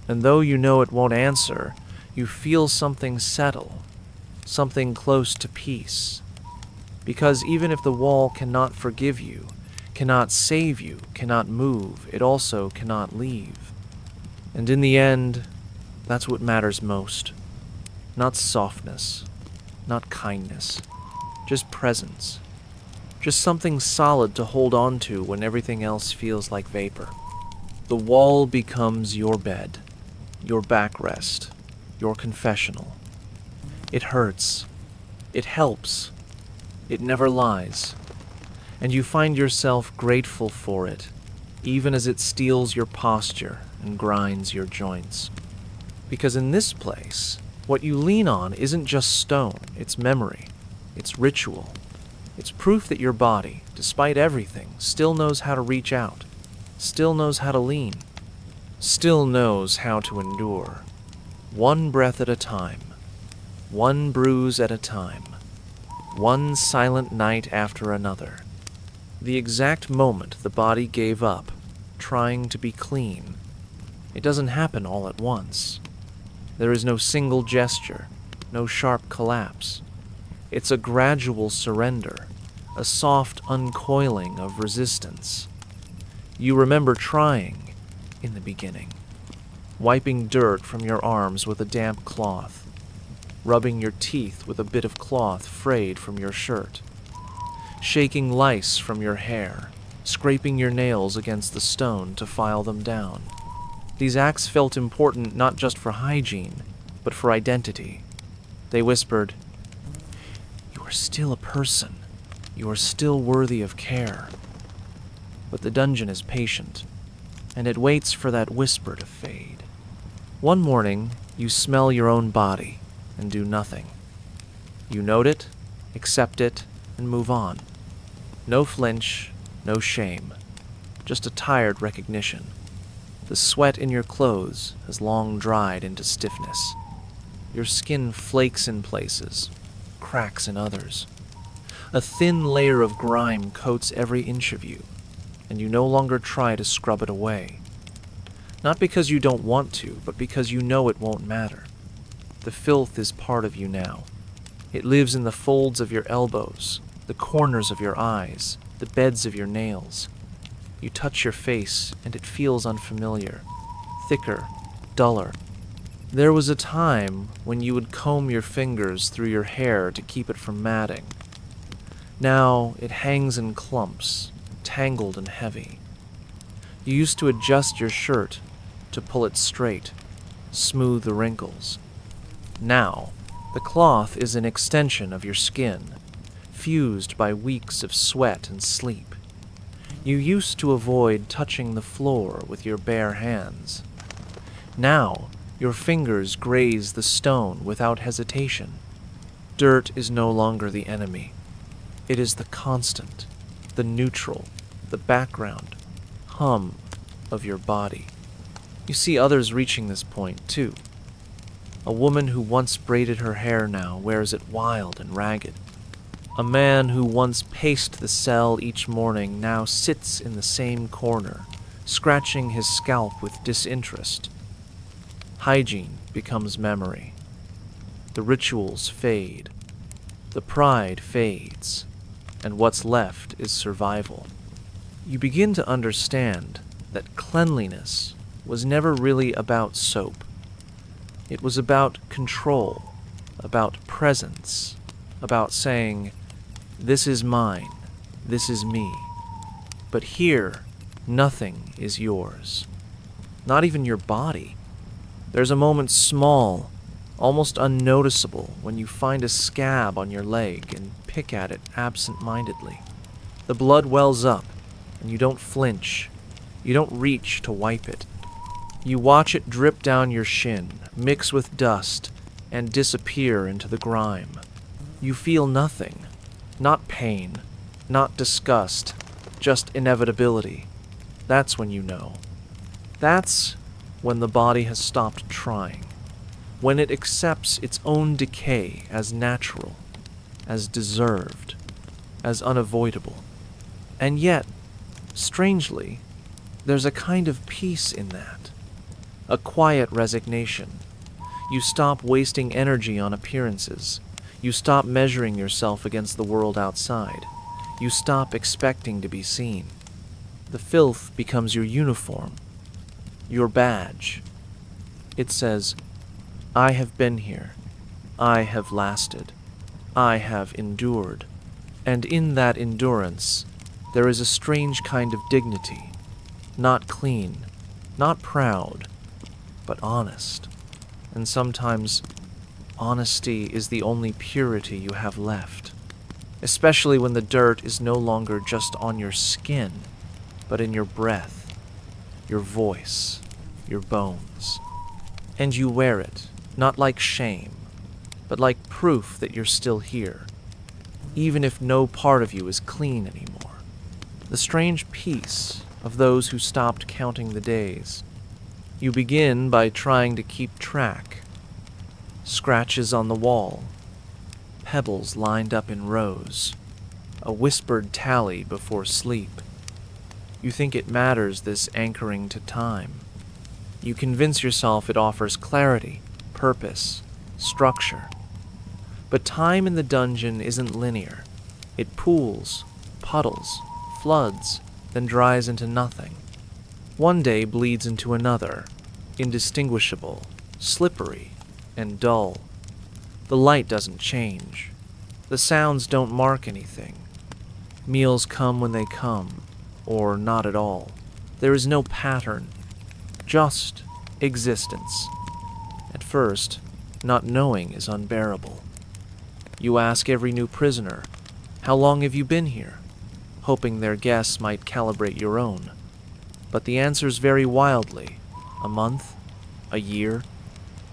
And though you know it won't answer, you feel something settle, something close to peace. Because even if the wall cannot forgive you, cannot save you, cannot move, it also cannot leave. And in the end, that's what matters most. Not softness, not kindness, just presence. Just something solid to hold on to when everything else feels like vapor. The wall becomes your bed, your backrest, your confessional. It hurts. It helps. It never lies. And you find yourself grateful for it, even as it steals your posture and grinds your joints. Because in this place, what you lean on isn't just stone, it's memory, it's ritual. It's proof that your body, despite everything, still knows how to reach out, still knows how to lean, still knows how to endure. One breath at a time, one bruise at a time, one silent night after another. The exact moment the body gave up, trying to be clean. It doesn't happen all at once. There is no single gesture, no sharp collapse. It's a gradual surrender, a soft uncoiling of resistance. You remember trying in the beginning, wiping dirt from your arms with a damp cloth, rubbing your teeth with a bit of cloth frayed from your shirt, shaking lice from your hair, scraping your nails against the stone to file them down. These acts felt important not just for hygiene, but for identity. They whispered, "You are still a person. You are still worthy of care." But the dungeon is patient, and it waits for that whisper to fade. One morning, you smell your own body and do nothing. You note it, accept it, and move on. No flinch, no shame, just a tired recognition. The sweat in your clothes has long dried into stiffness. Your skin flakes in places, cracks in others. A thin layer of grime coats every inch of you, and you no longer try to scrub it away. Not because you don't want to, but because you know it won't matter. The filth is part of you now. It lives in the folds of your elbows, the corners of your eyes, the beds of your nails. You touch your face, and it feels unfamiliar, thicker, duller. There was a time when you would comb your fingers through your hair to keep it from matting. Now it hangs in clumps, tangled and heavy. You used to adjust your shirt to pull it straight, smooth the wrinkles. Now, the cloth is an extension of your skin, fused by weeks of sweat and sleep. You used to avoid touching the floor with your bare hands. Now, your fingers graze the stone without hesitation. Dirt is no longer the enemy. It is the constant, the neutral, the background, hum of your body. You see others reaching this point, too. A woman who once braided her hair now wears it wild and ragged. A man who once paced the cell each morning now sits in the same corner, scratching his scalp with disinterest. Hygiene becomes memory. The rituals fade. The pride fades. And what's left is survival. You begin to understand that cleanliness was never really about soap. It was about control, about presence, about saying, "This is mine, this is me." But here, nothing is yours. Not even your body. There's a moment small, almost unnoticeable, when you find a scab on your leg and pick at it absent-mindedly. The blood wells up, and you don't flinch. You don't reach to wipe it. You watch it drip down your shin, mix with dust, and disappear into the grime. You feel nothing. Not pain, not disgust, just inevitability. That's when you know. That's when the body has stopped trying. When it accepts its own decay as natural, as deserved, as unavoidable. And yet, strangely, there's a kind of peace in that. A quiet resignation. You stop wasting energy on appearances. You stop measuring yourself against the world outside. You stop expecting to be seen. The filth becomes your uniform, your badge. It says, "I have been here. I have lasted. I have endured." And in that endurance, there is a strange kind of dignity. Not clean, not proud, but honest. And sometimes, honesty is the only purity you have left, especially when the dirt is no longer just on your skin, but in your breath, your voice, your bones. And you wear it, not like shame, but like proof that you're still here, even if no part of you is clean anymore. The strange peace of those who stopped counting the days. You begin by trying to keep track. Scratches on the wall, pebbles lined up in rows, a whispered tally before sleep. You think it matters, this anchoring to time. You convince yourself it offers clarity, purpose, structure. But time in the dungeon isn't linear. It pools, puddles, floods, then dries into nothing. One day bleeds into another, indistinguishable, slippery, and dull. The light doesn't change. The sounds don't mark anything. Meals come when they come, or not at all. There is no pattern, just existence. At first, not knowing is unbearable. You ask every new prisoner, "How long have you been here?" hoping their guess might calibrate your own. But the answers vary wildly. A month? A year?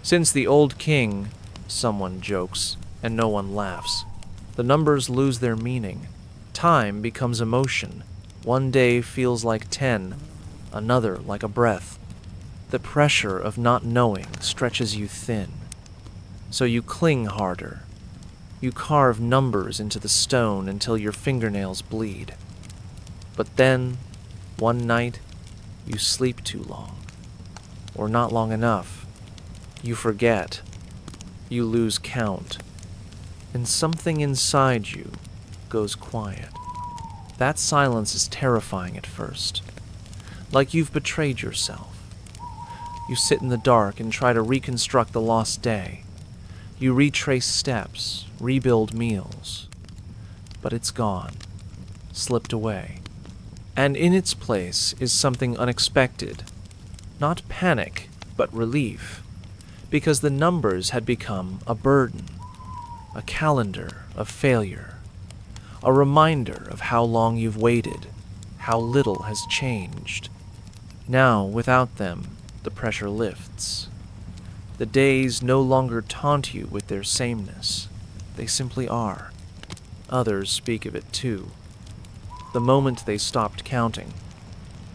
Since the old king, someone jokes, and no one laughs. The numbers lose their meaning. Time becomes emotion. One day feels like 10, another like a breath. The pressure of not knowing stretches you thin. So you cling harder. You carve numbers into the stone until your fingernails bleed. But then, one night, you sleep too long. Or not long enough. You forget. You lose count. And something inside you goes quiet. That silence is terrifying at first. Like you've betrayed yourself. You sit in the dark and try to reconstruct the lost day. You retrace steps, rebuild meals. But it's gone, slipped away. And in its place is something unexpected. Not panic, but relief. Because the numbers had become a burden. A calendar of failure. A reminder of how long you've waited, how little has changed. Now, without them, the pressure lifts. The days no longer taunt you with their sameness. They simply are. Others speak of it too. The moment they stopped counting.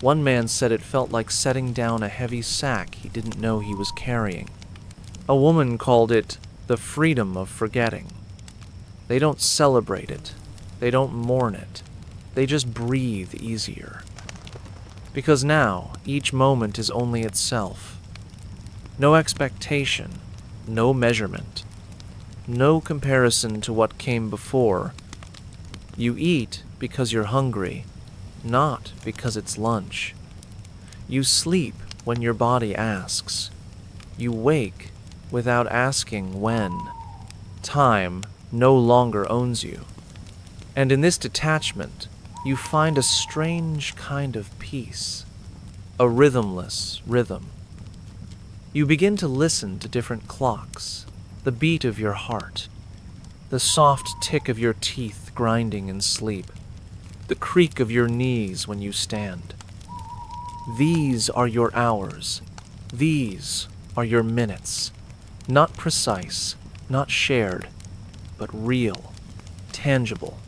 One man said it felt like setting down a heavy sack he didn't know he was carrying. A woman called it the freedom of forgetting. They don't celebrate it. They don't mourn it. They just breathe easier. Because now, each moment is only itself. No expectation, no measurement, no comparison to what came before. You eat because you're hungry, not because it's lunch. You sleep when your body asks. You wake without asking when. Time no longer owns you. And in this detachment, you find a strange kind of peace, a rhythmless rhythm. You begin to listen to different clocks, the beat of your heart, the soft tick of your teeth grinding in sleep, the creak of your knees when you stand. These are your hours. These are your minutes. Not precise, not shared, but real, tangible,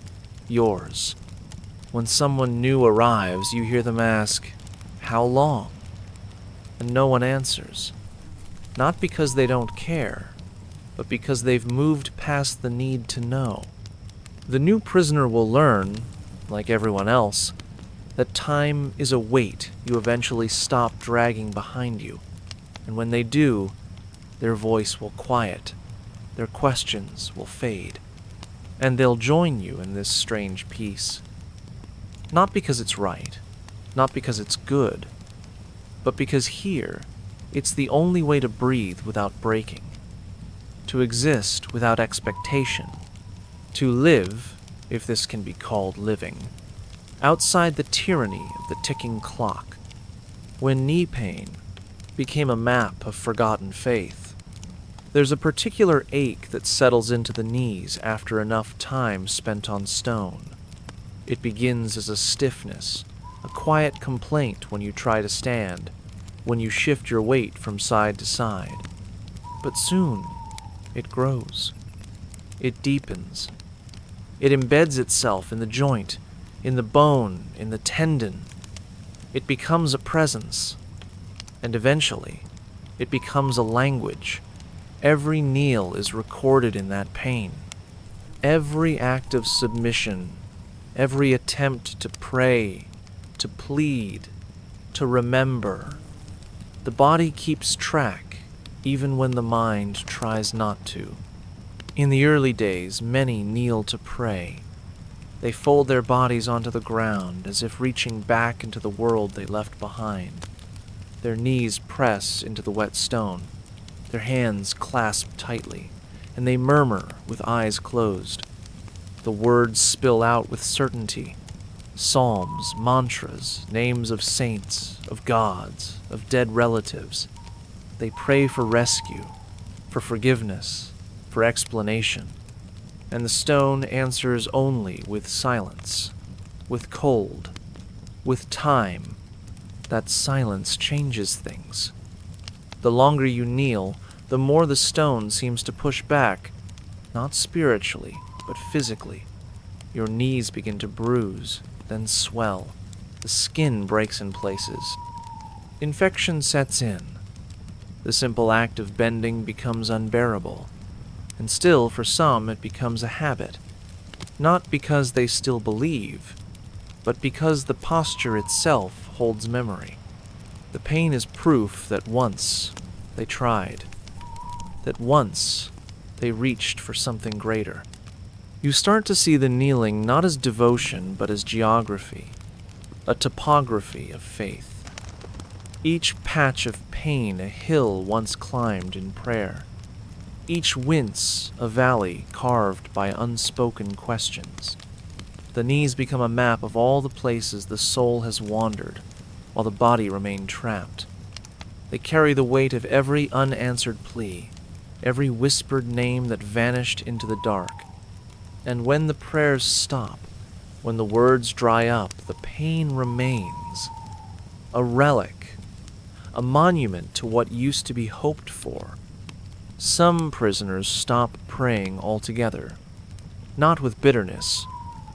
yours. When someone new arrives, you hear them ask, "How long?" And no one answers. Not because they don't care, but because they've moved past the need to know. The new prisoner will learn, like everyone else, that time is a weight you eventually stop dragging behind you. And when they do, their voice will quiet, their questions will fade, and they'll join you in this strange peace. Not because it's right, not because it's good, but because here, it's the only way to breathe without breaking, to exist without expectation, to live, if this can be called living, outside the tyranny of the ticking clock. When knee pain became a map of forgotten faith, there's a particular ache that settles into the knees after enough time spent on stone. It begins as a stiffness, a quiet complaint when you try to stand, when you shift your weight from side to side. But soon, it grows. It deepens. It embeds itself in the joint, in the bone, in the tendon. It becomes a presence. And eventually, it becomes a language. Every kneel is recorded in that pain. Every act of submission, every attempt to pray, to plead, to remember. The body keeps track, even when the mind tries not to. In the early days, many kneel to pray. They fold their bodies onto the ground as if reaching back into the world they left behind. Their knees press into the wet stone, their hands clasp tightly, and they murmur with eyes closed. The words spill out with certainty. Psalms, mantras, names of saints, of gods, of dead relatives. They pray for rescue, for forgiveness, for explanation. And the stone answers only with silence, with cold, with time. That silence changes things. The longer you kneel, the more the stone seems to push back, not spiritually, but physically. Your knees begin to bruise, then swell. The skin breaks in places. Infection sets in. The simple act of bending becomes unbearable. And still, for some, it becomes a habit. Not because they still believe, but because the posture itself holds memory. The pain is proof that once they tried, that once they reached for something greater. You start to see the kneeling not as devotion, but as geography, a topography of faith. Each patch of pain a hill once climbed in prayer. Each wince a valley carved by unspoken questions. The knees become a map of all the places the soul has wandered, while the body remained trapped. They carry the weight of every unanswered plea, every whispered name that vanished into the dark. And when the prayers stop, when the words dry up, the pain remains. A relic, a monument to what used to be hoped for. Some prisoners stop praying altogether, not with bitterness,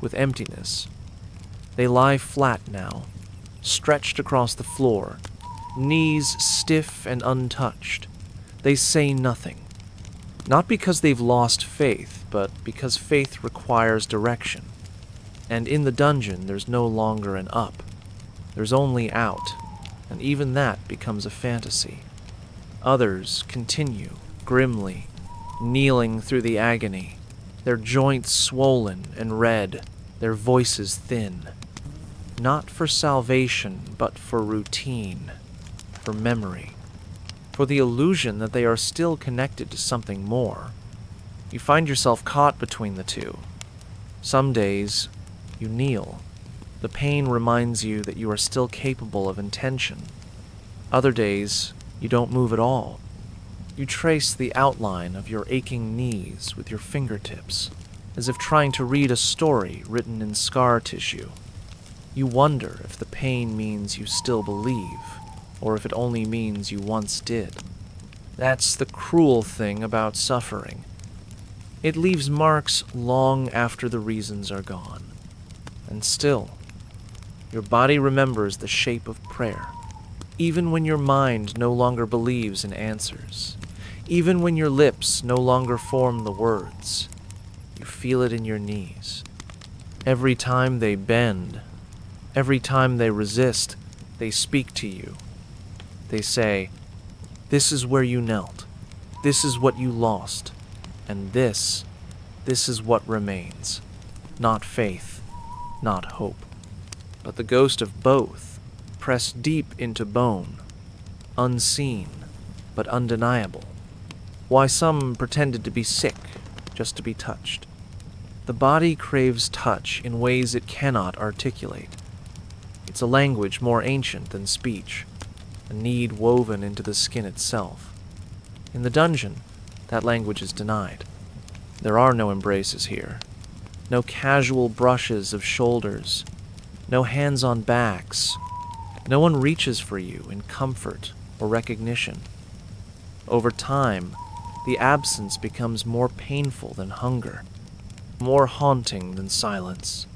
with emptiness. They lie flat now, stretched across the floor, knees stiff and untouched. They say nothing, not because they've lost faith, but because faith requires direction. And in the dungeon, there's no longer an up. There's only out, and even that becomes a fantasy. Others continue, grimly, kneeling through the agony, their joints swollen and red, their voices thin. Not for salvation, but for routine, for memory, for the illusion that they are still connected to something more. You find yourself caught between the two. Some days, you kneel. The pain reminds you that you are still capable of intention. Other days, you don't move at all. You trace the outline of your aching knees with your fingertips, as if trying to read a story written in scar tissue. You wonder if the pain means you still believe, or if it only means you once did. That's the cruel thing about suffering. It leaves marks long after the reasons are gone. And still, your body remembers the shape of prayer, even when your mind no longer believes in answers, even when your lips no longer form the words. You feel it in your knees. Every time they bend, every time they resist, they speak to you. They say, "This is where you knelt. This is what you lost. And this is what remains. Not faith, not hope, but the ghost of both, pressed deep into bone, unseen, but undeniable. Why some pretended to be sick just to be touched. The body craves touch in ways it cannot articulate. It's a language more ancient than speech, a need woven into the skin itself. In the dungeon, that language is denied. There are no embraces here, no casual brushes of shoulders, no hands on backs. No one reaches for you in comfort or recognition. Over time, the absence becomes more painful than hunger, more haunting than silence.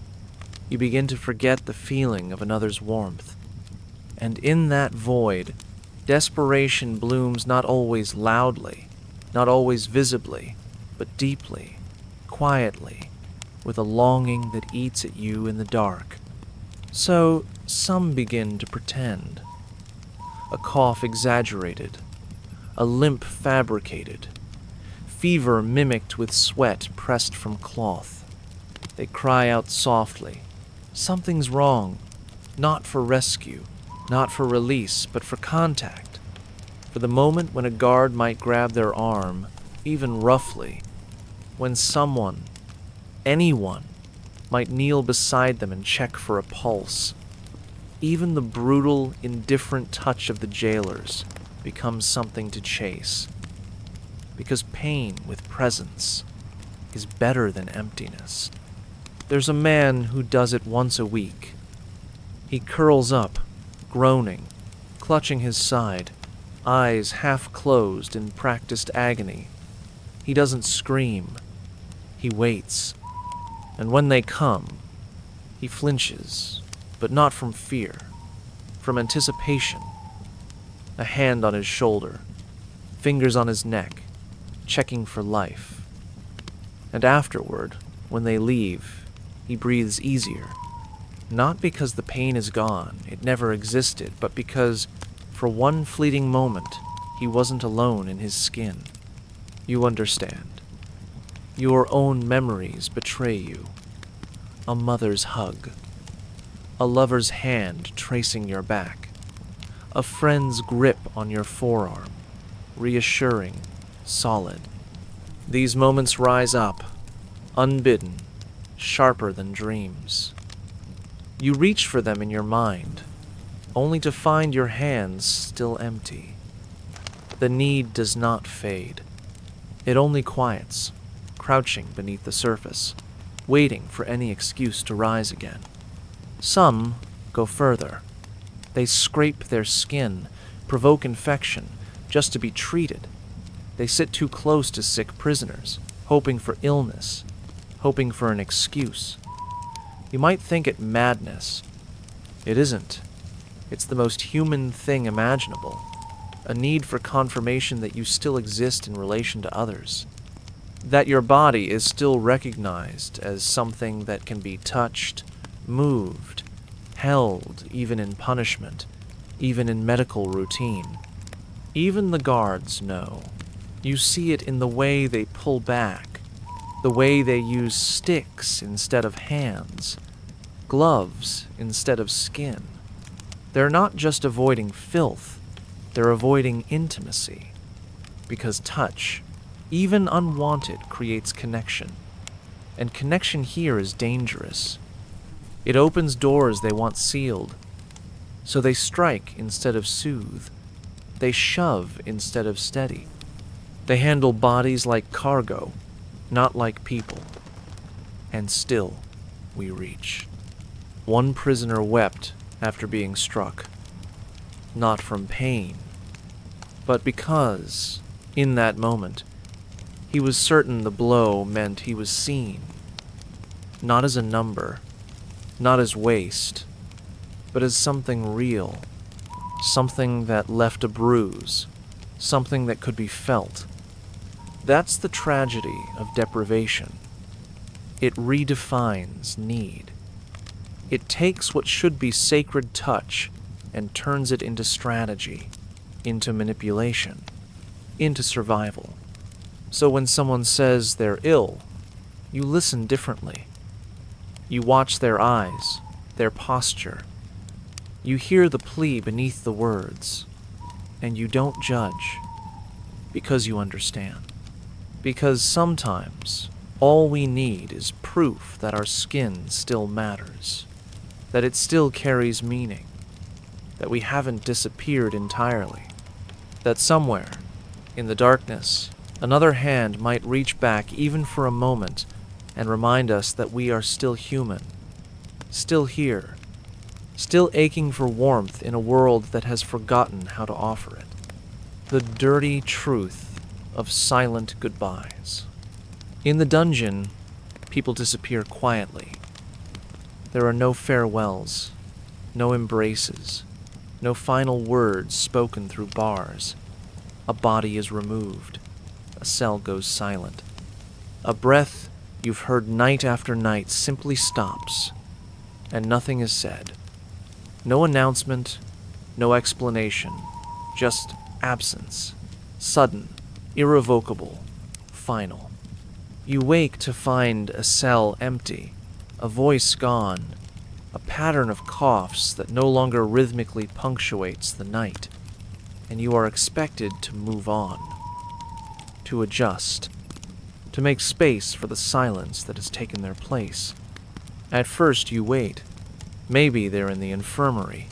You begin to forget the feeling of another's warmth. And in that void, desperation blooms not always loudly, not always visibly, but deeply, quietly, with a longing that eats at you in the dark. So some begin to pretend. A cough exaggerated, a limp fabricated, fever mimicked with sweat pressed from cloth. They cry out softly. Something's wrong. Not for rescue, not for release, but for contact. For the moment when a guard might grab their arm, even roughly. When someone, anyone, might kneel beside them and check for a pulse. Even the brutal, indifferent touch of the jailers becomes something to chase. Because pain with presence is better than emptiness. There's a man who does it once a week. He curls up, groaning, clutching his side, eyes half closed in practiced agony. He doesn't scream. He waits. And when they come, he flinches, but not from fear, from anticipation. A hand on his shoulder, fingers on his neck, checking for life. And afterward, when they leave, he breathes easier. Not because the pain is gone, it never existed, but because, for one fleeting moment, he wasn't alone in his skin. You understand. Your own memories betray you. A mother's hug. A lover's hand tracing your back. A friend's grip on your forearm. Reassuring, solid. These moments rise up, unbidden, sharper than dreams. You reach for them in your mind, only to find your hands still empty. The need does not fade. It only quiets, crouching beneath the surface, waiting for any excuse to rise again. Some go further. They scrape their skin, provoke infection, just to be treated. They sit too close to sick prisoners, hoping for illness, hoping for an excuse. You might think it madness. It isn't. It's the most human thing imaginable. A need for confirmation that you still exist in relation to others. That your body is still recognized as something that can be touched, moved, held, even in punishment, even in medical routine. Even the guards know. You see it in the way they pull back, the way they use sticks instead of hands, gloves instead of skin. They're not just avoiding filth, they're avoiding intimacy. Because touch, even unwanted, creates connection. And connection here is dangerous. It opens doors they want sealed. So they strike instead of soothe. They shove instead of steady. They handle bodies like cargo, not like people. And still, we reach. One prisoner wept after being struck. Not from pain, but because, in that moment, he was certain the blow meant he was seen. Not as a number, not as waste, but as something real. Something that left a bruise, something that could be felt. That's the tragedy of deprivation. It redefines need. It takes what should be sacred touch and turns it into strategy, into manipulation, into survival. So when someone says they're ill, you listen differently. You watch their eyes, their posture. You hear the plea beneath the words, and you don't judge, because you understand. Because sometimes all we need is proof that our skin still matters, that it still carries meaning, that we haven't disappeared entirely, that somewhere, in the darkness, another hand might reach back even for a moment and remind us that we are still human, still here, still aching for warmth in a world that has forgotten how to offer it. The dirty truth of silent goodbyes. In the dungeon, people disappear quietly. There are no farewells, no embraces, no final words spoken through bars. A body is removed. A cell goes silent. A breath you've heard night after night simply stops, and nothing is said. No announcement, no explanation, just absence, sudden, irrevocable, final. You wake to find a cell empty, a voice gone, a pattern of coughs that no longer rhythmically punctuates the night, and you are expected to move on, to adjust, to make space for the silence that has taken their place. At first you wait. Maybe they're in the infirmary.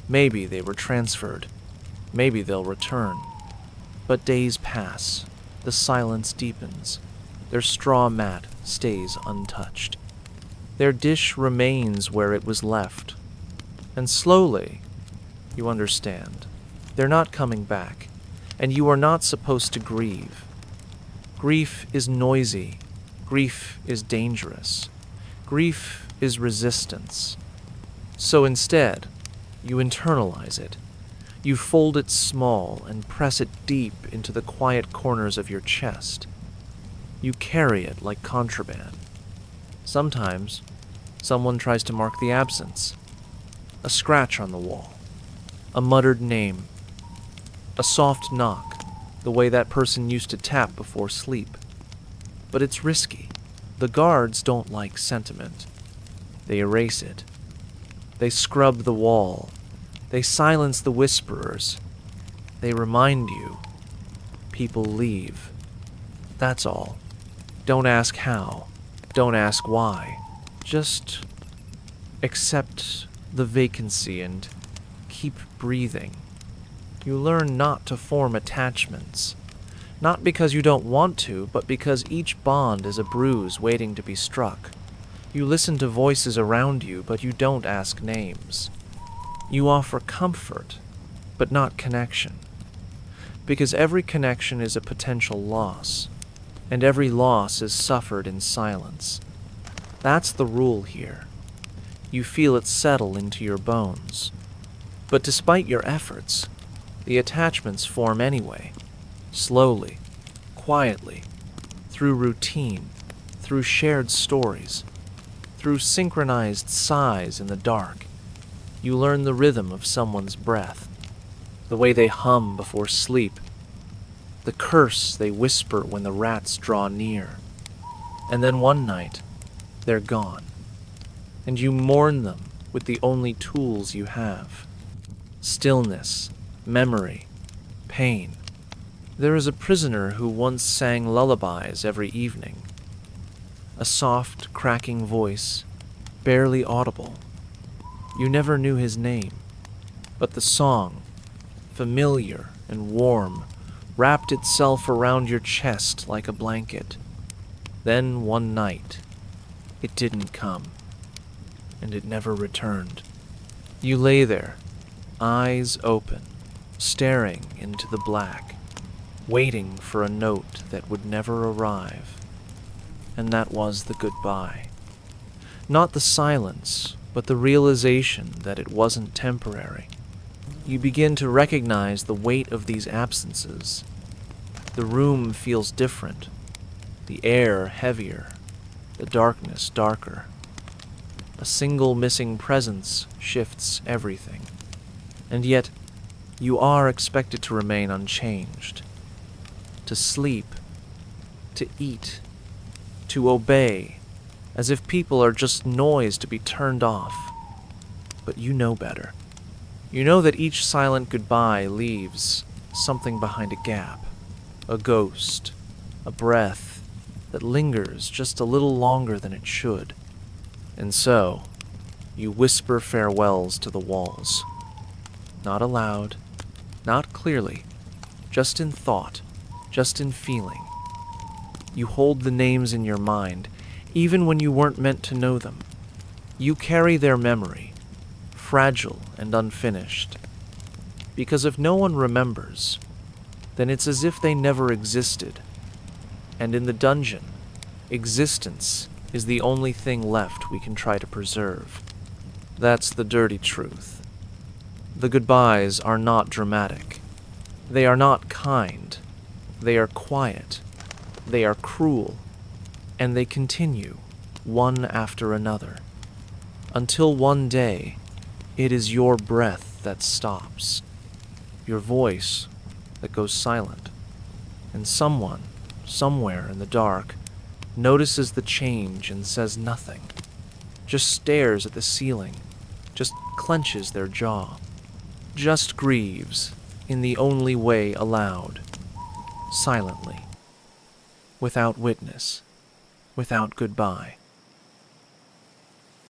Maybe they were transferred. Maybe they'll return. But days pass. The silence deepens. Their straw mat stays untouched. Their dish remains where it was left. And slowly, you understand, they're not coming back, and you are not supposed to grieve. Grief is noisy. Grief is dangerous. Grief is resistance. So instead, you internalize it. You fold it small and press it deep into the quiet corners of your chest. You carry it like contraband. Sometimes, someone tries to mark the absence. A scratch on the wall. A muttered name. A soft knock, the way that person used to tap before sleep. But it's risky. The guards don't like sentiment. They erase it. They scrub the wall. They silence the whisperers. They remind you. People leave. That's all. Don't ask how. Don't ask why. Just accept the vacancy and keep breathing. You learn not to form attachments. Not because you don't want to, but because each bond is a bruise waiting to be struck. You listen to voices around you, but you don't ask names. You offer comfort, but not connection. Because every connection is a potential loss, and every loss is suffered in silence. That's the rule here. You feel it settle into your bones. But despite your efforts, the attachments form anyway, slowly, quietly, through routine, through shared stories, through synchronized sighs in the dark. You learn the rhythm of someone's breath, the way they hum before sleep, the curse they whisper when the rats draw near. And then one night, they're gone, and you mourn them with the only tools you have. Stillness, memory, pain. There is a prisoner who once sang lullabies every evening. A soft, cracking voice, barely audible. You never knew his name, but the song, familiar and warm, wrapped itself around your chest like a blanket. Then one night, it didn't come, and it never returned. You lay there, eyes open, staring into the black, waiting for a note that would never arrive. And that was the goodbye. Not the silence, but the realization that it wasn't temporary. You begin to recognize the weight of these absences. The room feels different, the air heavier, the darkness darker. A single missing presence shifts everything. And yet, you are expected to remain unchanged. To sleep, to eat, to obey, as if people are just noise to be turned off. But you know better. You know that each silent goodbye leaves something behind a gap, a ghost, a breath that lingers just a little longer than it should. And so, you whisper farewells to the walls. Not aloud, not clearly, just in thought, just in feeling. You hold the names in your mind, even when you weren't meant to know them. You carry their memory, fragile and unfinished. Because if no one remembers, then it's as if they never existed. And in the dungeon, existence is the only thing left we can try to preserve. That's the dirty truth. The goodbyes are not dramatic. They are not kind. They are quiet. They are cruel. And they continue, one after another. Until one day, it is your breath that stops. Your voice that goes silent. And someone, somewhere in the dark, notices the change and says nothing. just stares at the ceiling, just clenches their jaw, just grieves in the only way allowed, silently, without witness, without goodbye.